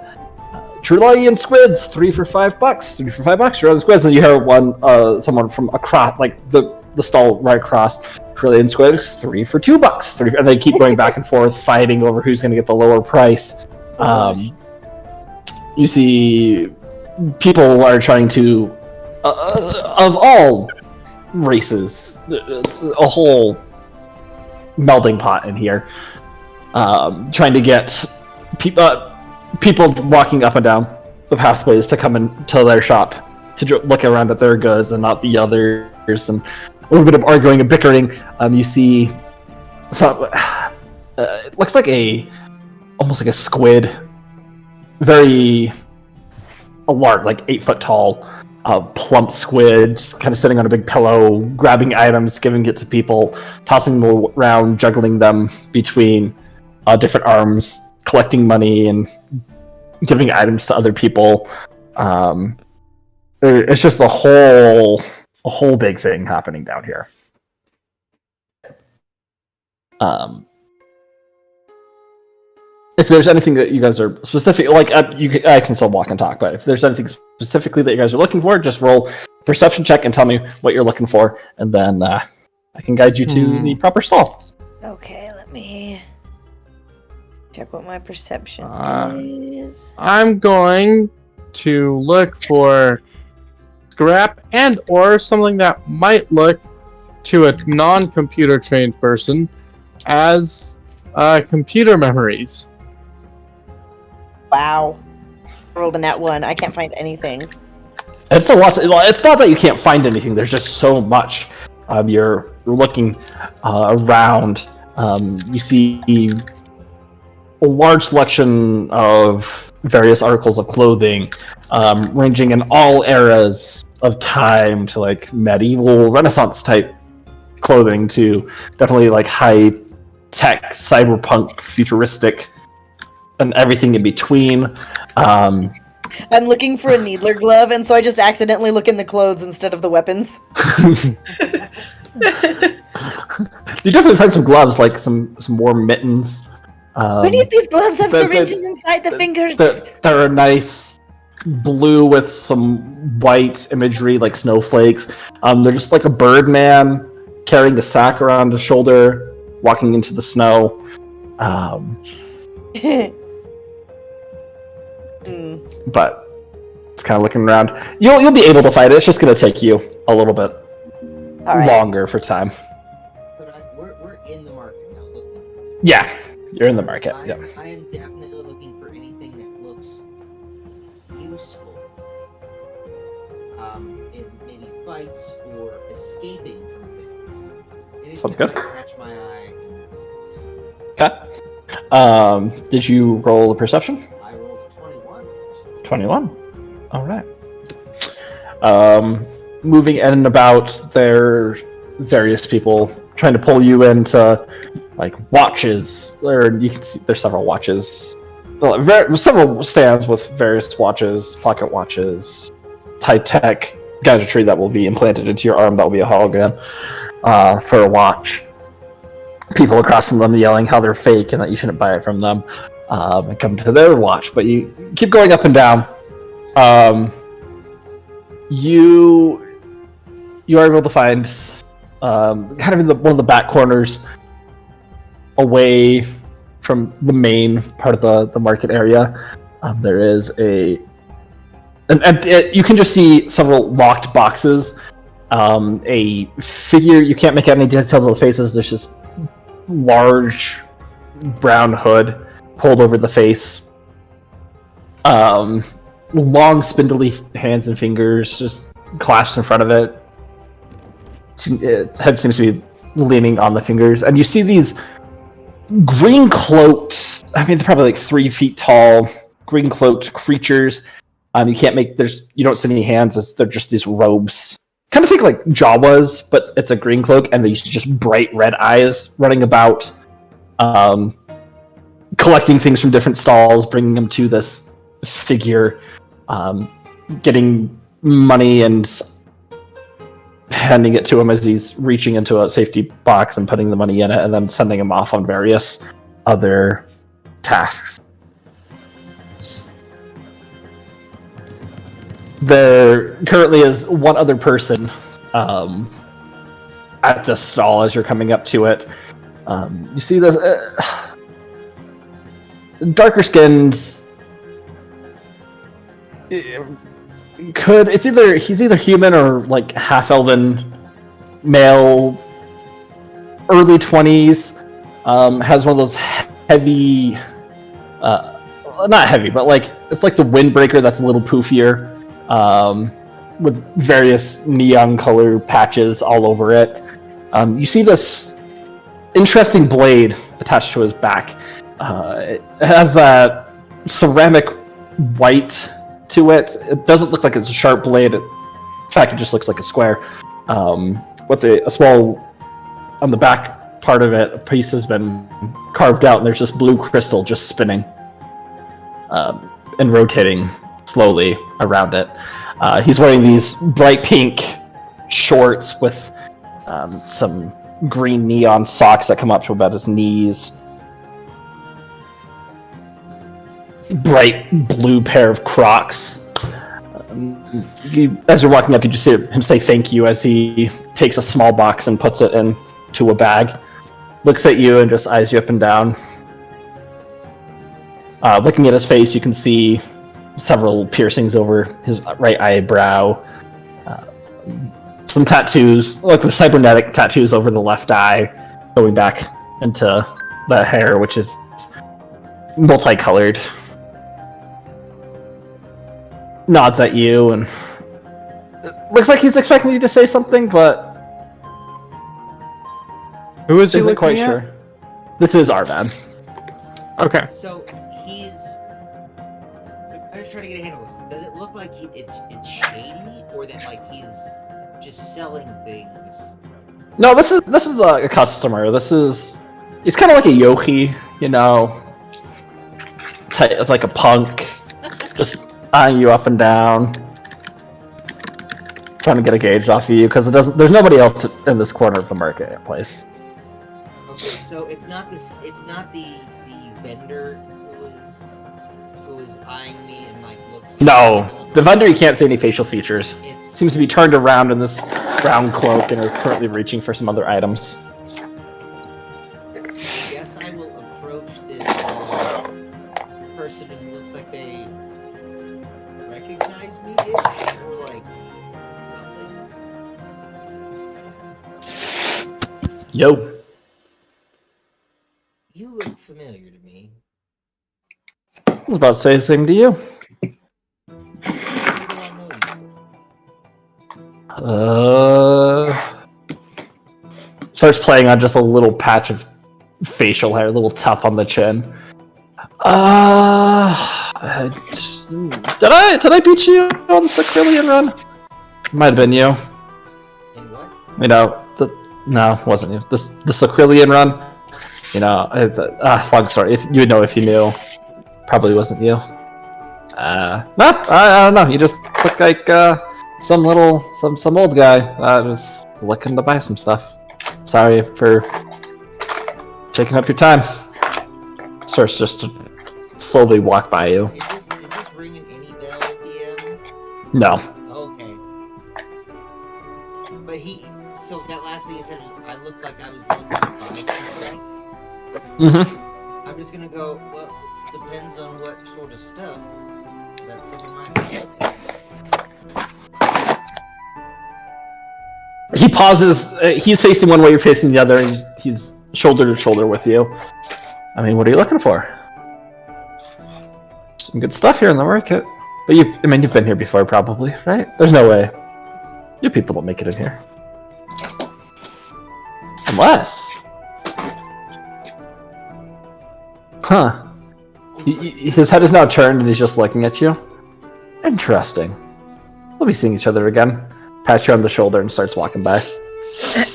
Trulian squids, 3 for $5. 3 for $5. Trulian squids, and you hear someone from across, like the stall right across. Trulian squids, 3 for $2. And they keep going back and forth, fighting over who's going to get the lower price. You see, people are trying to, of all races, it's a whole melding pot in here. Trying to get people walking up and down the pathways to come into their shop to look around at their goods and not the others, and a little bit of arguing and bickering. You see some. It looks like almost like a squid, very large, like 8 foot tall, plump squid, just kind of sitting on a big pillow, grabbing items, giving it to people, tossing them around, juggling them between different arms, collecting money and giving items to other people. It's just a whole big thing happening down here. If there's anything that you guys are specific, like I can still walk and talk, but if there's anything specifically that you guys are looking for, just roll perception check and tell me what you're looking for, and then I can guide you to the proper stall. Okay, let me check what my perception is. I'm going to look for scrap and or something that might look to a non-computer trained person as computer memories. Wow. Rolled a nat 1. I can't find anything. It's a lot. It's not that you can't find anything. There's just so much. You're looking around. You see a large selection of various articles of clothing, ranging in all eras of time, to like medieval, Renaissance type clothing, to definitely like high tech, cyberpunk, futuristic, and everything in between. I'm looking for a needler glove, and so I just accidentally look in the clothes instead of the weapons. You definitely find some gloves, like some more mittens. Many of these gloves have syringes inside the fingers. They're a nice blue with some white imagery, like snowflakes. They're just like a Birdman carrying a sack around his shoulder, walking into the snow. But just kind of looking around. You'll be able to fight it. It's just going to take you a little bit longer for time. But we're in the market now looking. Yeah, you're in the market. Yeah. I am definitely looking for anything that looks useful. In maybe fights or escaping from things. Anything Sounds good. that will catch my eye in that sense. Okay. Did you roll a perception? I rolled a 21. 21. All right. Moving in and about, there various people trying to pull you into like watches, or you can see there's several watches, several stands with various watches, pocket watches, high-tech gadgetry that will be implanted into your arm that will be a hologram for a watch. People across from them yelling how they're fake and that you shouldn't buy it from them. and come to their watch. But you keep going up and down. You are able to find kind of in one of the back corners, away from the main part of the market area. There is you can just see several locked boxes. A figure, you can't make out any details of the faces. There's just large brown hood pulled over the face. Long spindly hands and fingers just clasped in front of it. Its head seems to be leaning on the fingers, and you see these green cloaked, I mean, they're probably like 3 feet tall, green cloaked creatures. You don't see any hands, they're just these robes. Kind of think like Jawas, but it's a green cloak, and these just bright red eyes running about, collecting things from different stalls, bringing them to this figure, getting money and handing it to him as he's reaching into a safety box and putting the money in it, and then sending him off on various other tasks. There currently is one other person at this stall as you're coming up to it. You see this darker skinned. He's either human or like half elven male, early 20s. Has one of those heavy, not heavy, but like it's like the windbreaker that's a little poofier, with various neon color patches all over it. You see this interesting blade attached to his back. It has that ceramic white to it. It doesn't look like it's a sharp blade. In fact, it just looks like a square. With a small, on the back part of it, a piece has been carved out, and there's this blue crystal just spinning and rotating slowly around it. He's wearing these bright pink shorts with some green neon socks that come up to about his knees. Bright blue pair of Crocs. As you're walking up, you just see him say thank you as he takes a small box and puts it into a bag. Looks at you and just eyes you up and down. Looking at his face, you can see several piercings over his right eyebrow. Some tattoos, like the cybernetic tattoos over the left eye, going back into the hair, which is multicolored. Nods at you, and it looks like he's expecting you to say something, but Who is he isn't looking quite at? sure. This is Arvan. Okay. So I'm just trying to get a handle on this. Does it look like it's shady, or that like he's just selling things? No, this is a customer. He's kind of like a yohi, you know, type, like a punk, just eyeing you up and down, trying to get a gauge off of you because there's nobody else in this corner of the marketplace. Okay, so it's not the vendor who was eyeing me and like looks. No, the vendor, you can't see any facial features. It's Seems to be turned around in this brown cloak and is currently reaching for some other items. I guess I will approach this person who looks like they recognize me-ish, or like something. Yo. You look familiar to me. I was about to say the same to you. Where do I know you from? Starts playing on just a little patch of facial hair, a little tuft on the chin. Did I beat you on the Sacrillion run? Might have been you. In what? You know, no, it wasn't you. The Sacrillion run. You know, long story. If you would know if you knew, probably wasn't you. No, I don't know. You just look like some old guy that was looking to buy some stuff. Sorry for taking up your time. Starts just to slowly walk by you. Is this ringing any bell, DM? No. Okay. But so that last thing he said was, I looked like I was looking to buy some stuff. Mm-hmm. I'm just gonna go, well, depends on what sort of stuff that someone might have. He pauses. He's facing one way, you're facing the other, and he's shoulder to shoulder with you. I mean, what are you looking for? Some good stuff here in the market. But you've been here before, probably, right? There's no way. You people don't make it in here. Unless... Huh. His head is now turned and he's just looking at you. Interesting. We'll be seeing each other again. Pats you on the shoulder and starts walking by. I've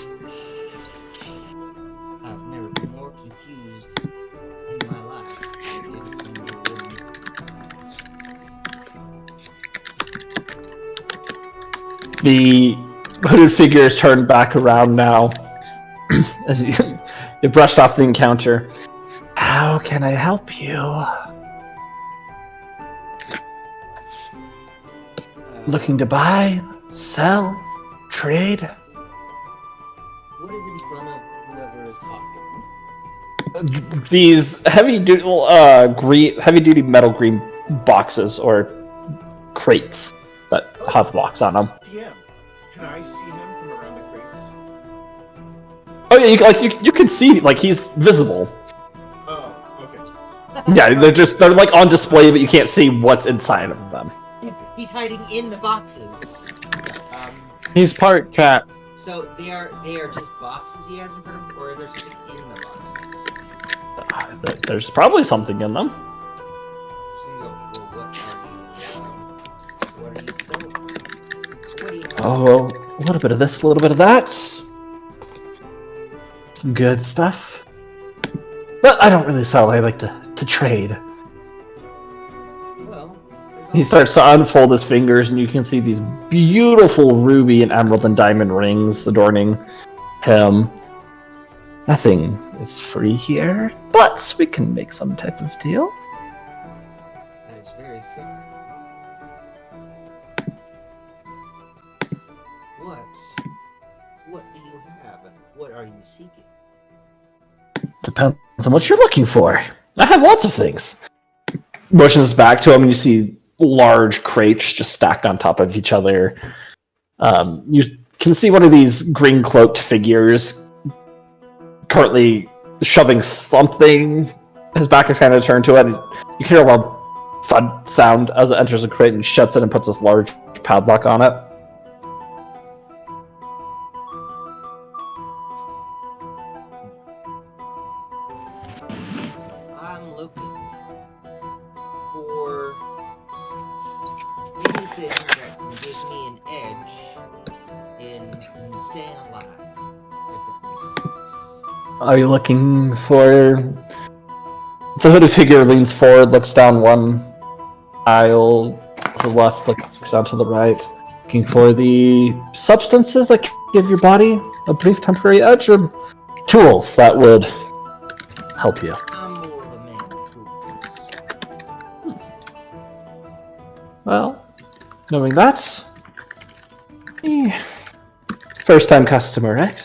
never been more confused in my life. The hooded figure is turned back around now. As you brushed off the encounter. How can I help you? Looking to buy, sell, trade? What is in front of whoever is talking? These heavy-duty metal green boxes or crates that have locks on them. DM, can I see him from around the crates? Oh yeah, you can see he's visible. Oh, okay. Yeah, they're like on display, but you can't see what's inside of them. He's hiding in the boxes. He's part cat. So they are just boxes he has in front of him, or is there something in the boxes? There's probably something in them. So you go, well, what are you selling? What do you have? Oh, a little bit of this, a little bit of that. Some good stuff. But I don't really sell, I like to trade. Well, He starts to unfold his fingers, and you can see these beautiful ruby and emerald and diamond rings adorning him. Nothing is free here, but we can make some type of deal. that is very fair. What do you have, and what are you seeking? Depends on what you're looking for. I have lots of things. Motions back to him, and you see large crates just stacked on top of each other. You can see one of these green cloaked figures currently shoving something. His back is kind of turned to it, and you hear a loud thud sound as it enters the crate and shuts it and puts this large padlock on it. I'm looking for anything that can give me an edge in staying alive, if that makes sense. Are you looking for... The hooded figure leans forward, looks down one aisle to the left, looks down to the right. Looking for the substances that give your body a brief temporary edge, or tools that would help you. I'm more of a man of tools. Well, knowing that... First time customer, right?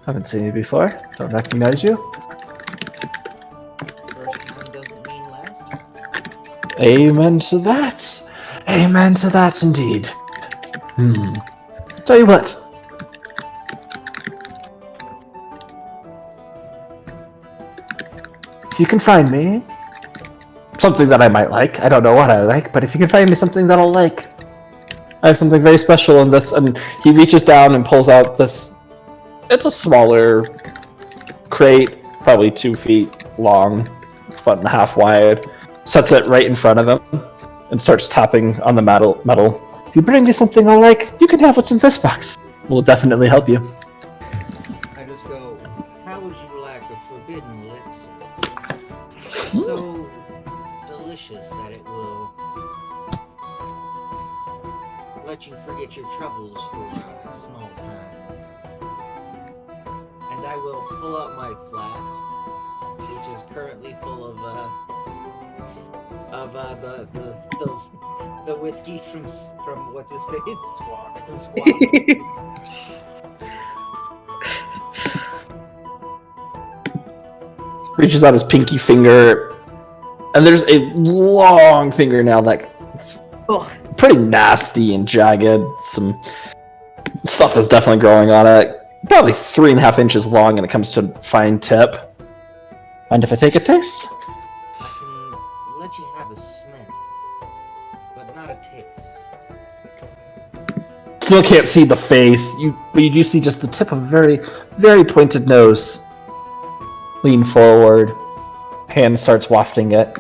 Haven't seen you before, don't recognize you. First one doesn't mean last. Amen to that. Amen to that indeed. Tell you what. If you can find me something that I might like, I don't know what I like, but if you can find me something that I'll like, I have something very special in this. And he reaches down and pulls out this. It's a smaller crate, probably 2 feet long, 1.5 wide. Sets it right in front of him and starts tapping on the metal. If you bring me something I like, you can have what's in this box. We'll definitely help you. I just go, how would you like a forbidden elixir? So delicious that it will let you forget your troubles for a small time. And I will pull out my flask which is currently full of the whiskey from what's his face? Squawk. From Squawk. Reaches out his pinky finger, and there's a long fingernail that's Ugh. pretty nasty and jagged. Some stuff is definitely growing on it. Probably 3.5 inches long, and it comes to a fine tip. Mind if I take a taste? I can let you have a smell, but not a taste. Still can't see the face, but you do see just the tip of a very, very pointed nose. Lean forward, hand starts wafting it.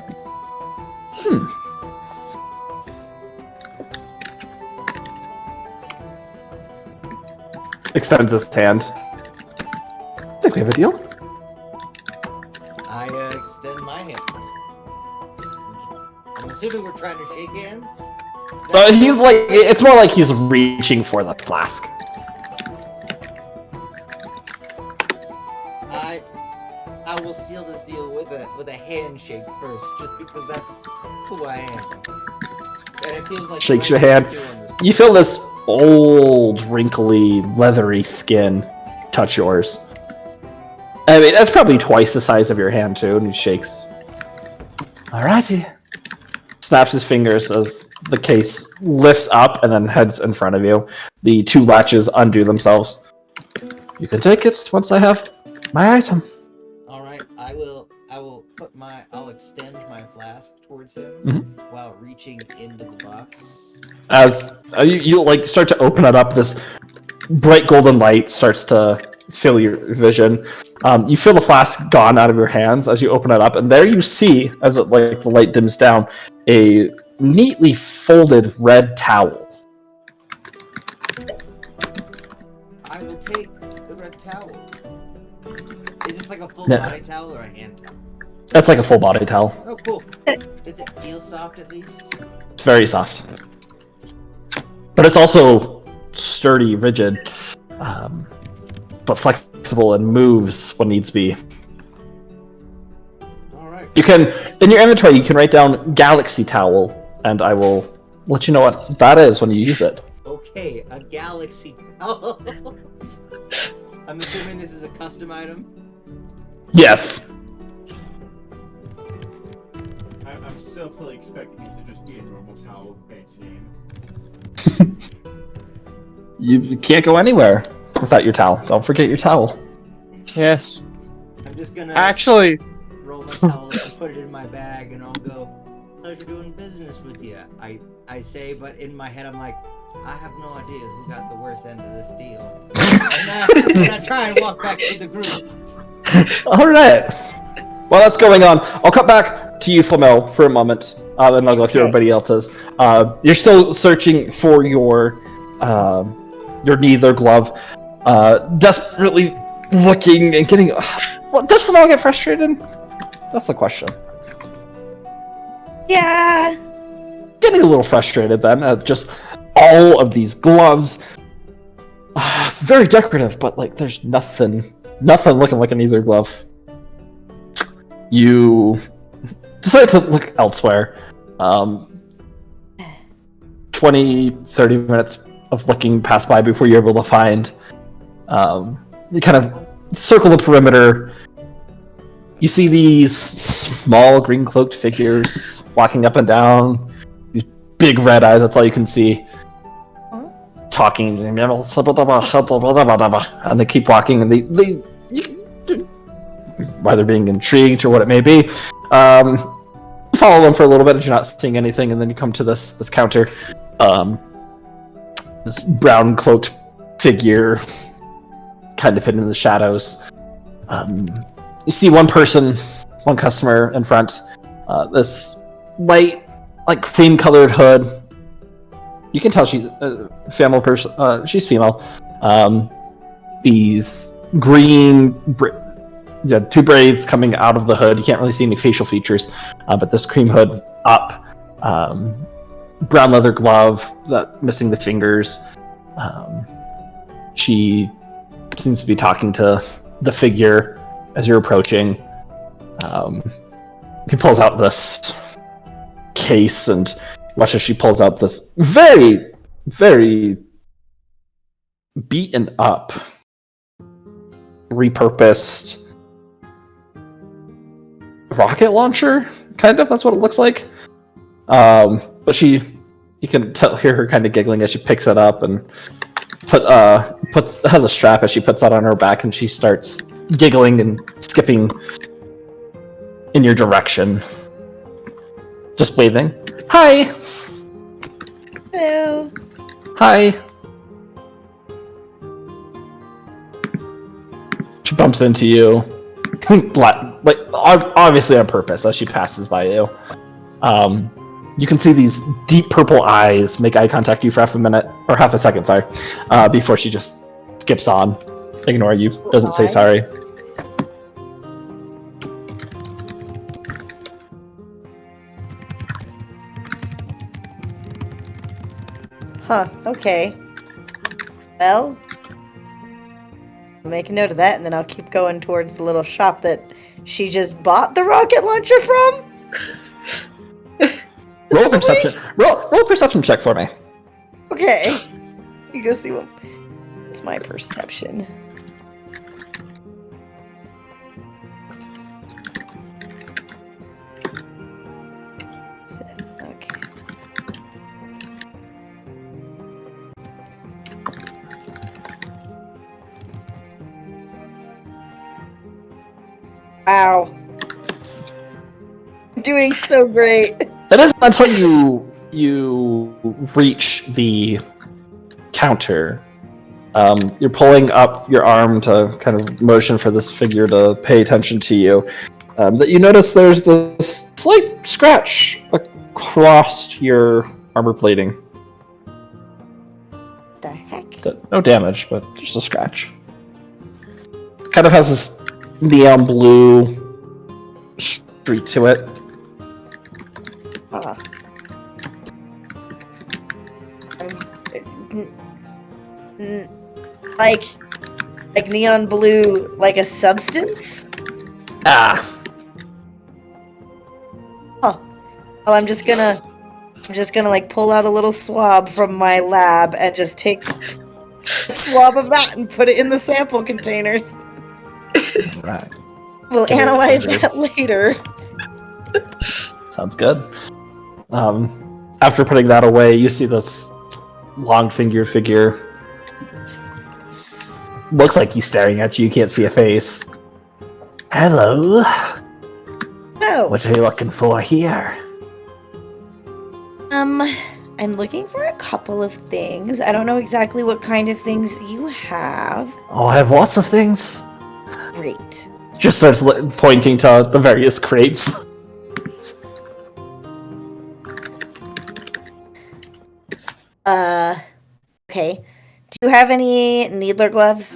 Extends his hand. I think we have a deal. I extend my hand. I'm assuming we're trying to shake hands. He's like, it's more like he's reaching for the flask. I will seal this deal with a handshake first, just because that's who I am. And it feels like Shakes the your right hand. thing to do on this You feel this old, wrinkly, leathery skin touch yours. I mean, that's probably twice the size of your hand, too, and he shakes. Alrighty. Snaps his fingers as the case lifts up and then heads in front of you. The two latches undo themselves. You can take it once I have my item. All right, I'll extend my flask towards him while reaching into the box. As you like start to open it up, this bright golden light starts to fill your vision. You feel the flask gone out of your hands as you open it up, and there you see, as it like the light dims down, a neatly folded red towel. I will take the red towel. Is this like a full No. body towel or a hand towel? That's like a full body towel. Oh, cool. Does it feel soft at least? It's very soft, but it's also sturdy, rigid, but flexible and moves when needs be. Alright. You can, in your inventory, you can write down Galaxy Towel, and I will let you know what that is when you use it. Okay, a galaxy towel. I'm assuming this is a custom item. Yes. I'm still fully expecting it to just be a normal towel with a fancy name. You can't go anywhere without your towel. Don't forget your towel. Yes. I'm just gonna Actually, roll my towel up and put it in my bag, and I'll go, pleasure doing business with you. I say, but in my head I'm like, I have no idea who got the worst end of this deal. and I try and walk back to the group. Alright. While that's going on, I'll cut back to you, Flamel, for a moment, and I'll go through everybody else's. You're still searching for your neither glove, desperately looking and getting... does Flamel get frustrated? That's the question. Yeah. Getting a little frustrated then, at just all of these gloves. It's very decorative, but like there's nothing looking like an either glove. You decide to look elsewhere. 20-30 minutes of looking pass by before you're able to find. You kind of circle the perimeter. You see these small green cloaked figures walking up and down. These big red eyes, that's all you can see. Talking, and they keep walking, and they whether being intrigued or what it may be, follow them for a little bit, and you're not seeing anything, and then you come to this counter. This brown cloaked figure, kind of hidden in the shadows. You see one customer in front. This light, like cream-colored hood. You can tell she's a female person. She's female. These green, two braids coming out of the hood. You can't really see any facial features, but this cream hood up. Brown leather glove, missing the fingers. She seems to be talking to the figure as you're approaching. He pulls out this case and watch as she pulls out this very, very beaten up, repurposed rocket launcher, kind of. That's what it looks like. But you can hear her kind of giggling as she picks it up and has a strap as she puts that on her back, and she starts giggling and skipping in your direction, just waving. Hi. Hello. Hi. She bumps into you, like obviously on purpose, as she passes by you. You can see these deep purple eyes make eye contact with you for half a second, sorry, before she just skips on, ignore you, doesn't say sorry. Huh, okay. Well, I'll make a note of that, and then I'll keep going towards the little shop that she just bought the rocket launcher from? Roll perception. Roll a perception check for me. Okay. You go see what... It's my perception. Okay. Wow. Doing so great. It isn't until you reach the counter. You're pulling up your arm to kind of motion for this figure to pay attention to you. That you notice there's this slight scratch across your armor plating. The heck? No damage, but just a scratch. Kind of has this neon blue streak to it. Like neon blue, like a substance? Ah. Oh. Well, I'm just gonna like pull out a little swab from my lab and just take a swab of that and put it in the sample containers. Right. We'll analyze that later. Sounds good. After putting that away, you see this long-fingered figure. Looks like he's staring at you. You can't see a face. Hello. Oh. What are you looking for here? I'm looking for a couple of things. I don't know exactly what kind of things you have. Oh, I have lots of things. Great. Just starts pointing to the various crates. Okay. Do you have any needler gloves?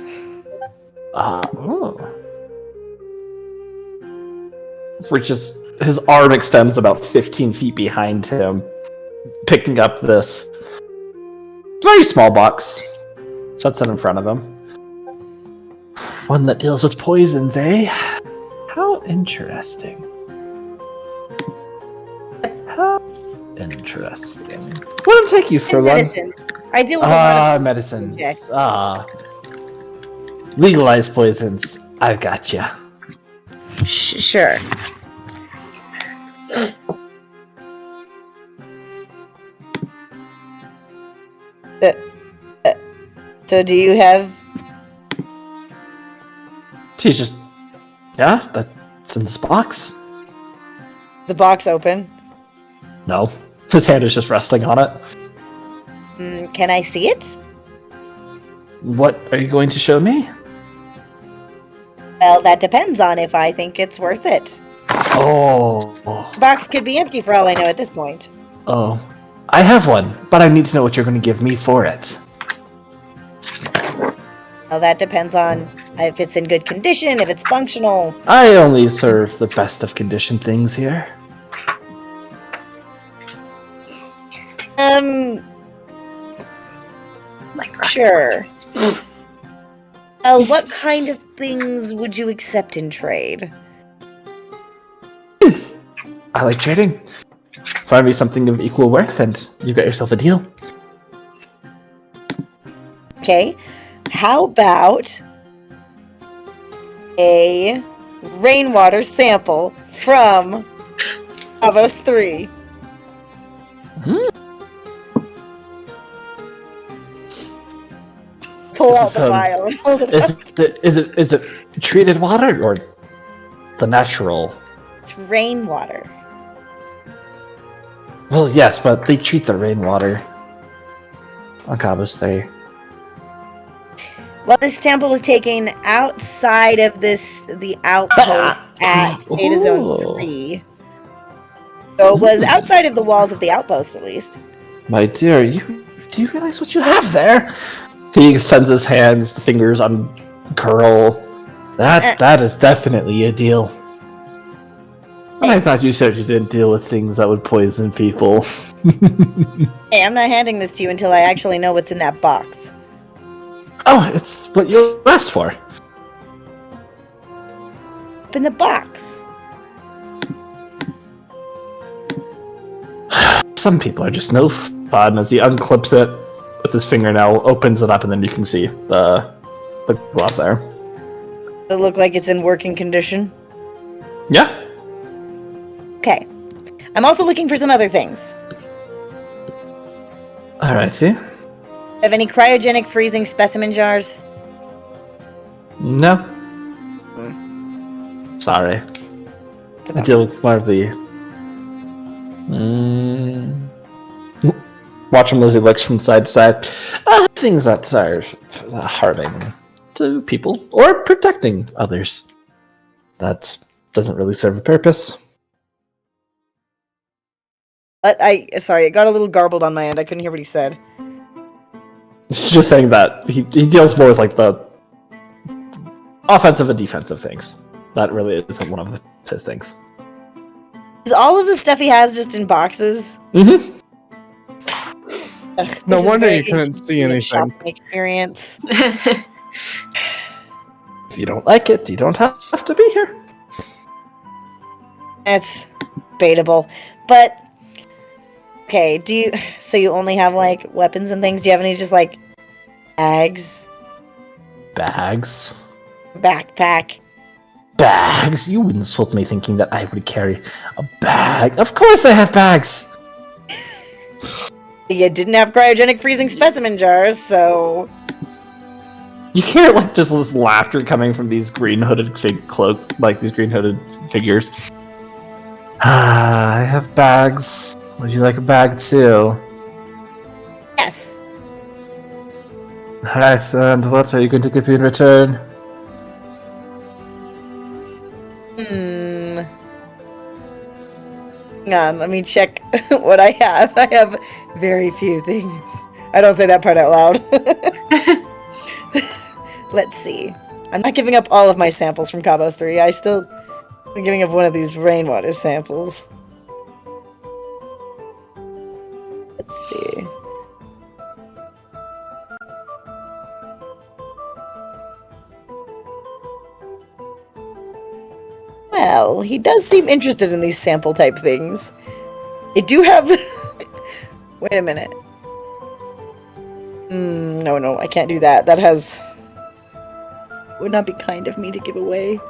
Reaches, his arm extends about 15 feet behind him, picking up this very small box, sets it in front of him. One that deals with poisons, eh? How interesting. How interesting. What'll take you for one? Medicine. I deal with a lot of medicines. Okay. Legalized poisons. I've got ya. Sure. So do you have... He's just... Yeah, that's in this box. the box open? No. His hand is just resting on it. Can I see it? What are you going to show me? Well, that depends on if I think it's worth it. Oh. The box could be empty for all I know at this point. Oh. I have one, but I need to know what you're going to give me for it. Well, that depends on if it's in good condition, if it's functional. I only serve the best of condition things here. Sure. Well, what kind of things would you accept in trade? I like trading. Find me something of equal worth, and you've got yourself a deal. Okay. How about a rainwater sample from Avos 3? Pull out the vial and hold it up. Is it treated water or the natural? It's rainwater. Well, yes, but they treat the rainwater on Cabos 3. Well, this sample was taken outside of the outpost at Data Zone Ooh. 3. So it was outside of the walls of the outpost, at least. My dear, do you realize what you have there? He extends his hands, the fingers on curl. That is definitely a deal. And I thought you said you didn't deal with things that would poison people. Hey, I'm not handing this to you until I actually know what's in that box. Oh, it's what you asked for. Open the box. Some people are just no fun. As he unclips it with his fingernail, opens it up, and then you can see the glove there. Does it look like it's in working condition? Yeah. Okay. I'm also looking for some other things. Alrighty. Have any cryogenic freezing specimen jars? No. Sorry. I deal with more of the... Watch him as he looks from side to side. Things that are harming to people or protecting others. That doesn't really serve a purpose. But sorry, it got a little garbled on my end. I couldn't hear what he said. He's just saying that he deals more with like the offensive and defensive things. That really isn't one of his things. Is all of the stuff he has just in boxes? Mm-hmm. Ugh, No this is wonder very you couldn't see inconvenient anything. shopping experience. If you don't like it, you don't have to be here. It's debatable. But okay, so you only have like weapons and things? Do you have any just like bags? Bags? Backpack? Bags? You insult me thinking that I would carry a bag. Of course I have bags! You didn't have cryogenic freezing specimen jars, so You hear like just this laughter coming from these green hooded these green hooded figures. I have bags. Would you like a bag too? yes. Alright, and what are you going to give me in return? Hang on, let me check what I have. I have very few things. I don't say that part out loud. Let's see. I'm not giving up all of my samples from Cabos 3. I'm giving up one of these rainwater samples. Let's see. Well, he does seem interested in these sample type things. They do have... Wait a minute. No, I can't do that. That has... Would not be kind of me to give away.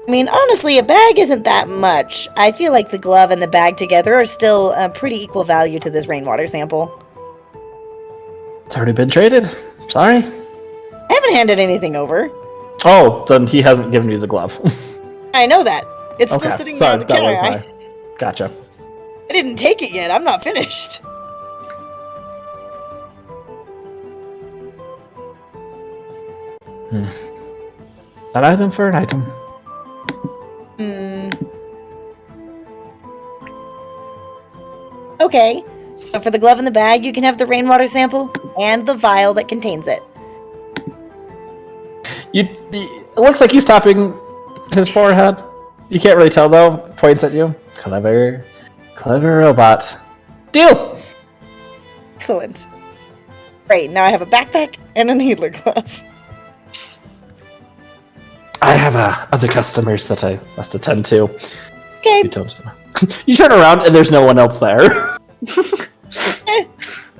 I mean, honestly, a bag isn't that much. I feel like the glove and the bag together are still pretty equal value to this rainwater sample. It's already been traded. Sorry. I haven't handed anything over. Oh, then he hasn't given you the glove. I know that. It's still Okay, sitting there sorry, on the that counter. was my... Gotcha. I didn't take it yet. I'm not finished. An item for an item. Okay. So for the glove and the bag, you can have the rainwater sample and the vial that contains it. It looks like he's tapping his forehead. You can't really tell though. Points at you. Clever robot. Deal. Excellent. Great, now I have a backpack and a needler glove. I have other customers that I must attend to. Okay. Few times. You turn around and there's no one else there.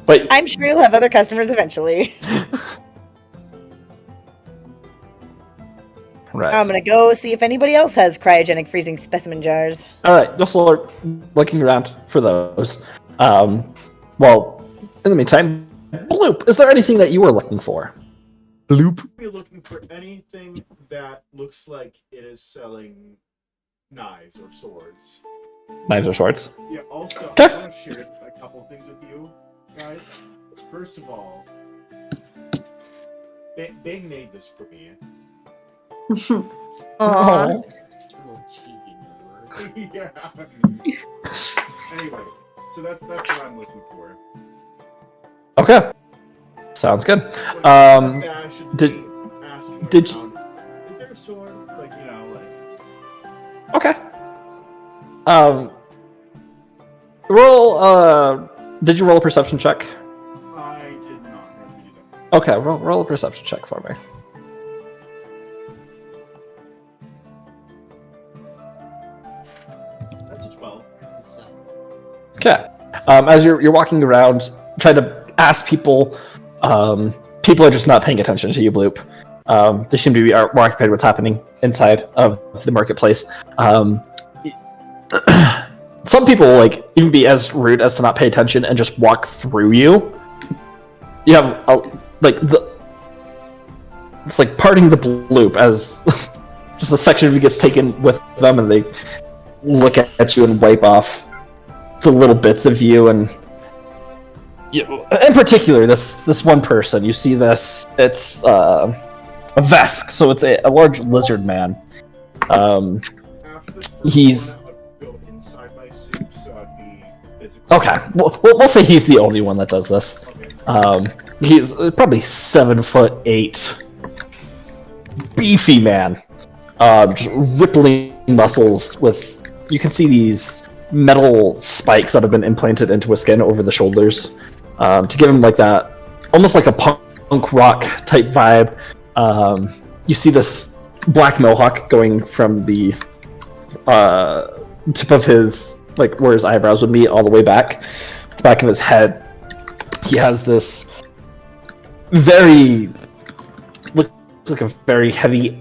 But I'm sure you'll have other customers eventually. right. I'm gonna go see if anybody else has cryogenic freezing specimen jars. All right. You'll start looking around for those. Well, in the meantime, Bloop, is there anything that you were looking for? Bloop. Be looking for anything that looks like it is selling knives or swords. Knives or swords? Yeah, also, Okay. I want to share a couple things with you guys. First of all, Bing made this for me. Aww. Little cheeky nerd. Yeah. Anyway, so that's what I'm looking for. Okay. Sounds good. Like, I should did- be asking did around, is there a sword? Like, you know, like... Okay. Roll. Did you roll a perception check? I did not read it. Okay. Roll a perception check for me. That's a 12. Okay. As you're walking around, trying to ask people, people are just not paying attention to you, Bloop. They seem to be more occupied with what's happening inside of the marketplace. Some people will, like, even be as rude as to not pay attention and just walk through you. You have it's like parting the Bloop as just a section of you gets taken with them, and they look at you and wipe off the little bits of you. And in particular, this one person, you see this. It's a Vesk, so it's a large lizard man. After this first He's- one, I would go inside my suit, so I'd be physically... Okay, we'll say he's the only one that does this. Okay. He's probably 7'8", beefy man, just rippling muscles with. You can see these metal spikes that have been implanted into his skin over the shoulders, to give him like that, almost like a punk rock type vibe. You see this black mohawk going from the tip of his, like where his eyebrows would meet, all the way back, the back of his head. He has this looks like a very heavy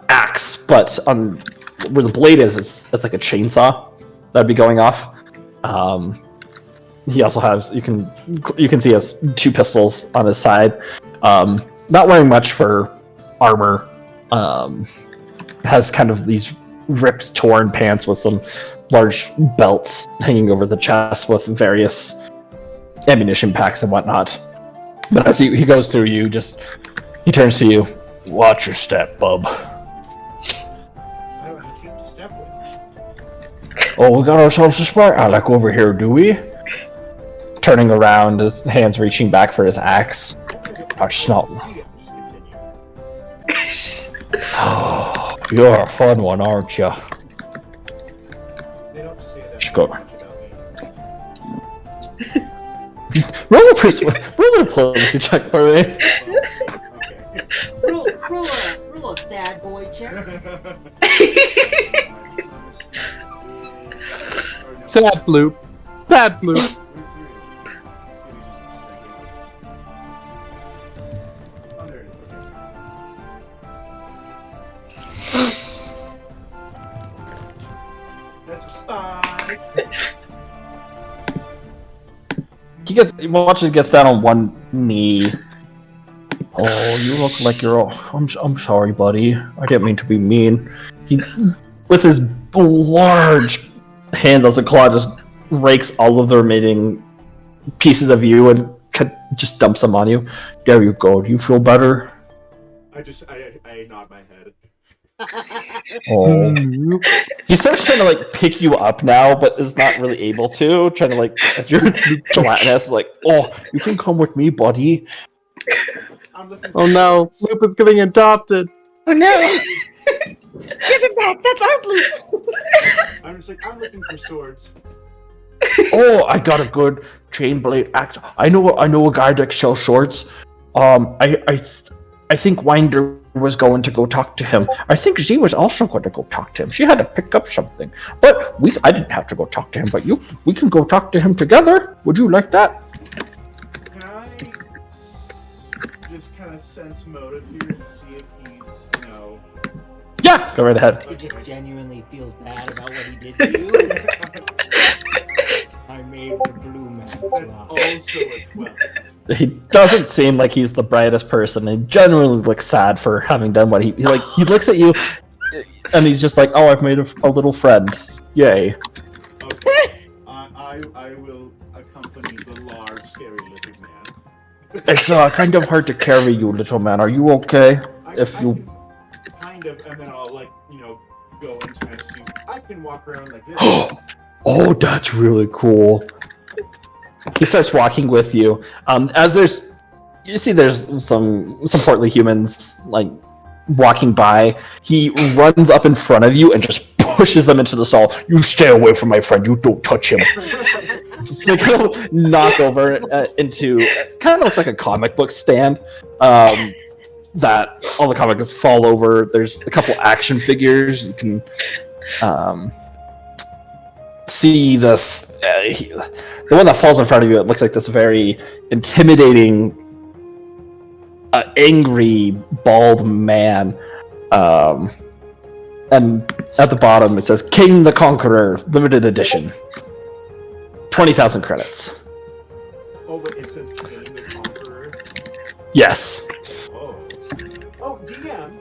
axe, but on where the blade is, it's like a chainsaw that'd be going off. He also has, you can see he has 2 pistols on his side. Not wearing much for armor. Has kind of these ripped, torn pants with some large belts hanging over the chest with various ammunition packs and whatnot. But as he goes through you, he turns to you. Watch your step, bub. I don't have to step with. Oh, we got ourselves a smart aleck over here, do we? Turning around, his hands reaching back for his axe. That's not. See it, just continue. Oh, you're a fun one, aren't you? They don't say that Just go. much about me. Roll a diplomacy check for me. Okay. Roll a sad boy check. Sad Bloop. Sad Bloop. That's 5. He watches, gets down on one knee. Oh, you look like you're. I'm sorry, buddy. I didn't mean to be mean. He, with his large hand as a claw, just rakes all of the remaining pieces of you and just dumps them on you. There you go. Do you feel better? I nod my head. Oh. He starts trying to like pick you up now, but is not really able to. Trying to like, you're gelatinous. Like, oh, you can come with me, buddy. I'm looking Oh no, Bloop is getting adopted. Oh no! Give it back! That's our Bloop! I'm just like, I'm looking for swords. Oh, I got a good chain blade axe. I know a guy that sells shorts. I think Winder was going to go talk to him. I think Z was also going to go talk to him. She had to pick up something. But I didn't have to go talk to him, but we can go talk to him together. Would you like that? Can I just kind of sense motive here to see if he's, Yeah, go right ahead. He just genuinely feels bad about what he did to you. I made the blue man. That's also a 12. He doesn't seem like he's the brightest person. He generally looks sad for having done what he looks at you, and he's just like, "Oh, I've made a little friend. Yay!" Okay. I will accompany the large, scary lizard man. It's kind of hard to carry you, little man. Are you okay? If you Kind of, and then I'll, go into my suit. I can walk around like this. Oh, that's really cool. He starts walking with you. As there's some portly humans walking by. He runs up in front of you and just pushes them into the stall. You stay away from my friend. You don't touch him. Just kind of knock over into kind of looks like a comic book stand. That all the comics fall over. There's a couple action figures. You can see this. The one that falls in front of you, it looks like this very intimidating, angry, bald man. And at the bottom it says King the Conqueror, limited edition. 20,000 credits. Oh, but it says King the Conqueror. Yes. Oh, DM.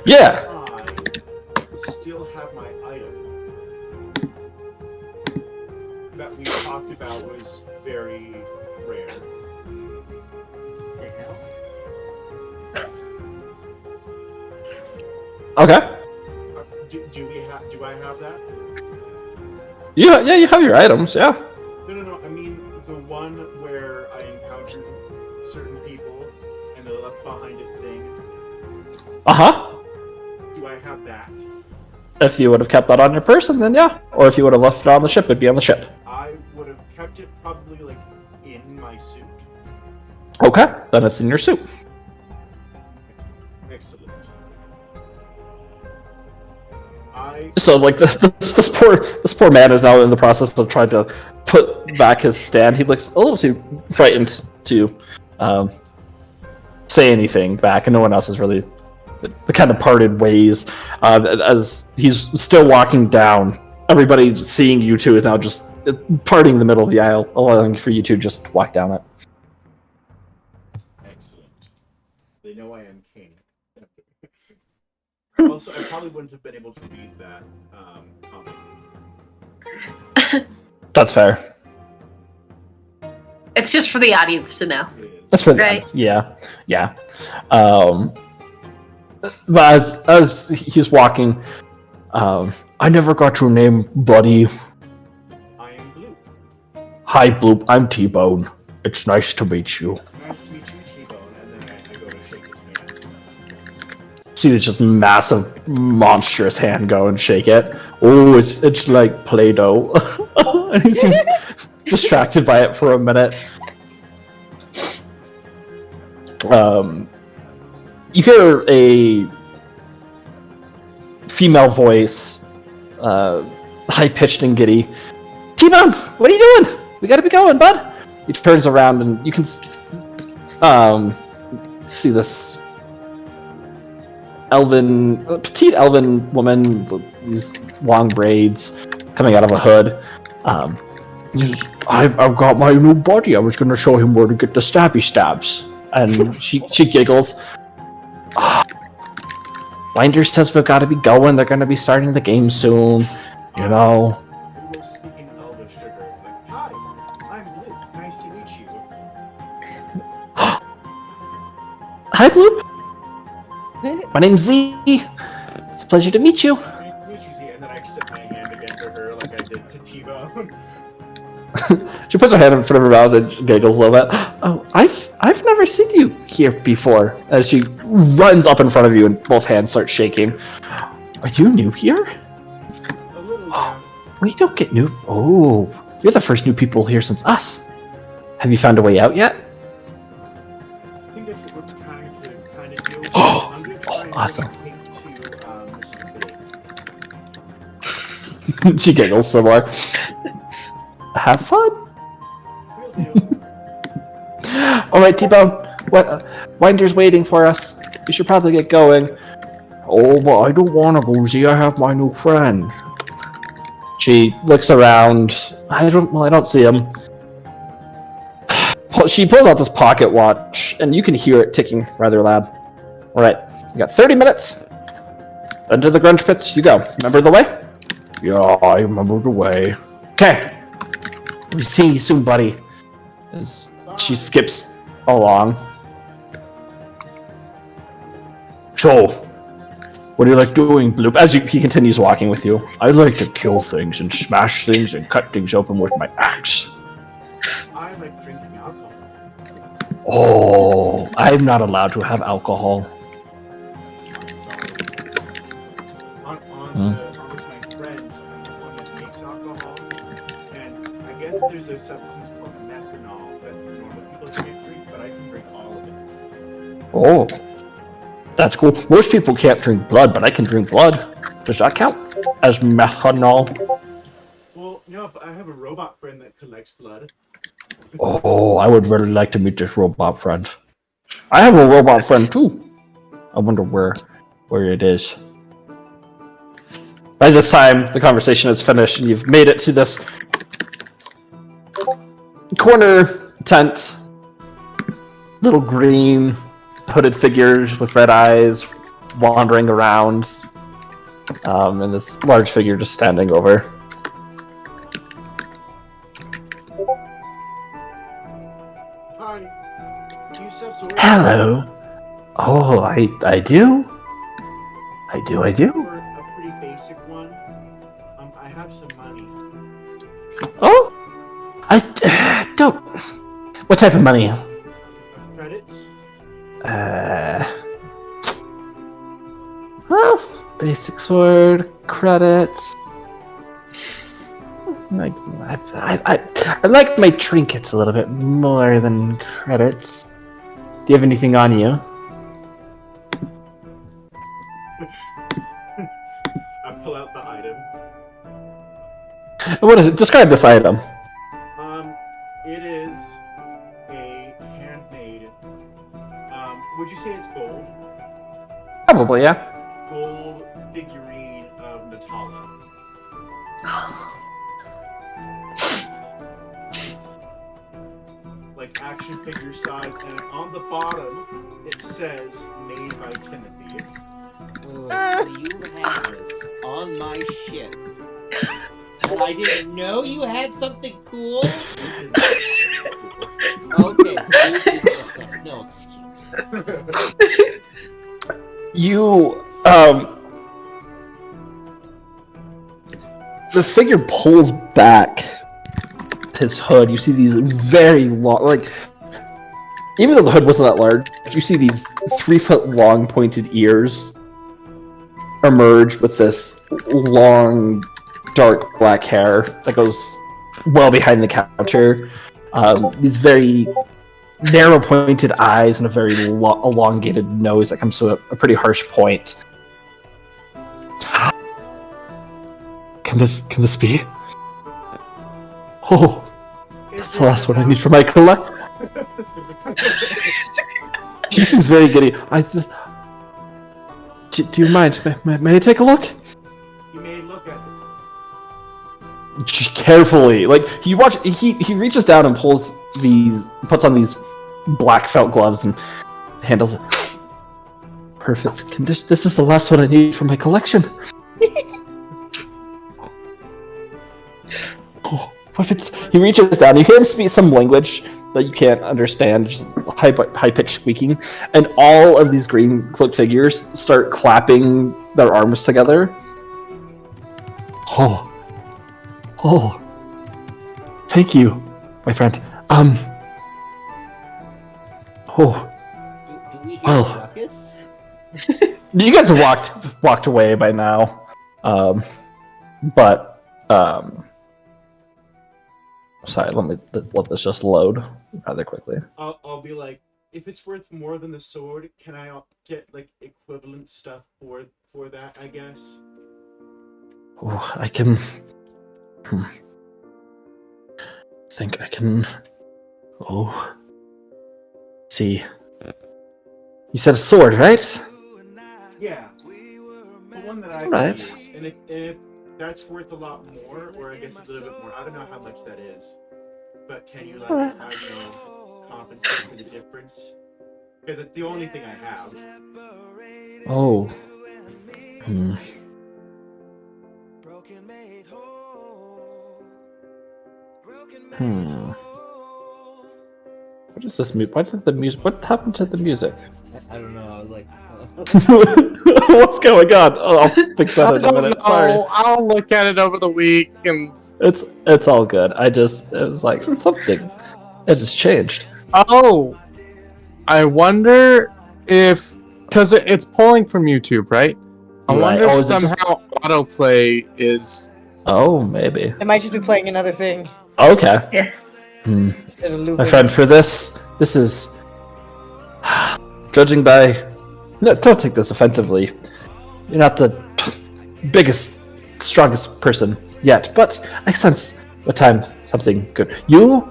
Yeah. I still have my item that we talked about was very rare. The hell? Okay. Do I have that? Yeah, you have your items, yeah. No. I mean the one where I encountered certain people and they left behind a thing. Uh-huh. Do I have that? If you would have kept that on your person, then yeah. Or if you would have left it on the ship, it'd be on the ship. I would have kept it probably in my suit. Okay, then it's in your suit. Excellent. So this poor man is now in the process of trying to put back his stand. He looks a little too frightened to say anything back, and no one else is really the kind of parted ways. As he's still walking down, everybody seeing you two is now just parting the middle of the aisle, allowing for you to just walk down it. Excellent. They know I am king. Also, I probably wouldn't have been able to read that comic. That's fair. It's just for the audience to know. That's for Right. Yeah. But as he's walking, I never got your name, buddy. I am Blue. Hi, Bloop. I'm T-Bone. It's nice to meet you. Nice to meet you, T-Bone. And then I go to shake his hand. See this just massive, monstrous hand go and shake it. Oh, it's like Play-Doh. And he seems distracted by it for a minute. You hear a female voice, high-pitched and giddy. T-Bone, what are you doing? We gotta be going, bud. He turns around and you can see this petite elven woman with these long braids coming out of a hood. I've got my new buddy. I was gonna show him where to get the stabby stabs. And she giggles. Winder says we've got to be going. They're gonna be starting the game soon. You know. We will speak in Elvish to her. Like, hi, I'm Blue. Nice to meet you. Hi, Bloop. My name's Z. It's a pleasure to meet you. Nice to meet you, Z. And then I extend my hand again to her like I did to T-Bone. She puts her hand in front of her mouth and giggles a little bit. Oh, I've never seen you here before. As she runs up in front of you and both hands start shaking. Are you new here? A little down. We don't get new. Oh, You're the first new people here since us. Have you found a way out yet? I think that's what we're trying to kind of do. Oh, I'm gonna try and awesome. bring a cake to Mr. Big. She giggles some more. Have fun. Will do. Alright, T-Bone. Winder's waiting for us. We should probably get going. Oh, but I don't want to, Boozy. I have my new friend. She looks around. I don't see him. She pulls out this pocket watch, and you can hear it ticking rather loud. Alright, you got 30 minutes. Into the grunge pits you go. Remember the way? Yeah, I remember the way. Okay. We see you soon, buddy. As she skips along. So, what do you like doing, Bloop? As he continues walking with you. I like to kill things and smash things and cut things open with my axe. I like drinking alcohol. Oh, I'm not allowed to have alcohol. I'm sorry. With my friends, I'm the one that makes alcohol, and I guess there's a substance called methanol that normal people can't drink, but I can drink all of it. Oh, that's cool. Most people can't drink blood, but I can drink blood. Does that count as methanol? Well, no, but I have a robot friend that collects blood. Oh, I would really like to meet this robot friend. I have a robot friend too. I wonder where it is. By this time, the conversation is finished, and you've made it to this corner tent. Little green hooded figures with red eyes wandering around, and this large figure just standing over. Hi. Do you sell swords? Hello. Oh, I do. I do. For a pretty basic one. I have some money. Oh, I don't. What type of money? Credits? Well, basic sword, credits. I like my trinkets a little bit more than credits. Do you have anything on you? I pull out the item. What is it? Describe this item. It is a handmade. Would you say it's gold? Probably, yeah. Gold figurine of Natala. Like action figure size, and on the bottom it says "Made by Timothy." Wait, so you had this on my ship, and I didn't know you had something cool? Okay, that's no excuse. You, this figure pulls back his hood. You see these very long, like, even though the hood wasn't that large, you see these 3-foot long pointed ears emerge with this long, dark black hair that goes well behind the counter. These very narrow pointed eyes and a very elongated nose that comes to a pretty harsh point. Can this be? Oh, that's the last one I need for my collect. She seems very giddy. Do you mind? May I take a look? You may look at it. Carefully, like you watch. He reaches down and puts on these black felt gloves and handles it. Perfect. This is the last one I need for my collection. Oh, what if it's? He reaches down. You hear him speak some language that you can't understand, just high-pitched squeaking, and all of these green cloaked figures start clapping their arms together. Oh, thank you, my friend. Do we hear Well. ruckus? You guys have walked away by now, but Sorry, let this just load rather quickly. I'll be like, if it's worth more than the sword, can I get like equivalent stuff for that? I guess. Oh, I can. Think I can. Oh. See. You said a sword, right? Yeah. The one that I Right. can use. And if that's worth a lot more, or I guess a little bit more, I don't know how much that is. But can you, like, Alright. compensate for the difference? Because it's the only thing I have. Oh. Hmm. What is this music? Why did the music? What happened to the music? I don't know. I was like, What's going on? Oh, I'll fix that I in a don't minute. know. Sorry. I'll look at it over the week and. It's all good. It was like something. It just changed. Oh, I wonder if because it's pulling from YouTube, right? I Right. wonder Oh, if is it just- somehow autoplay is. Oh, maybe. It might just be playing another thing Okay. Hmm. instead of My looping. friend, for this is judging by. No, don't take this offensively. You're not the biggest, strongest person yet, but I sense the time something good. You?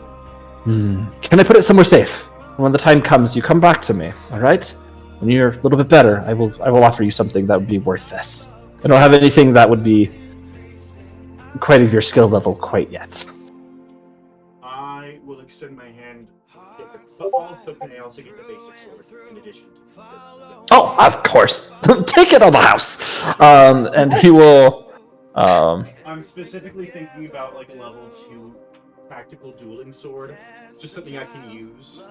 Can I put it somewhere safe? When the time comes, you come back to me. All right? When you're a little bit better, I will offer you something that would be worth this. I don't have anything that would be quite of your skill level quite yet. I will extend my hand, but also can I also get the basic sword in addition to the Oh, of course. Take it on the house. And he will. I'm specifically thinking about like level 2 practical dueling sword, just something I can use.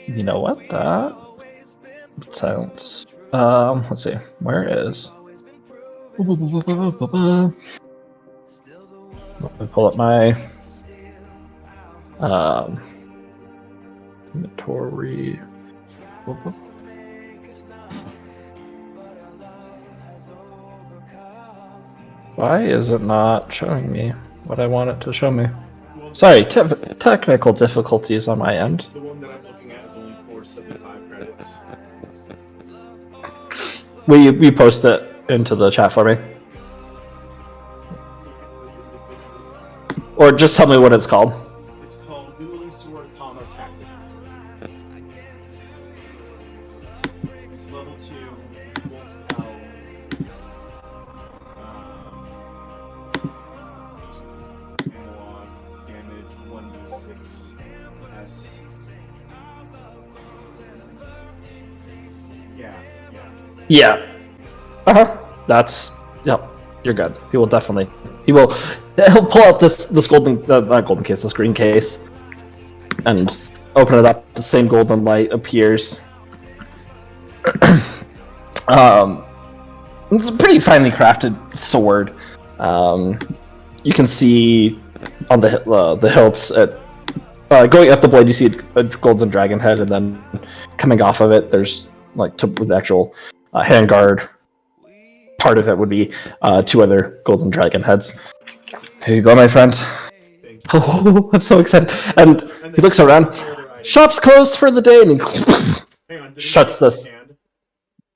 You know what? That sounds. Let's see. Where is? Let me pull up my inventory. Why is it not showing me what I want it to show me? Sorry, technical difficulties on my end. The one that I'm looking at is only 475 credits. Will you post it into the chat for me? Or just tell me what it's called. It's called Dueling Sword Comma Tactic. It's level 2. It's analog damage 1d6 S. Yeah. That's yep. You're good. He will definitely. He'll pull out this golden not golden case, this green case, and open it up. The same golden light appears. It's a pretty finely crafted sword. You can see on the hilts going up the blade. You see a golden dragon head, and then coming off of it, there's like the actual handguard. Part of it would be 2 other golden dragon heads. Here you go, my friend. Oh, I'm so excited. And he looks around. Shop's closed for the day, and he Hang on, did he shuts shake my this. hand?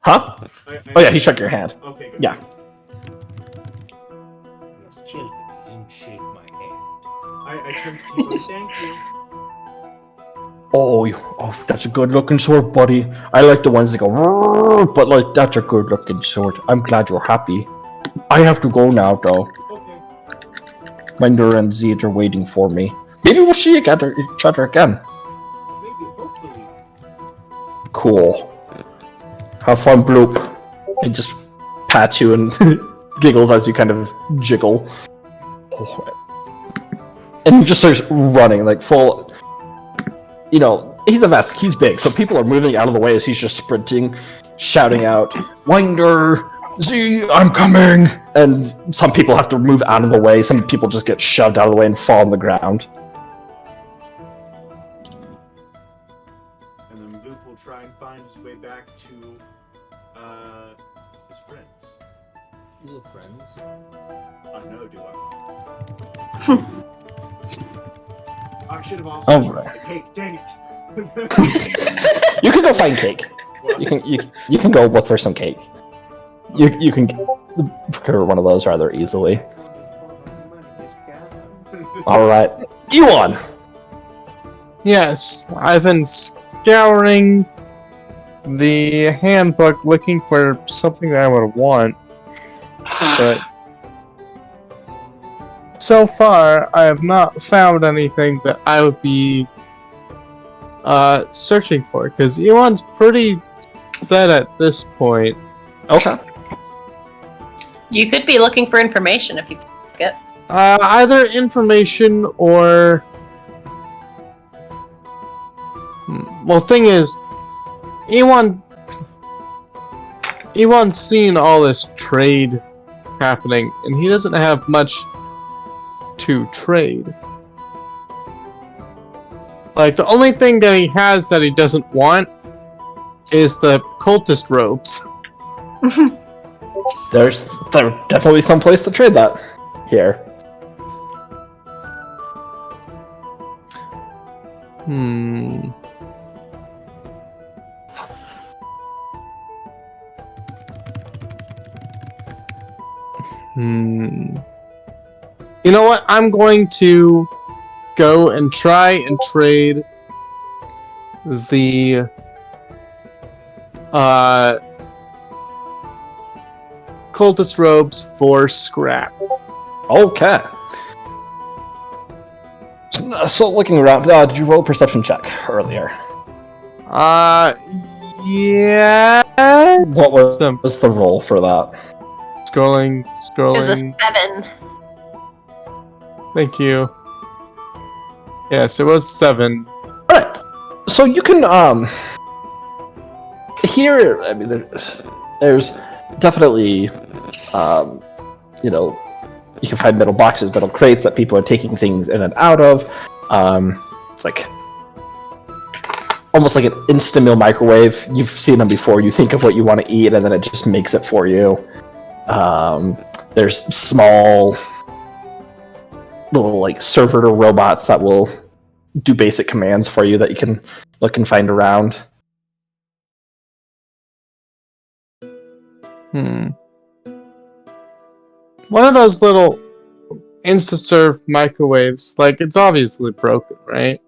Huh? Oh yeah, he shook your hand. Okay, good. Yeah. almost killed him. He didn't shake my hand. I turned to you and thank you. Oh, that's a good-looking sword, buddy. I like the ones that go, "Rrrr," but like that's a good-looking sword. I'm glad you're happy. I have to go now, though. Okay. Winder and Zeed are waiting for me. Maybe we'll see each other again. Maybe, hopefully. Cool. Have fun, Bloop. He just pats you and giggles as you kind of jiggle. And he just starts running, like full. You know, he's a Vesk, he's big, so people are moving out of the way as he's just sprinting, shouting out, Winder! Z, I'm coming! And some people have to move out of the way, some people just get shoved out of the way and fall on the ground. And then Luke will try and find his way back to his friends. You look friends. I know, do I? I should have also Alright. the cake. Dang it. You can go find cake. What? You can go look for some cake. You can procure one of those rather easily. Alright. Elon! Yes, I've been scouring the handbook looking for something that I would want, but so far I have not found anything that I would be searching for, because Elon's pretty set at this point. Okay. You could be looking for information if you get. Either information or... Well, thing is, Ewan's seen all this trade happening, and he doesn't have much to trade. Like, the only thing that he has that he doesn't want is the cultist robes. There's definitely some place to trade that here. You know what? I'm going to go and try and trade the cultist robes for scrap. Okay. So looking around, did you roll a perception check earlier? Yeah. What was the roll for that? Scrolling. It was a 7. Thank you. Yes, it was 7. Alright. So you can, here, I mean, there's definitely, you know, you can find metal boxes, metal crates that people are taking things in and out of. It's like almost like an Instamill microwave. You've seen them before. You think of what you want to eat, and then it just makes it for you. There's small little like servitor robots that will do basic commands for you that you can look and find around. One of those little Insta-serve microwaves, like, it's obviously broken, right?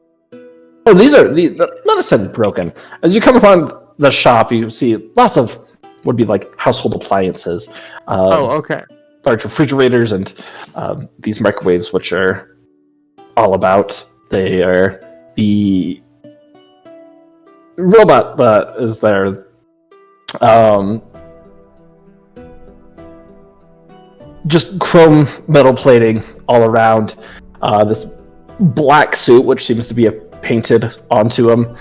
Oh, these are not necessarily broken. As you come upon the shop, you see lots of would be like household appliances. Okay. Large refrigerators and these microwaves, which are all about. They are the robot that is there. Just chrome metal plating all around. This black suit, which seems to be painted onto him.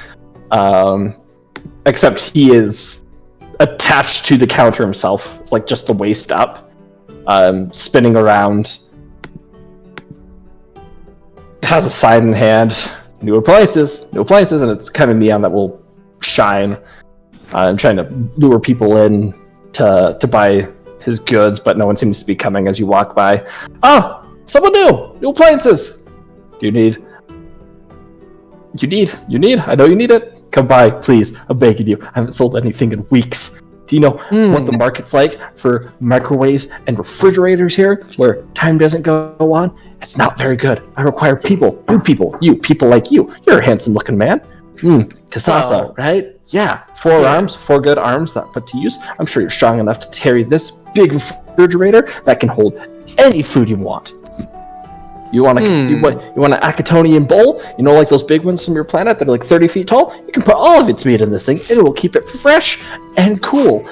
Except he is attached to the counter himself, like just the waist up. Spinning around. Has a sign in hand. New appliances, and it's kind of neon that will shine. I'm trying to lure people in to buy his goods, but no one seems to be coming as you walk by. Oh, someone new appliances. You need. I know you need it. Come by, please. I'm begging you. I haven't sold anything in weeks. Do you know what the market's like for microwaves and refrigerators here, where time doesn't go on? It's not very good. I require people, new people, people like you. You're a handsome-looking man. Kasatha, right? Yeah, 4 arms, 4 good arms that put to use. I'm sure you're strong enough to carry this big refrigerator that can hold any food you want. You want you want an Akatonian bowl? You know, like those big ones from your planet that are like 30 feet tall? You can put all of its meat in this thing, and it will keep it fresh and cool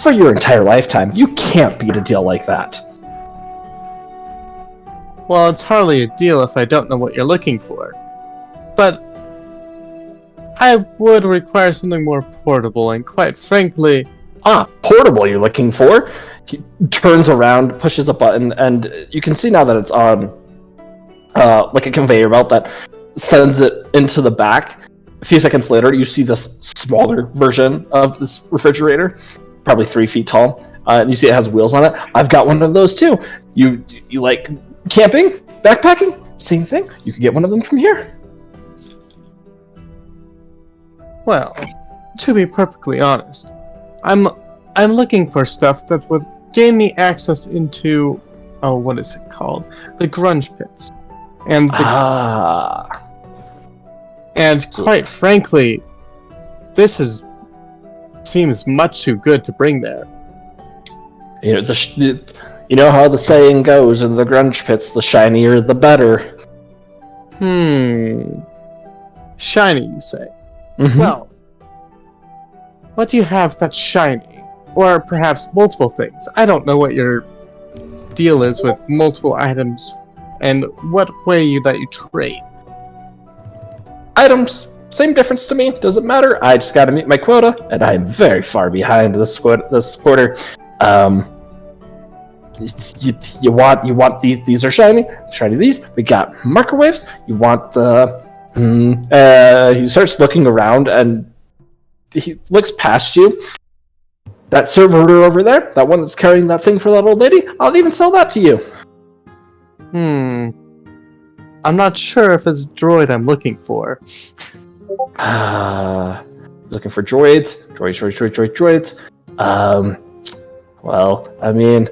for your entire lifetime. You can't beat a deal like that. Well, it's hardly a deal if I don't know what you're looking for. But I would require something more portable, and quite frankly... Portable you're looking for? He turns around, pushes a button, and you can see now that it's on like a conveyor belt that sends it into the back. A few seconds later, you see this smaller version of this refrigerator, probably 3 feet tall, and you see it has wheels on it. I've got one of those too. You like camping, backpacking, same thing. You can get one of them from here. Well, to be perfectly honest, I'm looking for stuff that would gain me access into, oh, what is it called? The grunge pits. And and quite frankly, this seems much too good to bring there. You know, you know how the saying goes in the grunge pits: the shinier, the better. Shiny, you say? Mhm. Well, what do you have that's shiny? Or perhaps multiple things? I don't know what your deal is with multiple items and what way that you trade. Items, same difference to me. Doesn't matter. I just got to meet my quota, and I'm very far behind this quarter. You want these? These are shiny. These. We got microwaves. You want the? He starts looking around, and he looks past you. That servitor over there, that one that's carrying that thing for that old lady, I'll even sell that to you. I'm not sure if it's a droid I'm looking for. Looking for droids. Droids. Well, I mean...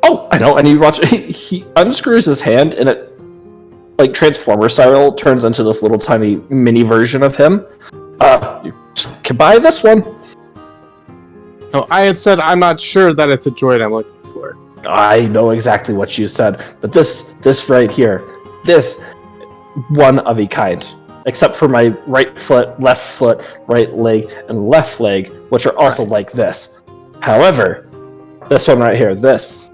Oh, I know, and he unscrews his hand, and it, like Transformer style, turns into this little tiny mini version of him. You can buy this one. No, I had said I'm not sure that it's a droid I'm looking for. I know exactly what you said, but this right here, this one of a kind, except for my right foot, right leg, and left leg, which are also like this. However, this one right here, this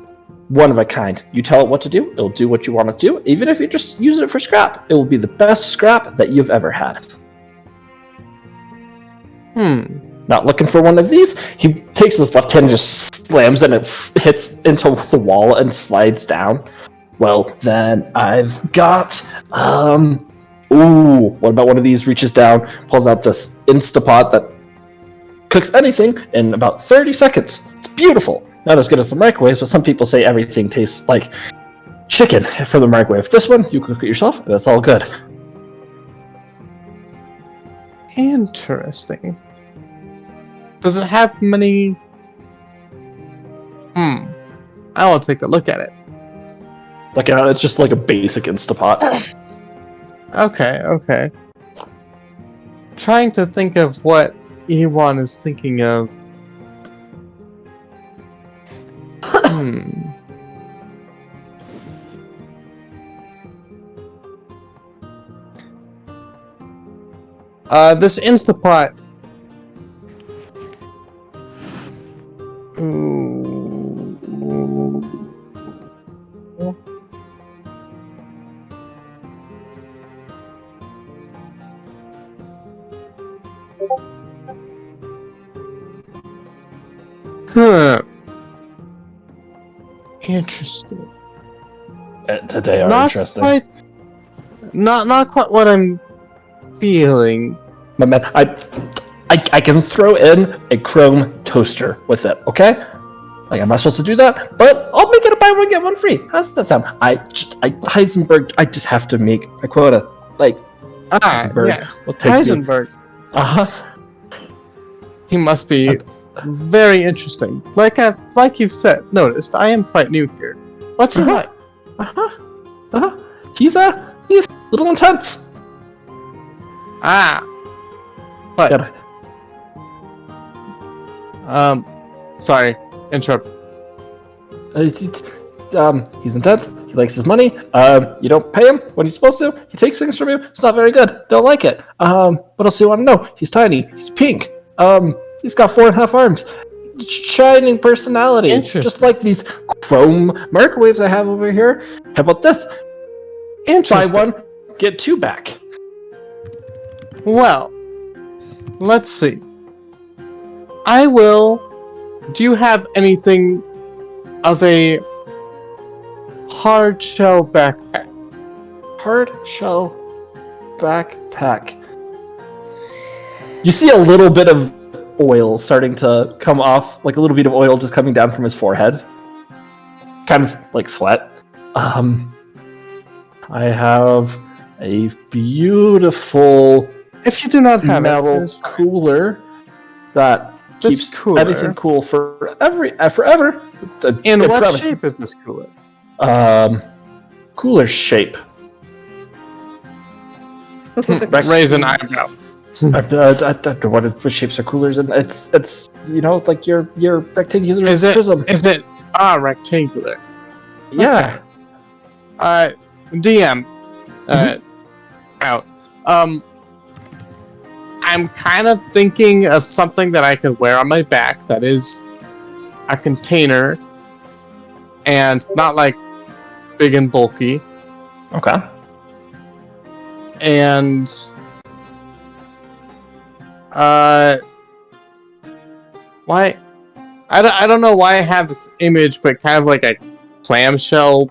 one of a kind. You tell it what to do, it'll do what you want it to do. Even if you just use it for scrap, it will be the best scrap that you've ever had. Not looking for one of these? He takes his left hand and just slams it and it hits into the wall and slides down. Well, then I've got... Ooh, what about one of these? Reaches down, pulls out this Instapot that cooks anything in about 30 seconds. It's beautiful. Not as good as the microwaves, but some people say everything tastes like chicken from the microwave. This one, you cook it yourself, and it's all good. Interesting. Does it have many... I will take a look at it. Like, it's just like a basic Instapot. Okay. Trying to think of what Ewan is thinking of. This Instapot. Interesting. They are interesting. Not quite what I'm feeling. My man, I can throw in a chrome toaster with it, okay? Like, am I supposed to do that? But I'll make it a buy one, get one free. How's that sound? Heisenberg, I just have to make a quota. Like, Heisenberg. Yes. Will take Heisenberg. He must be very interesting. Like you've said, noticed, I am quite new here. What's he like? He's a little intense. But sorry, interrupt. He's intense. He likes his money. You don't pay him when he's supposed to. He takes things from you. It's not very good. Don't like it. What else do you want to know? He's tiny. He's pink. He's got 4.5 arms. Shining personality. Just like these chrome microwaves I have over here. How about this? Interesting. Buy one, get two back. Well, let's see. Do you have anything of a hard shell backpack? Hard shell backpack. You see a little bit of oil starting to come off, like a little bit of oil just coming down from his forehead. Kind of like sweat. I have a beautiful If you do not have metal it, this cooler that This keeps cooler. everything cool forever. In what Forever. shape is this cooler? Cooler shape. Raise an eyebrow. I don't know what shapes are coolers, and it's like your rectangular Is it? prism. Is it? Rectangular. Yeah. DM. Out. I'm kind of thinking of something that I could wear on my back that is a container and not like big and bulky. Okay. And why? I don't know why I have this image, but kind of like a clamshell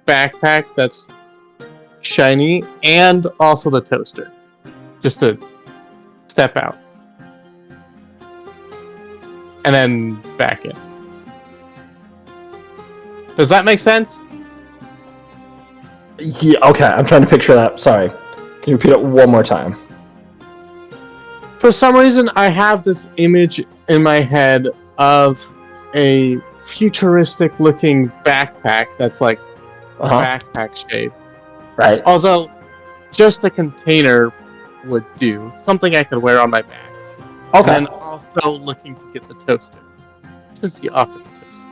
backpack that's shiny, and also the toaster, just to step out and then back in. Does that make sense? Yeah. Okay. I'm trying to picture that. Sorry. Can you repeat it one more time? For some reason, I have this image in my head of a futuristic-looking backpack that's like backpack shape. Right. Although, just a container would do. Something I could wear on my back. Okay. And also looking to get the toaster. Since you offered the toaster.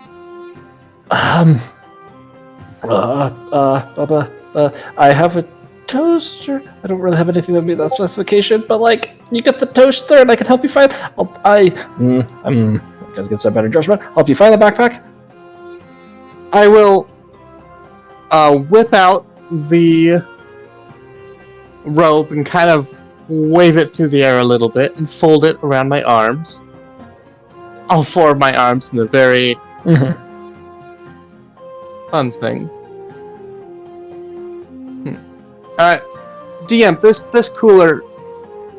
I have a toaster. I don't really have anything that meet that specification, but like, you get the toaster, and I can help you find. You guys get some better judgment. Help you find the backpack. I will whip out the rope and kind of wave it through the air a little bit and fold it around my arms. All four of my arms in a very fun thing. DM, this cooler,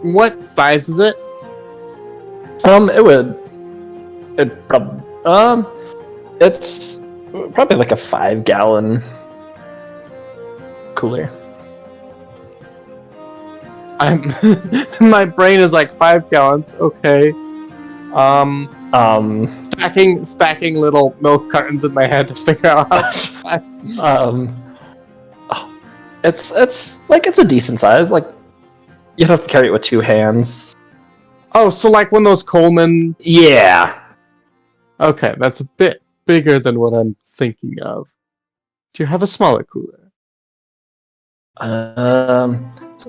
what size is it? It's probably like a 5-gallon cooler. My brain is like 5 gallons. Okay. Stacking little milk cartons in my head to figure out how. It's a decent size. Like, you'd have to carry it with 2 hands. Oh, so like one of those Coleman. Yeah. Okay, that's a bit bigger than what I'm thinking of. Do you have a smaller cooler?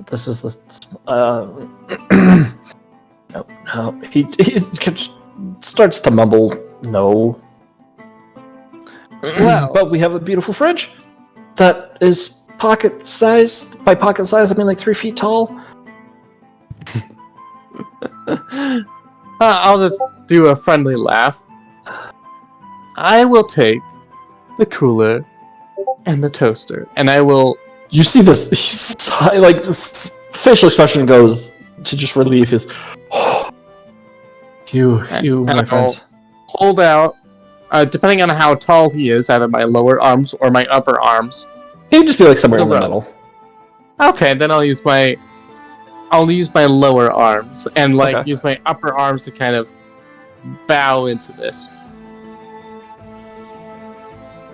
This is the. No. He starts to mumble. No. Well, but we have a beautiful fridge that is pocket sized. By pocket size, I mean like 3 feet tall. I'll just do a friendly laugh. I will take the cooler and the toaster, and I will. You see this, like, facial expression goes to just relief his. you, my friend. Hold out, depending on how tall he is, either my lower arms or my upper arms. He'd just be like somewhere in the middle. Okay, then I'll use my lower arms and Okay. use my upper arms to kind of bow into this.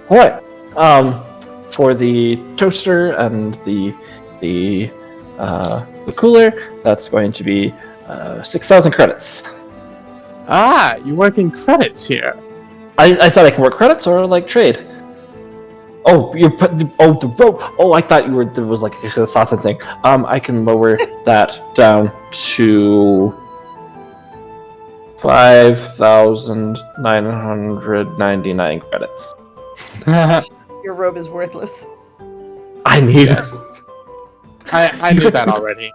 All right. For the toaster and the cooler, that's going to be 6,000 credits. Ah, you work in credits here. I said I can work credits or like trade. Oh, the rope. Oh, I thought there was like a assassin thing. I can lower that down to 5,999 credits. Your robe is worthless. I need Yes. I knew that already.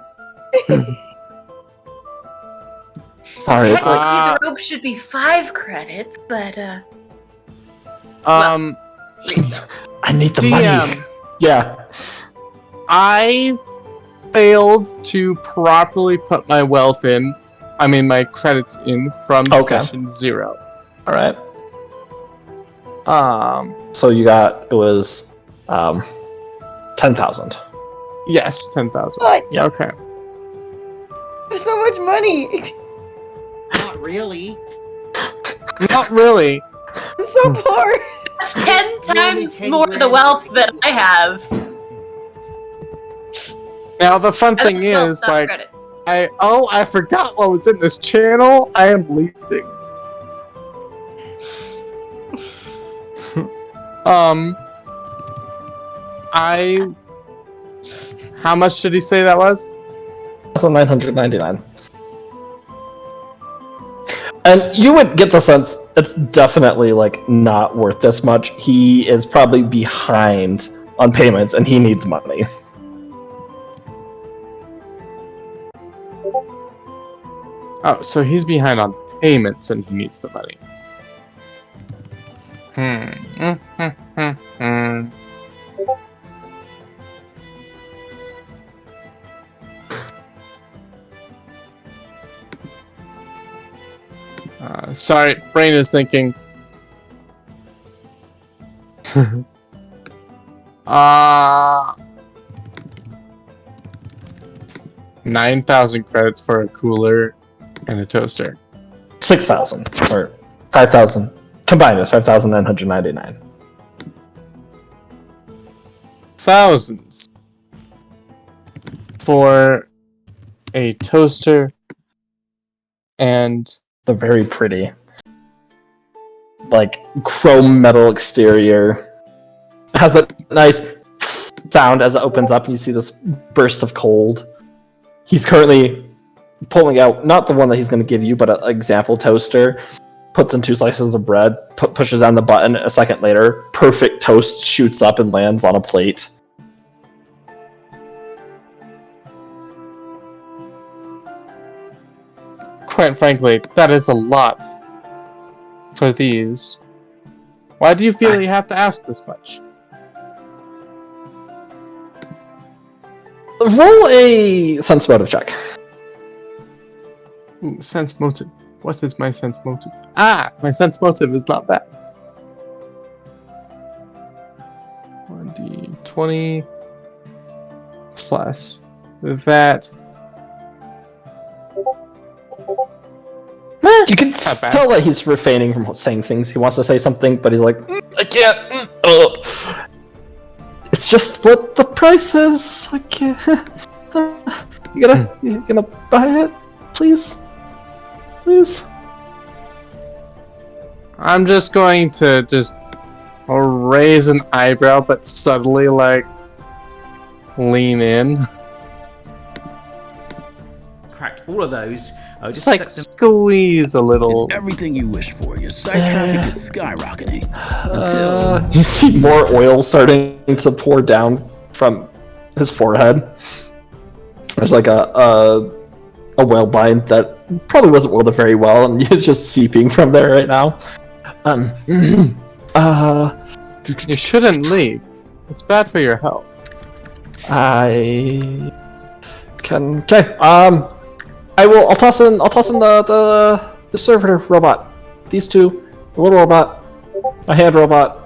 Sorry, it's like Technically, the rope should be 5 credits, but I need the money. DM, Yeah. I failed to properly put my wealth in my credits in from Okay. session 0. All right. Um, So it was 10,000. yes, 10,000. What? Yeah, okay. So much money. Not really. Not really. I'm so poor. That's 10 only times 10 more grand the wealth for that I have. Now the fun As a thing result, is, that like, credit. I forgot what was in this channel. I am leaving. How much did he say that was? 999. And you would get the sense it's definitely like not worth this much. He is probably behind on payments and he needs money. Oh, so he's behind on payments and he needs the money. Sorry, brain is thinking. 9,000 credits for a cooler and a toaster. 6,000 or 5,000 combined is 5,999. Thousands for a toaster and They're very pretty. Like chrome metal exterior. It has that nice sound as it opens up and you see this burst of cold. He's currently pulling out, not the one that he's going to give you, but an example toaster. Puts in 2 slices of bread, pushes down the button. A second later, perfect toast shoots up and lands on a plate. quite frankly, that is a lot for these. Why do you feel you have to ask this much? Roll a sense motive check. Ooh, sense motive. What is my sense motive? Ah, my sense motive is not bad. 1d20 plus that. You can Not bad. tell that he's refraining from saying things. He wants to say something, but he's like, I can't. It's just what the price is. I can't. You gonna buy it, please, please. I'm just going to raise an eyebrow, but subtly lean in. Cracked all of those. I would Just just like set them squeeze a little. It's everything you wish for. Your site traffic is skyrocketing. Until You see more oil starting to pour down from his forehead. There's like a weld line that probably wasn't welded very well, and it's just seeping from there right now. You shouldn't leak. It's bad for your health. I can. Okay. I'll toss in the servitor robot. These two, the little robot, a hand robot.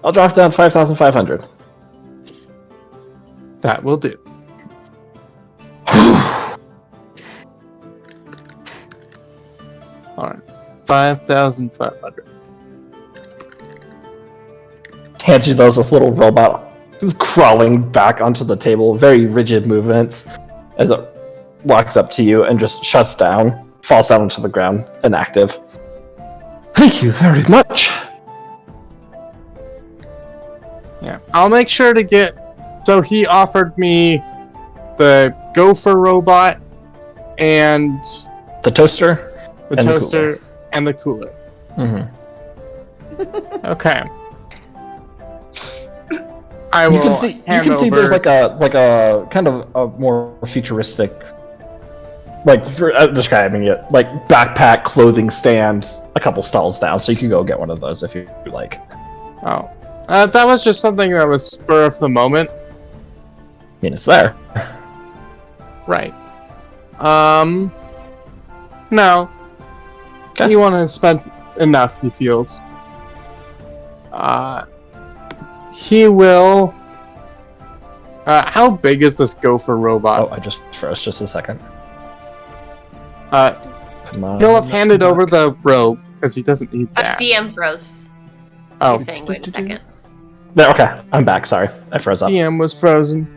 I'll drop down 5,500. That will do. Alright. 5,500. Hands you this little robot is crawling back onto the table, very rigid movements, as it walks up to you and just shuts down, falls down onto the ground, inactive. Thank you very much. Yeah. I'll make sure to get. So he offered me the gopher robot and The toaster the And the toaster and the cooler. Okay. I will You can see. You hand can see. over- There's like a kind of a more futuristic, describing it, like backpack, clothing stand, a couple stalls down. So you can go get one of those if you like. Oh. That was just something that was spur of the moment. mean, it's there. Right. No. Okay. He has spent enough, he feels. He will... how big is this gopher robot? Oh, I just froze just a second. Come on. He'll have handed over the rope, because he doesn't need that. DM froze. Oh. He's saying, wait a second. There, okay, I'm back. Sorry, I froze up. DM was frozen.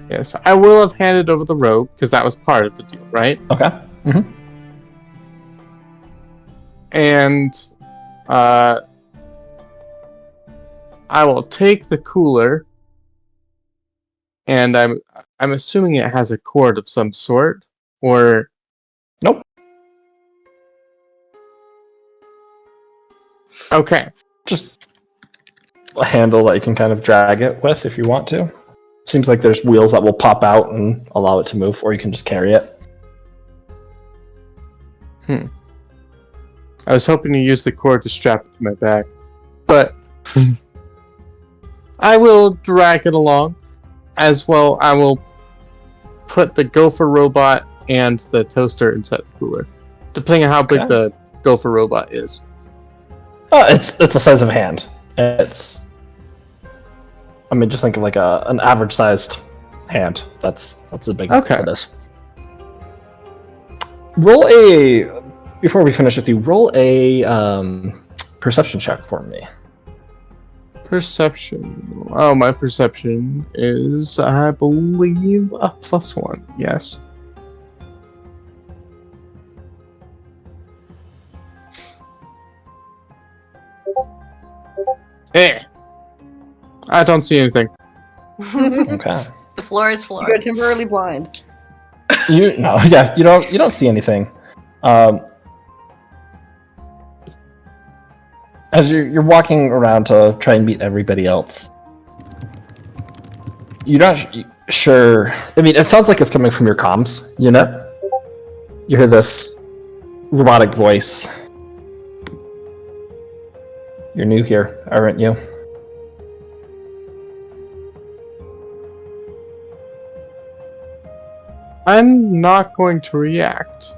Yes, I will have handed over the rope, because that was part of the deal, right? Okay. And I will take the cooler, and I'm assuming it has a cord of some sort, or Nope. okay. Just a handle that you can kind of drag it with if you want to. Seems like there's wheels that will pop out and allow it to move, or you can just carry it. I was hoping to use the cord to strap it to my back, but I will drag it along. As well, I will put the gopher robot and the toaster inside the cooler, depending on how big the gopher robot is. It's the size of a hand. It's, I mean, just think of like an average sized hand. That's a big Okay. it is. Roll a, before we finish with you, roll a perception check for me. Perception. Oh, my perception is, I believe, a +1. Yes. I don't see anything. Okay. The floor is floor. You go temporarily blind. You don't see anything. As you're walking around to try and meet everybody else, you're not sure. I mean, it sounds like it's coming from your comms unit. You hear this robotic voice. You're new here, aren't you? I'm not going to react.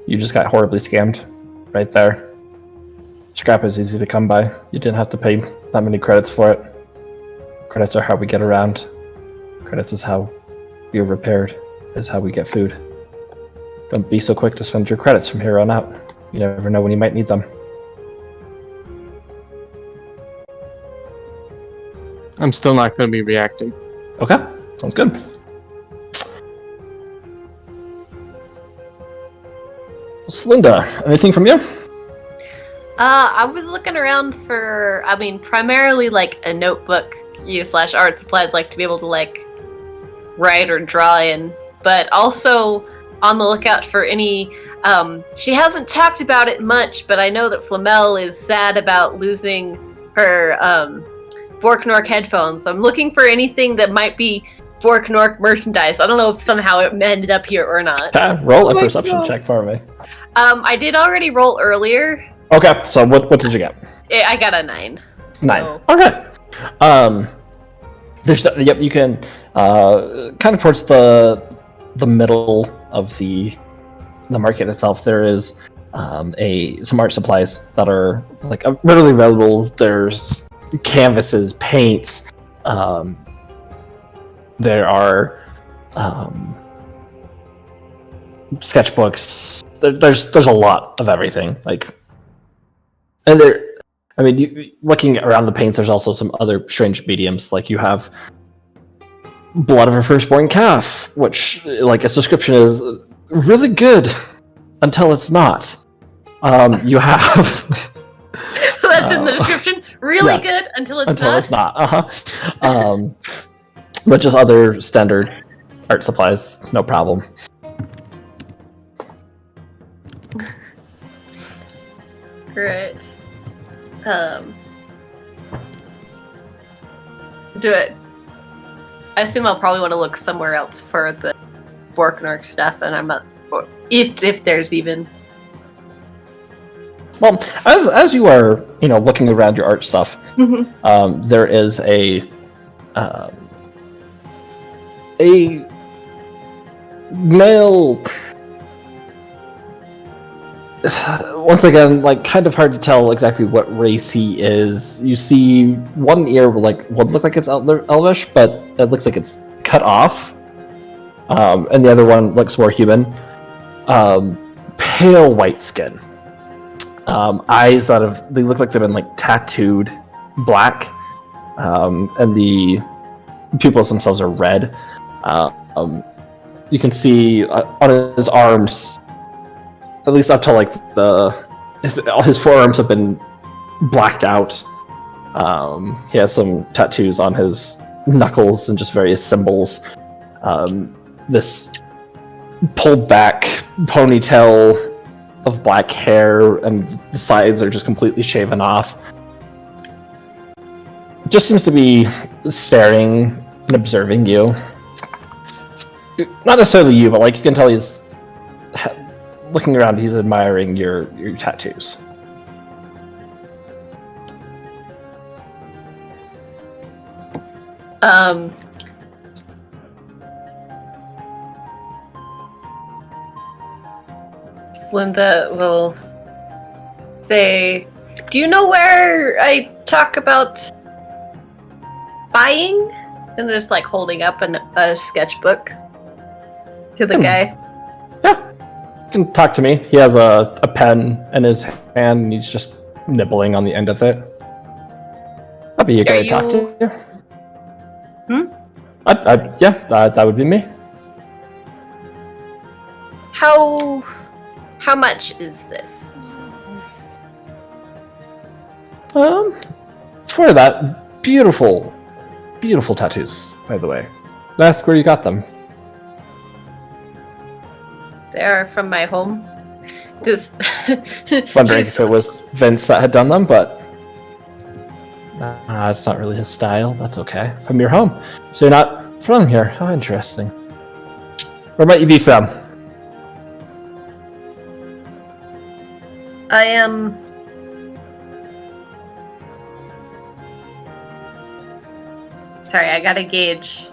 You just got horribly scammed right there. Scrap is easy to come by. You didn't have to pay that many credits for it. Credits are how we get around. Credits is how we are repaired, is how we get food. Don't be so quick to spend your credits from here on out. You never know when you might need them. I'm still not going to be reacting. Okay, sounds good. Linda, anything from you? I was looking around for, I mean, primarily like a notebook / art supplies, like to be able to like write or draw in, but also on the lookout for any. She hasn't talked about it much, but I know that Flamel is sad about losing her Borknork headphones. So I'm looking for anything that might be Borknork merchandise. I don't know if somehow it ended up here or not. Roll a perception check for me. I did already roll earlier. Okay, so what did you get? I got a 9. 9. So. Okay. There's you can kind of towards the middle of the market itself. There is some art supplies that are like readily available. There's canvases, paints. There are sketchbooks. There's a lot of everything. And there, I mean, looking around the paints, there's also some other strange mediums. Like you have blood of a firstborn calf, which, like, its description is really good until it's not. You have. So that's in the description. Really good until it's not. It's not. But just other standard art supplies, no problem. Right. Do it. I assume I'll probably want to look somewhere else for the Borknork stuff, and I'm not. If there's even. Well, as you are, looking around your art stuff, there is a a male. Once again, like, kind of hard to tell exactly what race he is. You see one ear, like, would look like it's Elvish, but it looks like it's cut off. And the other one looks more human. Pale white skin. Eyes they look like they've been, like, tattooed black. And the pupils themselves are red. You can see on his arms, at least up to like his forearms have been blacked out. He has some tattoos on his knuckles and just various symbols. This pulled back ponytail of black hair, and the sides are just completely shaven off. Just seems to be staring and observing you. Not necessarily you, but like you can tell he's looking around. He's admiring your tattoos. Linda will say, "Do you know where I talk about buying?" And just like holding up a sketchbook to the guy. Yeah, you can talk to me. He has a pen in his hand, and he's just nibbling on the end of it. That'd be a guy to talk to. Yeah, that would be me. How much is this? For that beautiful tattoos, by the way. Ask where you got them. They are from my home. Just Wondering if it was Vince that had done them, but it's not really his style. That's okay. From your home. So you're not from here. How interesting. Where might you be from? I am... Sorry, I gotta gauge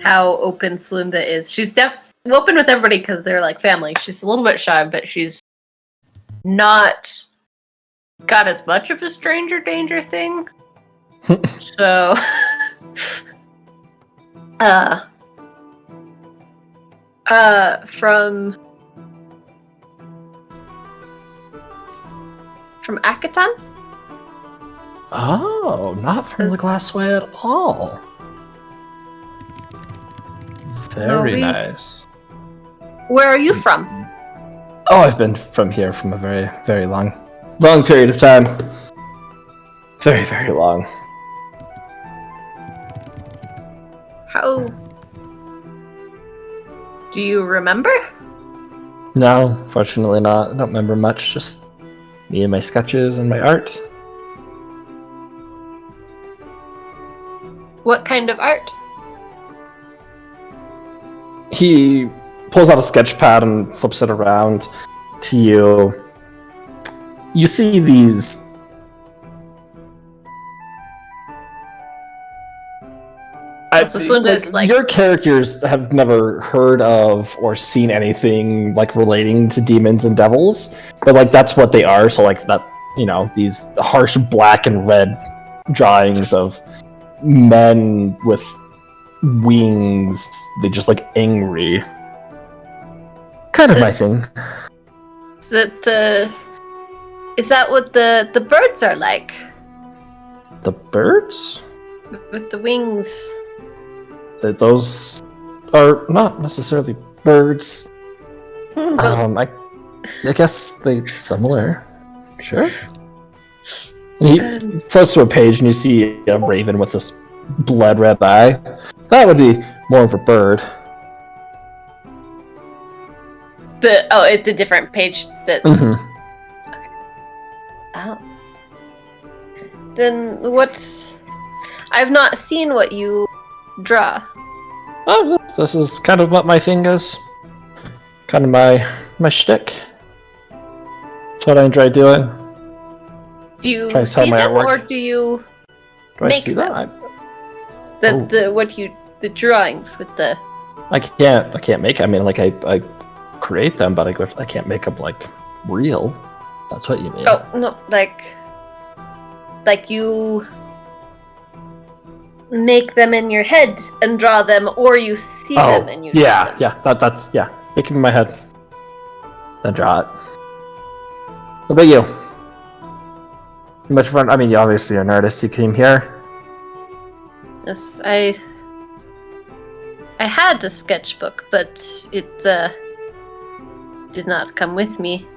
how open Celinda is. She's open with everybody because they're like family. She's a little bit shy, but she's not got as much of a stranger danger thing. So, from Akaton? Oh, not from the Glassway at all. Very nice. Where are you from? Oh, I've been from here from a very, very long period of time. Very, very long. How... Do you remember? No, fortunately not. I don't remember much, just me and my sketches and my art. What kind of art? He pulls out a sketch pad and flips it around to you. You see these... your characters have never heard of or seen anything like relating to demons and devils, but like that's what they are. So like that, you know, these harsh black and red drawings of men with wings, they just like angry. Kind of my thing. Is that what the birds are like? The birds? With the wings. Those are not necessarily birds. I guess they're similar. Sure. And he flips to a page and you see a raven with this blood red eye. That would be more of a bird. It's a different page that... Mm-hmm. Oh. Then what's... I've not seen what you draw. Oh, this is kind of what my thing is. Kind of my shtick. It's what I enjoy doing. Do you Try to sell see my them, artwork. or do you Do I make see them? that? The drawings with the. I can't make. I mean, like I create them, but I can't make them like real. That's what you mean. Oh no, like you make them in your head and draw them, or you see them and you draw them. That's make them in my head, then draw it. What about you? Much fun. I mean, you obviously are an artist. You came here. Yes, I had a sketchbook, but it did not come with me.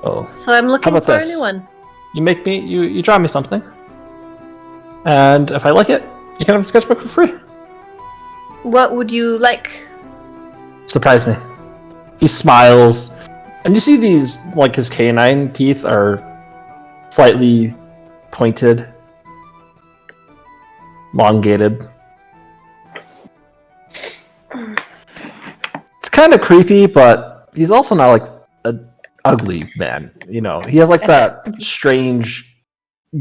Oh. So I'm looking about for this? a new one. You draw me something, and if I like it, you can have the sketchbook for free. What would you like? Surprise me. He smiles, and you see these, like, his canine teeth are slightly pointed, elongated. It's kind of creepy, but he's also not like an ugly man. You know, he has like that strange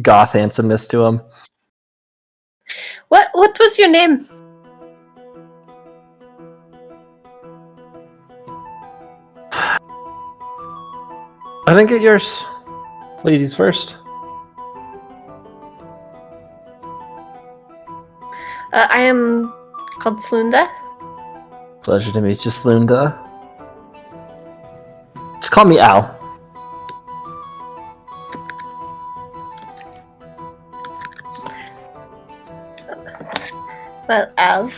goth handsomeness to him. What was your name? I didn't get yours. Ladies first. I am called Slunda. Pleasure to meet you, Slunda. Just call me Al. Well, Alf.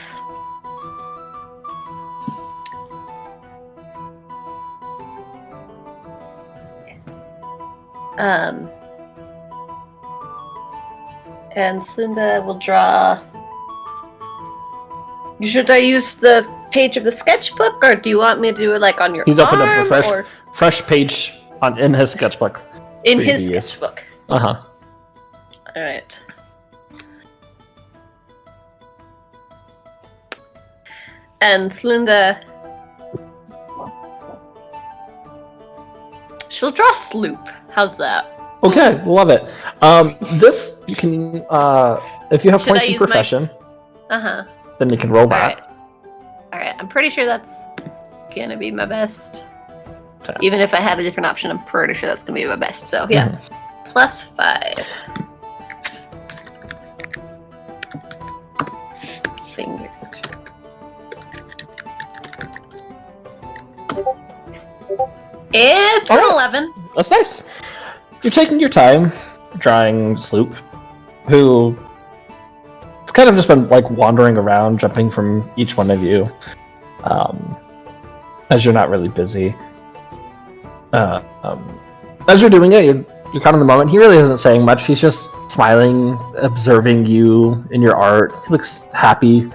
And Slunda will draw. Should I use the page of the sketchbook, or do you want me to do it like on your He's opened up a arm, fresh page in his sketchbook. in for you his to use. sketchbook? Uh-huh. All right. And Slunda, she'll draw Sloop. How's that? Okay, love it. This you can if you have Should I points in use my- profession, Uh-huh. then you can roll that. Alright, I'm pretty sure that's gonna be my best. Okay. Even if I have a different option, I'm pretty sure that's gonna be my best. So yeah, plus 5. Fingers. It's an Alright. 11. That's nice. You're taking your time drawing Sloop, who has kind of just been like wandering around, jumping from each one of you, as you're not really busy. As you're doing it, you're kind of in the moment. He really isn't saying much. He's just smiling, observing you in your art. He looks happy.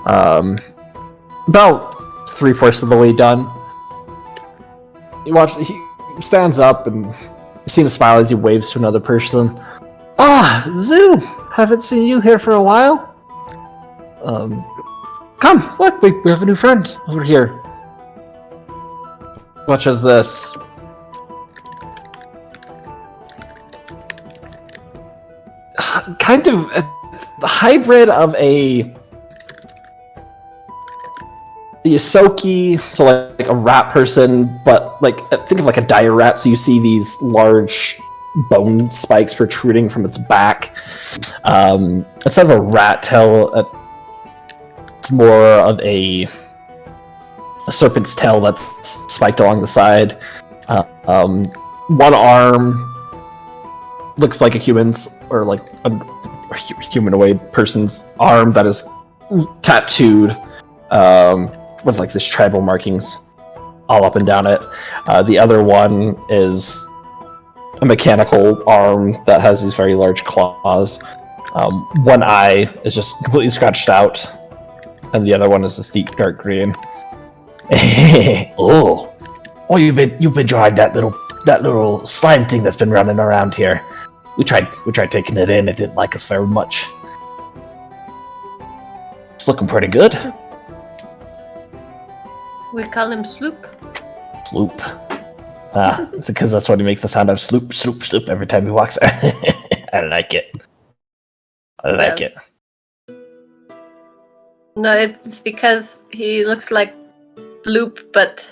About 3/4 of the way done. You watch. He stands up and you see him smile as he waves to another person. Ah, Zoo! Haven't seen you here for a while. Come, look, we have a new friend over here. Watch as this. Kind of a hybrid of a Yosoki, so like a rat person, but like think of like a dire rat. So you see these large bone spikes protruding from its back. Instead of a rat tail, it's more of a serpent's tail that's spiked along the side. One arm looks like a human's, or like a humanoid person's arm that is tattooed with like this tribal markings all up and down it. The other one is a mechanical arm that has these very large claws. One eye is just completely scratched out, and the other one is this deep dark green. Oh, you've been drawing that little slime thing that's been running around here. We tried taking it in. It didn't like us very much. It's looking pretty good. We call him Sloop. Sloop. It's because that's what he makes the sound of sloop, sloop, sloop every time he walks. I like it. I like it. No, it's because he looks like Loop, but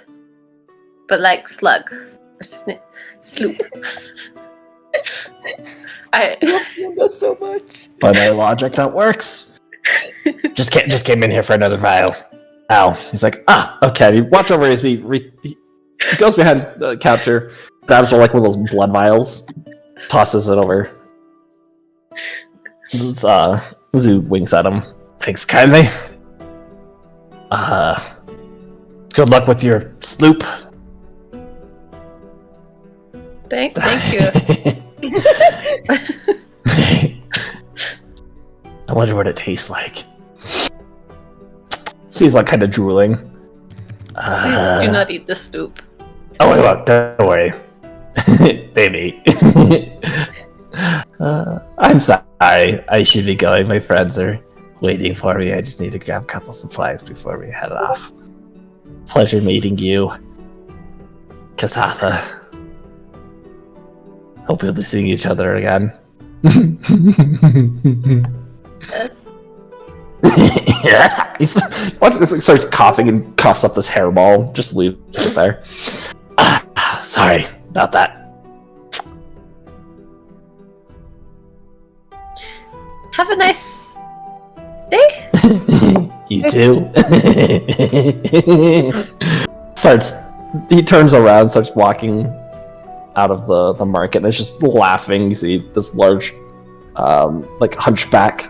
like Slug or Sloop. I That's so much. By my logic, that works. just came in here for another vial. Ow. He's like, okay. You watch over as he goes behind the counter, grabs one of those blood vials, tosses it over. Zoo winks at him. Thanks kindly. Good luck with your sloop. Thank you. I wonder what it tastes like. He's kind of drooling. Please do not eat the Sloop. Oh, wait, don't worry. Baby. I'm sorry. I should be going. My friends are waiting for me. I just need to grab a couple supplies before we head off. Pleasure meeting you, Kasatha. Hope we'll be seeing each other again. Yeah. He starts coughing and coughs up this hairball. Just leaves it there. Sorry about that. Have a nice day. You too. He turns around, starts walking out of the market, and is just laughing. You see this large, hunchback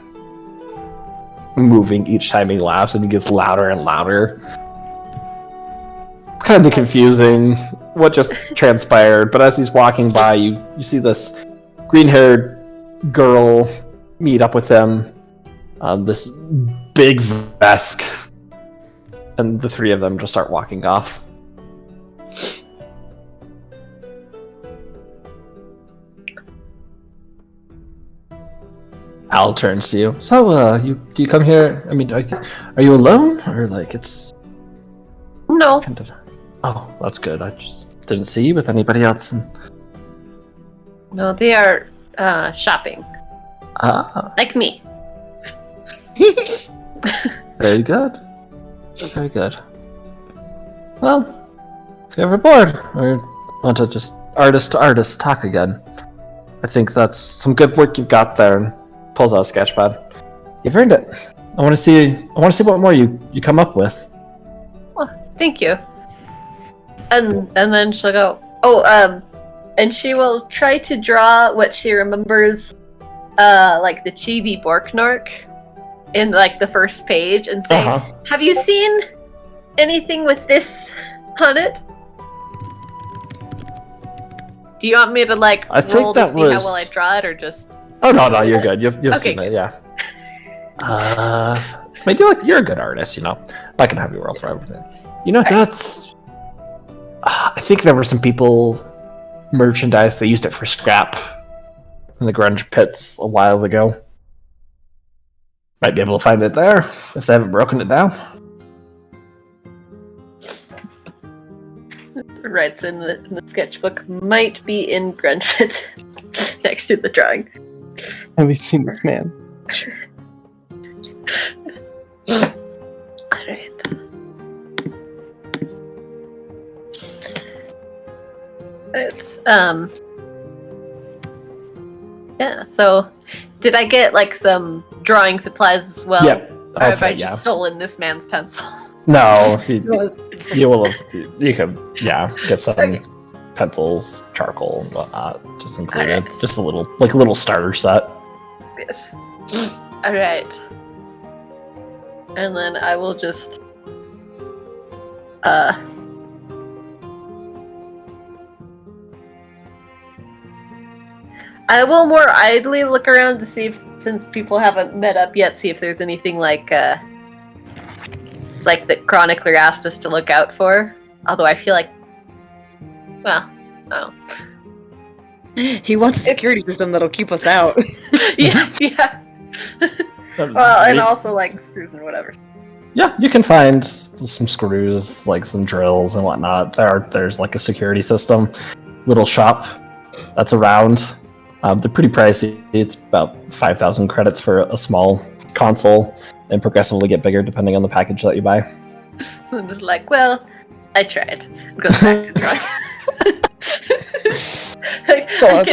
moving each time he laughs, and he gets louder and louder. It's kind of confusing what just transpired, but as he's walking by, you see this green-haired girl meet up with him, this big Vesk, and the three of them just start walking off. Al turns to you. So, do you come here? I mean, are you alone, or it's No. kind of? Oh, that's good. I just didn't see you with anybody else. No, they are shopping. Like me. Very good. Very good. Well, if you're ever bored, or want to just artist to artist talk again, I think that's some good work you've got there. And pulls out a sketchpad. You've earned it. I want to see what more you come up with. Well, thank you. And then she'll go, and she will try to draw what she remembers, the Chibi Borknork in the first page, and say, Have you seen anything with this on it? Do you want me to I think roll that to see was... how well I draw it, or just? Oh no, you're good. You've Okay. seen it, yeah. But you're a good artist, I can have you roll for everything. That's. I think there were some people merchandise. They used it for scrap in the grunge pits a while ago. Might be able to find it there if they haven't broken it down. Writes in the sketchbook, might be in grunge pit next to the drawing. Have you seen this man? Alright. It's yeah, so did I get some drawing supplies as well? Yep, Or I'll have say I just stolen this man's pencil? No, you will have. You can, get some pencils, charcoal, and whatnot, just included. Alright. Just a little starter set. Yes. Alright. And then I will just I will more idly look around to see if, since people haven't met up yet, see if there's anything like that Chronicler asked us to look out for. Although I feel He wants a security system that'll keep us out. yeah. Well, and also screws and whatever. Yeah, you can find some screws, some drills and whatnot. There's a security system, little shop that's around. They're pretty pricey. It's about 5,000 credits for a small console and progressively get bigger depending on the package that you buy. I'm just like, well, I tried. Goes back to drawing. So,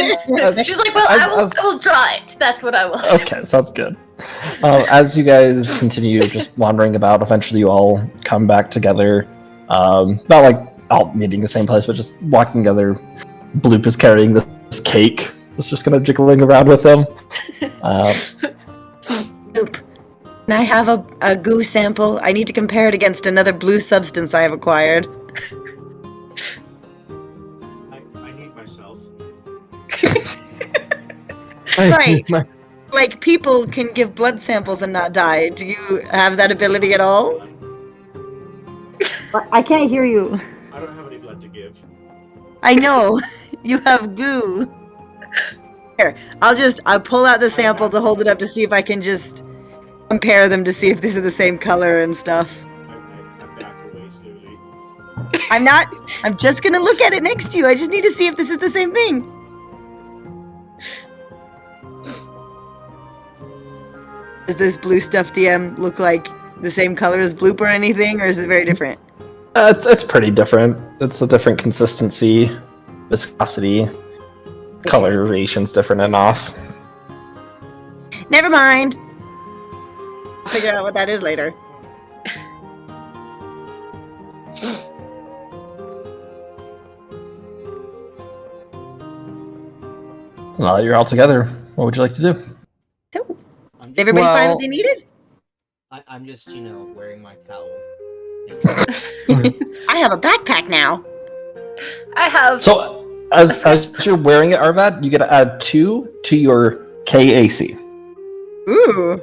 she's like, well, I will draw it. That's what I will. Okay, sounds good. As you guys continue just wandering about, eventually you all come back together. Not like all meeting the same place, but just walking together. Bloop is carrying this cake. It's just kind of jiggling around with him. Bloop. Can I have a goo sample? I need to compare it against another blue substance I have acquired. I need myself. Right. Like, people can give blood samples and not die. Do you have that ability at all? I can't hear you. I don't have any blood to give. I know. You have goo. Here, I'll pull out the sample to hold it up to see if I can just compare them to see if these are the same color and stuff. I back away slowly. I'm just gonna look at it next to you. I just need to see if this is the same thing. Does this blue stuff DM look like the same color as Bloop or anything, or is it very different? It's pretty different. It's a different consistency, viscosity, color variation's different enough. Never mind. I'll figure out what that is later. Now that you're all together, what would you like to do? Did everybody find what they needed? I'm just, wearing my towel. I have a backpack now. I have. So, as you're wearing it, Arvad, you get to add 2 to your KAC. Ooh.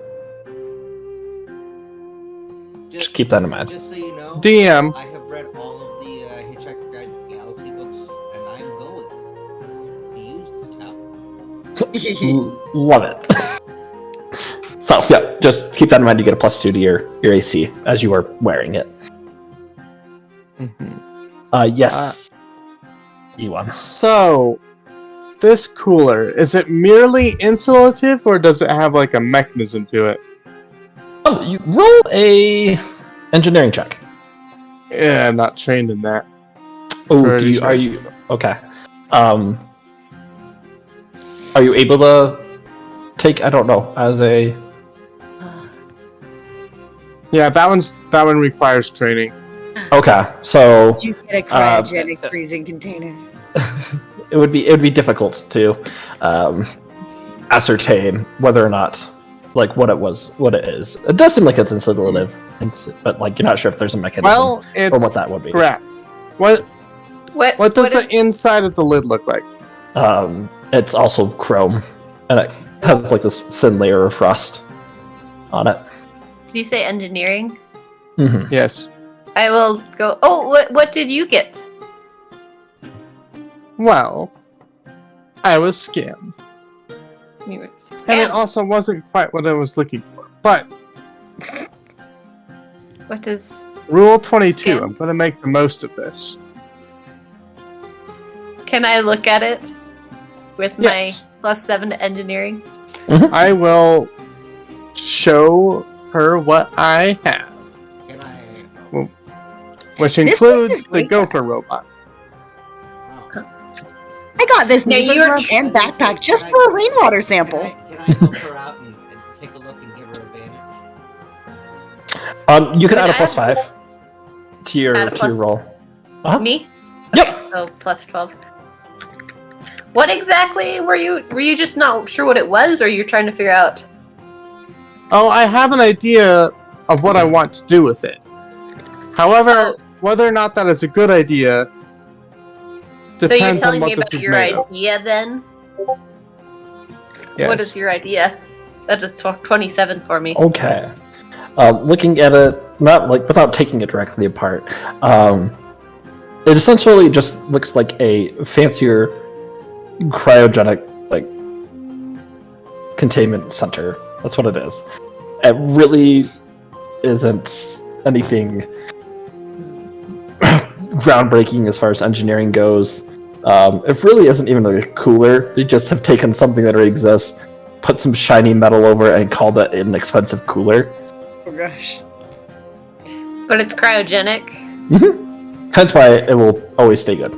Just keep that in mind. Just so you know, DM. I have read all of the Hitchhiker Guide to the Galaxy books, and I'm going to use this towel. Love it. So, yeah, just keep that in mind. You get a +2 to your AC as you are wearing it. Yes. Ewan. So, this cooler, is it merely insulative, or does it have like a mechanism to it? You roll a engineering check. Yeah, I'm not trained in that. Oh, are you okay? Are you able to take? I don't know. As a Yeah, that one requires training. okay, so Did you get a cryogenic freezing container? it would be difficult to ascertain whether or not what it is. It does seem like it's insulative, but you're not sure if there's a mechanism Well, it's or what that would be. crap. What does the is- inside of the lid look like? It's also chrome, and it has this thin layer of frost on it. Did you say engineering? Mm-hmm. Yes. I will go. Oh, what did you get? Well, I was scammed. You were And it scammed. also wasn't quite what I was looking for. But, What is? Rule 22, Yeah. I'm going to make the most of this. Can I look at it with Yes. my +7 to engineering? I will show her what I have, Can I? which This place includes is the great. Gopher robot. Oh. I got this Now neighbor you're- glove and backpack just for a rainwater sample. Can I help her out and take a look and give her advantage? You can add a Can I +5 to your Add a plus- roll. Uh-huh. Me? Yep. Okay, so +12. What exactly were you? Were you just not sure what it was, or you're trying to figure out? Oh, I have an idea of what I want to do with it. However, whether or not that is a good idea So you're depends on telling me what this about is your made of. idea then? Yes. What is your idea? That is 27 for me. Okay. Looking at it, not without taking it directly apart, it essentially just looks like a fancier cryogenic containment center. That's what it is. It really isn't anything groundbreaking as far as engineering goes. It really isn't even a cooler. They just have taken something that already exists put some shiny metal over it and called it an expensive cooler. Oh gosh. But it's cryogenic. Hence why it will always stay good.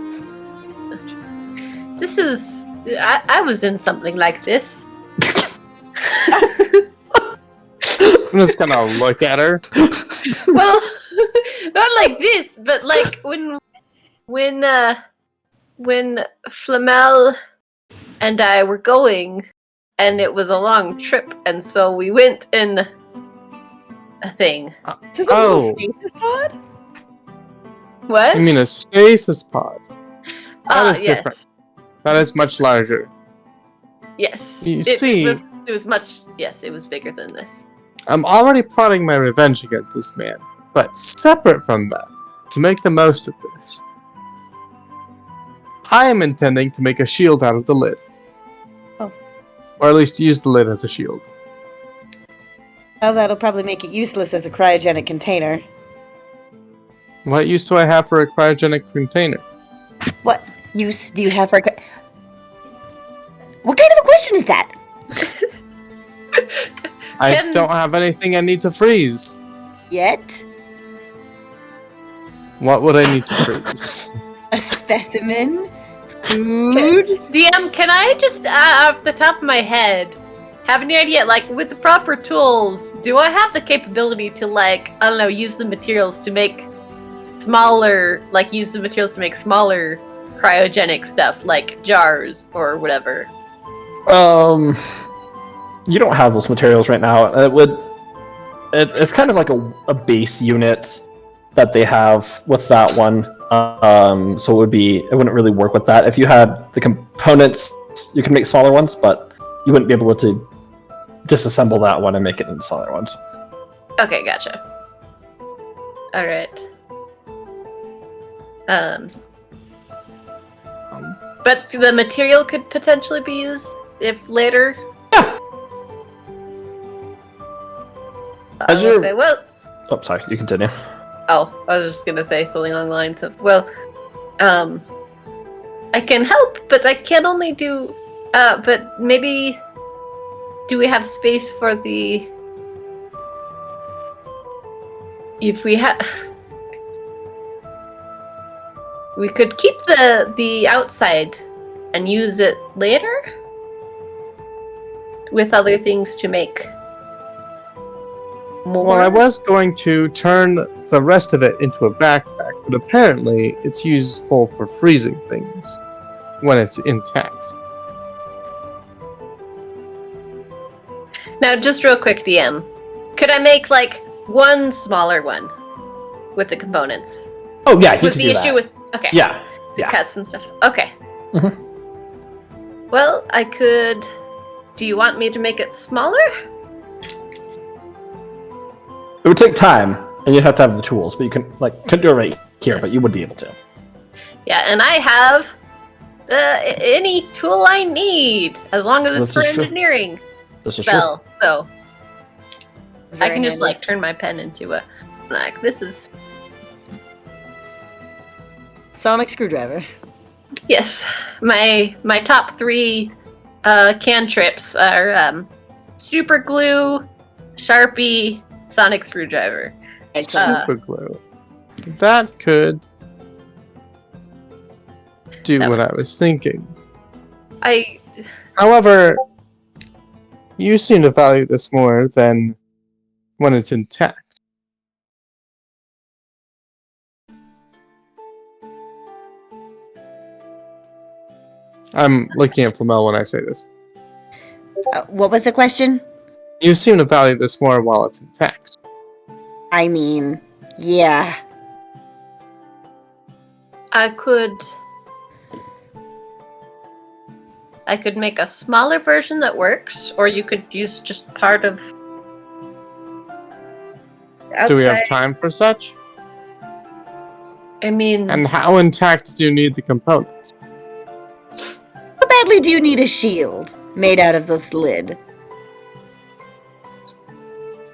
This is. I was in something like this. I'm just gonna look at her. Well, not like this, but like when Flamel and I were going, and it was a long trip, and so we went in a thing. Is this a Oh. little stasis pod? What? You mean a stasis pod? That is yes. different. That is much larger. Yes. You see- it was much. Yes, it was bigger than this. I'm already plotting my revenge against this man, but separate from that, to make the most of this, I am intending to make a shield out of the lid. Oh. Or at least use the lid as a shield. Well, that'll probably make it useless as a cryogenic container. What use do I have for a cryogenic container? What use do you have for a... What kind of a question is that? I Can- don't have anything I need to freeze. Yet? What would I need to freeze? A specimen? Food? DM, can I just, off the top of my head, have any idea, like, with the proper tools, do I have the capability to, like, I don't know, use the materials to make smaller cryogenic stuff, like jars or whatever? You don't have those materials right now. It's kind of like a base unit that they have with that one. So it wouldn't really work with that. If you had the components, you can make smaller ones, but you wouldn't be able to disassemble that one and make it into smaller ones. Okay, gotcha. Alright. But the material could potentially be used if later. Yeah. I was gonna say, well, Oh, sorry. You continue. oh, I was just gonna say something along the lines of, well, I can help, but I can only do, but maybe, do we have space for the, if we have, we could keep the outside and use it later with other things to make more. Well, I was going to turn the rest of it into a backpack, but apparently it's useful for freezing things when it's intact. Now, just real quick, DM. Could I make, like, one smaller one with the components? Oh yeah, you Was can the do issue that. with... Okay. Yeah. To yeah. cut some stuff. Okay. Mhm. Well, I could... Do you want me to make it smaller? It would take time, and you'd have to have the tools, but you couldn't do it right here, but you would be able to. Yeah, and I have any tool I need, as long as it's This is for true. engineering This is true. spell. So I Very can just handy. like turn my pen into a like this is Sonic screwdriver. yes. My top 3 cantrips are super glue, Sharpie, sonic screwdriver. Excellent. Super glue. That could do That what I was thinking. I However, you seem to value this more than when it's intact. I'm looking at Flamel when I say this. What was the question? You seem to value this more while it's intact. I mean, yeah. I could make a smaller version that works, or you could use just part of. Do we have outside. time for such? I mean, And how intact do you need the components? How badly do you need a shield made out of this lid?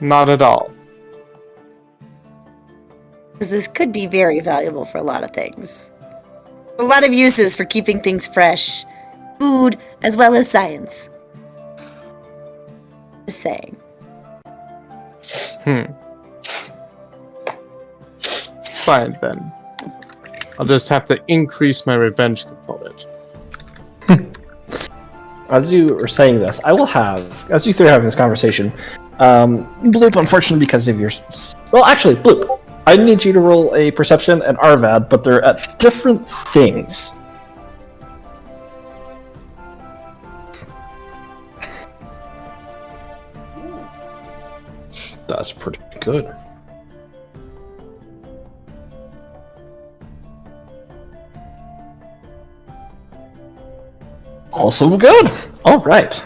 Not at all. Because this could be very valuable for a lot of things. A lot of uses for keeping things fresh. Food, as well as science. Just saying. Fine then. I'll just have to increase my revenge component. As you are saying this, I will have, as you three are having this conversation, Bloop, unfortunately, because of your... Well, actually, Bloop, I need you to roll a perception and Arvad, but they're at different things. That's pretty good. Also good! Alright.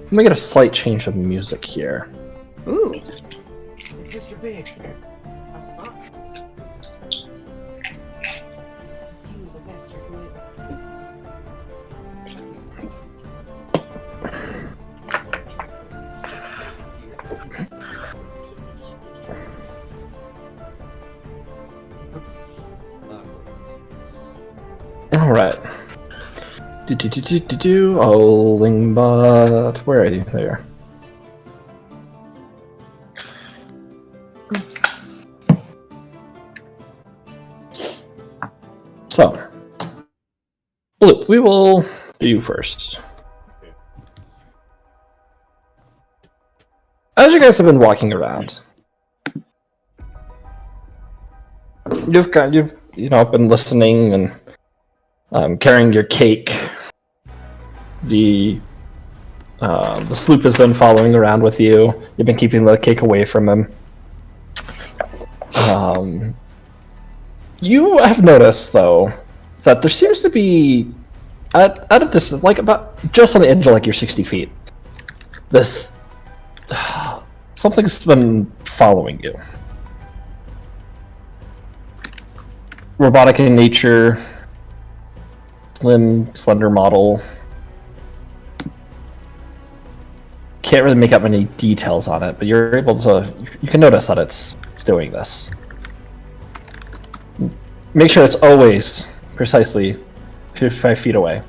Let me get a slight change of music here. Ooh. Mr. Big. Alright. Oh, Lingbot. Where are you? There. So, Bloop, we will do you first. As you guys have been walking around, you've been listening and carrying your cake. The sloop has been following around with you. You've been keeping the cake away from him. You have noticed, though, that there seems to be at a distance, like about just on the edge of like your 60 feet. This something's been following you. Robotic in nature, slender model. Can't really make out many details on it, but you're able to. You can notice that it's doing this. Make sure it's always precisely 55 feet away.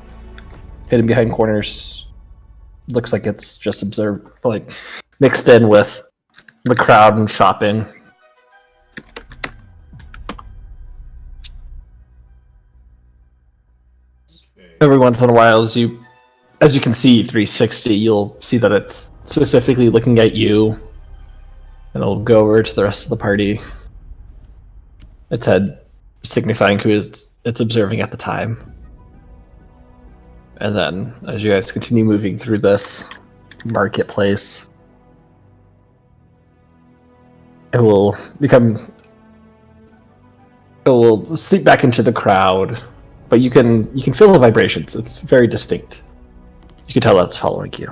Hidden behind corners. Looks like it's just observed, like mixed in with the crowd and shopping. Every once in a while, as you can see 360, you'll see that it's specifically looking at you, and it'll go over to the rest of the party. Its head signifying who it's observing at the time. And then, as you guys continue moving through this marketplace, it will sleep back into the crowd, but you can feel the vibrations. It's very distinct. You can tell that's following you.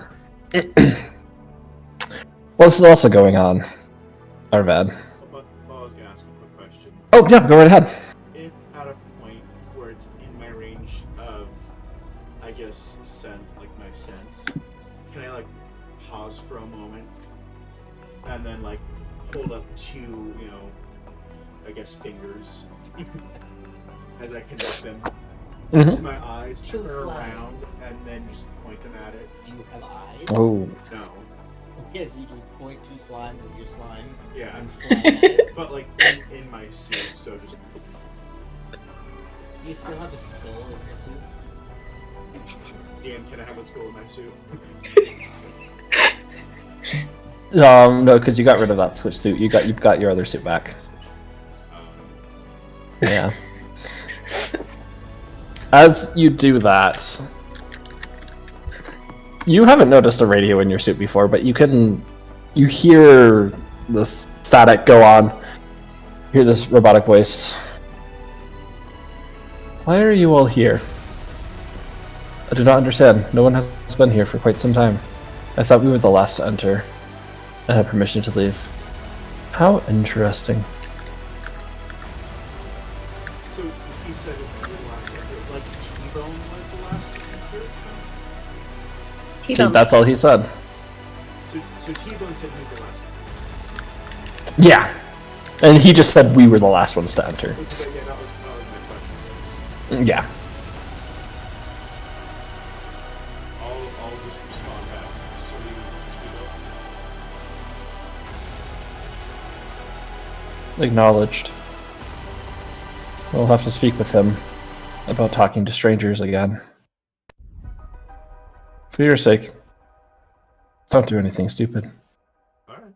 Well, this is also going on, Arvad. Well, I was going to ask a quick question. Oh, yeah, go right ahead. If at a point where it's in my range of, I guess, my sense, can I, pause for a moment and then, hold up two, I guess, fingers as I connect them to my eyes, turn around, and then just point them at it? Do you have eyes? Oh. No. Okay, so you just point two slimes at your slime. Yeah. And slime at it. But, in my suit, so just... Do you still have a skull in your suit? Ian, can I have a skull in my suit? No, because you got rid of that switch suit. You've got your other suit back. Yeah. As you do that, you haven't noticed a radio in your suit before, but you hear this static go on. You hear this robotic voice. Why are you all here? I do not understand. No one has been here for quite some time. I thought we were the last to enter. I had permission to leave. How interesting. So he said it was the last enter, like T-Bone was the last to enter? T-Bone. That's all he said. So T-Bone said he was the last to Yeah. And he just said we were the last ones to enter. enter. Yeah, that was my question. Yeah. I'll just respond back. So Acknowledged. We'll have to speak with him about talking to strangers again. For your sake, don't do anything stupid. Alright.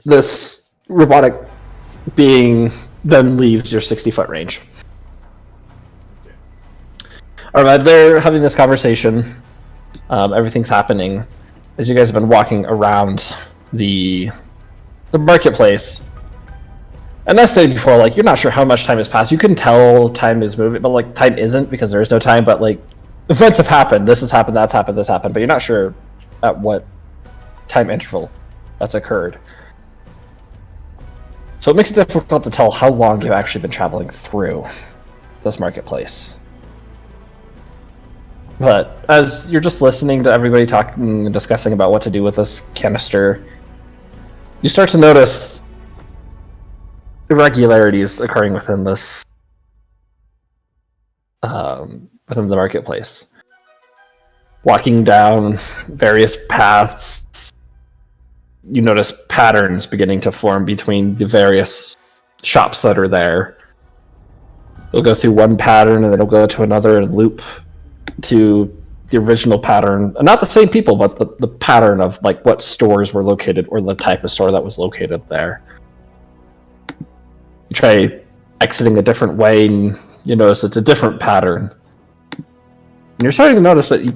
This robotic being then leaves your 60-foot range. Alright, they're having this conversation. Everything's happening. As you guys have been walking around the marketplace. And that's said before, like, you're not sure how much time has passed. You can tell time is moving, but, like, time isn't because there is no time, but, like, events have happened. This has happened, that's happened, this happened, but you're not sure at what time interval that's occurred. So it makes it difficult to tell how long you've actually been traveling through this marketplace. But as you're just listening to everybody talking and discussing about what to do with this canister, you start to notice irregularities occurring within this within the marketplace. Walking down various paths, you notice patterns beginning to form between the various shops that are there. It'll go through one pattern and then it'll go to another and loop to the original pattern. And not the same people, but the pattern of like what stores were located or the type of store that was located there. You try exiting a different way and you notice it's a different pattern. And you're starting to notice that you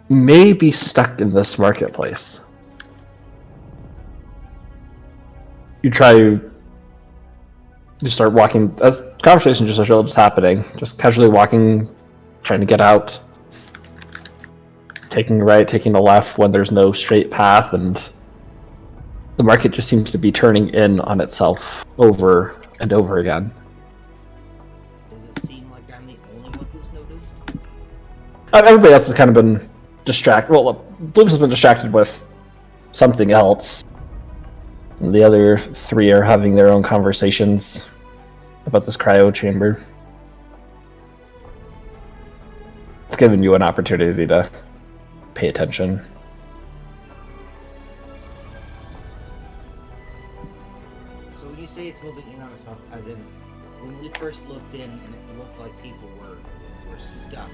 may be stuck in this marketplace. You start walking, as conversation just happening, just casually walking, trying to get out, taking a right, taking a left when there's no straight path, and the market just seems to be turning in on itself over and over again. Does it seem like I'm the only one who's noticed? Everybody else has kind of been distracted. Well, Bloops has been distracted with something else. And the other three are having their own conversations about this cryo chamber. It's given you an opportunity to pay attention. So when you say it's moving in on itself, as in when we first looked in and it looked like people were stuck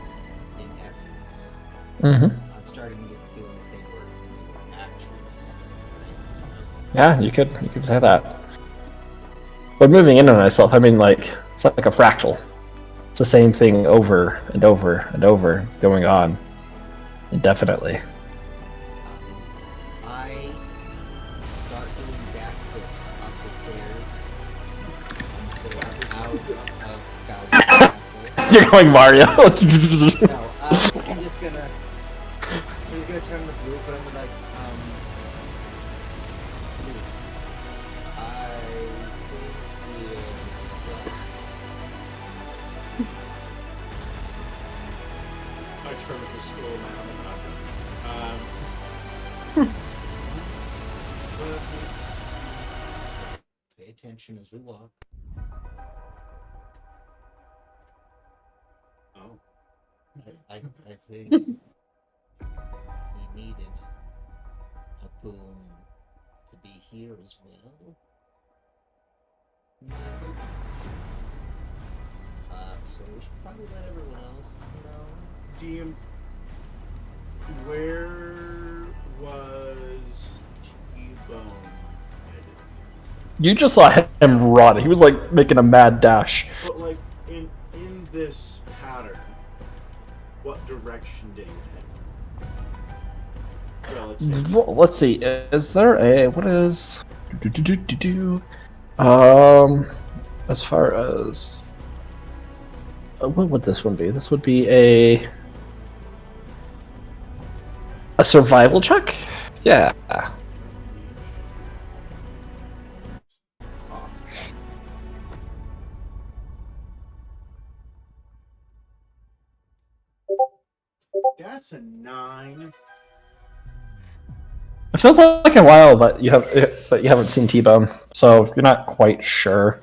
in essence. Mm-hmm. I'm starting to get the feeling that they were actually stuck. Right? Yeah, you could say that. But moving in on itself, I mean, like, it's like a fractal. It's the same thing over and over and over going on indefinitely. I start doing backflips up the stairs until I'm out of Bowser's Castle. You're going Mario. No, I'm just gonna turn the blue, but I'm like, I think we are stuck. I turn with the scroll now. Pay attention as we walk. Oh. I think we needed a boom to be here as well. Maybe. So we should probably let everyone else know. DM, where was T-Bone headed? You just saw him run. He was like making a mad dash. But like in this pattern, what direction did he head? Relative. Well, let's see. Is there a what is? As far as what would this one be? This would be a survival check. Yeah. That's a 9. It feels like a while that you haven't seen T-Bone, so you're not quite sure.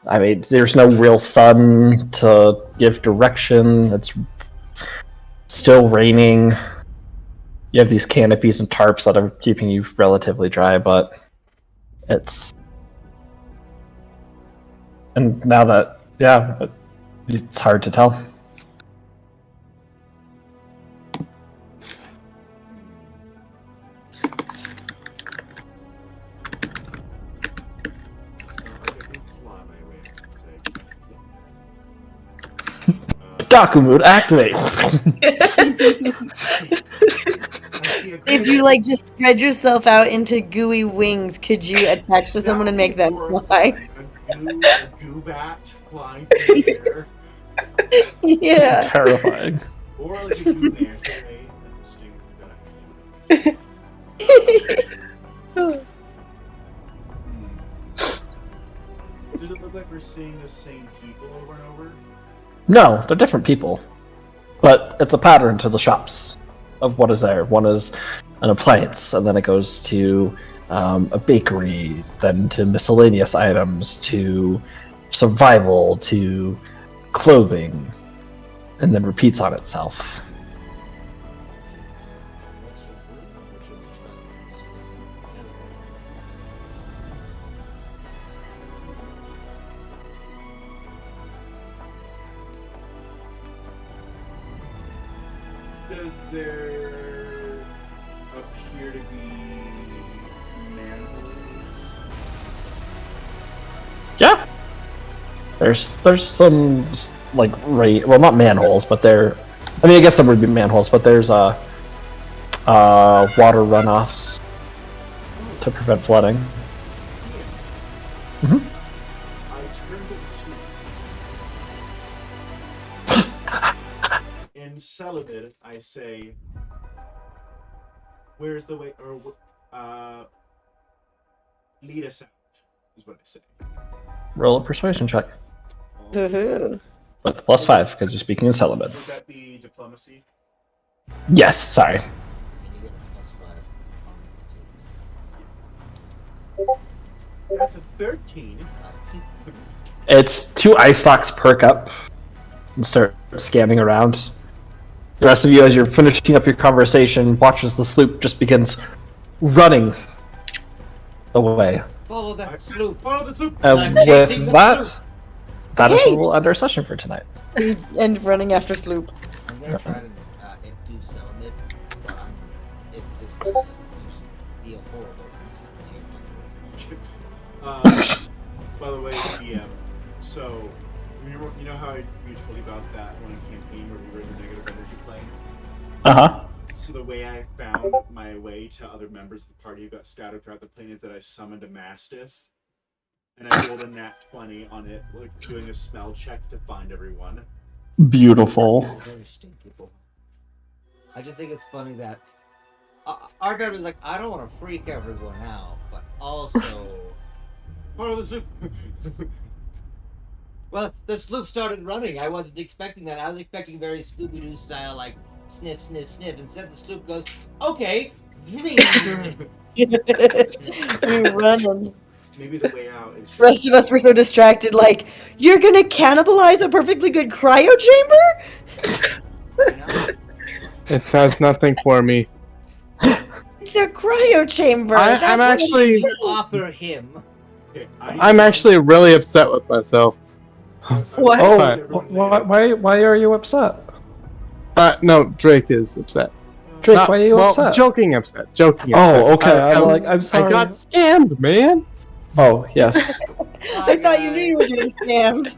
I mean, there's no real sun to give direction. still raining. You have these canopies and tarps that are keeping you relatively dry, but it's... And now that, yeah, it's hard to tell. It's not like I can fly my way. Daku mood, activate! If you like just spread yourself out into gooey wings, could you attach to someone and make them fly? A goo bat flying through the air. Yeah. Terrifying. Or like a goo manta ray and the sting that Does it look like we're seeing the same people over and over? No, they're different people. But it's a pattern to the shops of what is there. One is an appliance, and then it goes to a bakery, then to miscellaneous items, to survival, to clothing, and then repeats on itself. Does there appear to be manholes? Yeah. There's some like well, not manholes, but I mean, I guess some would be manholes, but there's water runoffs to prevent flooding. Mm-hmm. I turn to the sloop. In Celibate, I say, "Where's the way?" Or lead us out. Is what I say. Roll a persuasion check Woohoo. with +5 because you're speaking in celibate. Would that be diplomacy? Yes, sorry. And you get a +5 on That's a 13. It's 2 eye stalks perk up and start scanning around. The rest of you, as you're finishing up your conversation, watches the sloop just begins running away. Follow that sloop. Follow the sloop. And I'm chasing with the that, sloop. that is Hey! where we'll end our session for tonight. And running after Sloop. I'm gonna try to do celibate, but it's just be a horrible By the way, DM. So, you know how we told you about that one campaign where we were in the negative energy plane? Uh-huh. So the way I found my way to other members of the party who got scattered throughout the plane is that I summoned a mastiff, and I rolled a nat 20 on it, like doing a smell check to find everyone. Beautiful. Very stinky boy. I just think it's funny that our guy was like, I don't want to freak everyone out, but also, Follow the sloop. well, the sloop started running. I wasn't expecting that. I was expecting very Scooby-Doo style, like sniff, sniff, sniff. Instead, the sloop goes, okay. We're running. Maybe the way out is The rest of us were so distracted, like, you're gonna cannibalize a perfectly good cryo chamber? It has nothing for me. It's a cryo chamber. I'm That's what actually- it's- offer him. Okay, I'm actually really upset with myself. What? Oh, But- why are you upset? No, Drake is upset. Drake, Not- why are you well, upset? Joking upset. Joking upset. Oh, okay. I'm sorry. I got scammed, man. Oh, yes. I thought you knew you were getting scammed.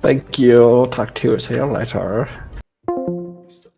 Thank you. Talk to you. See you later.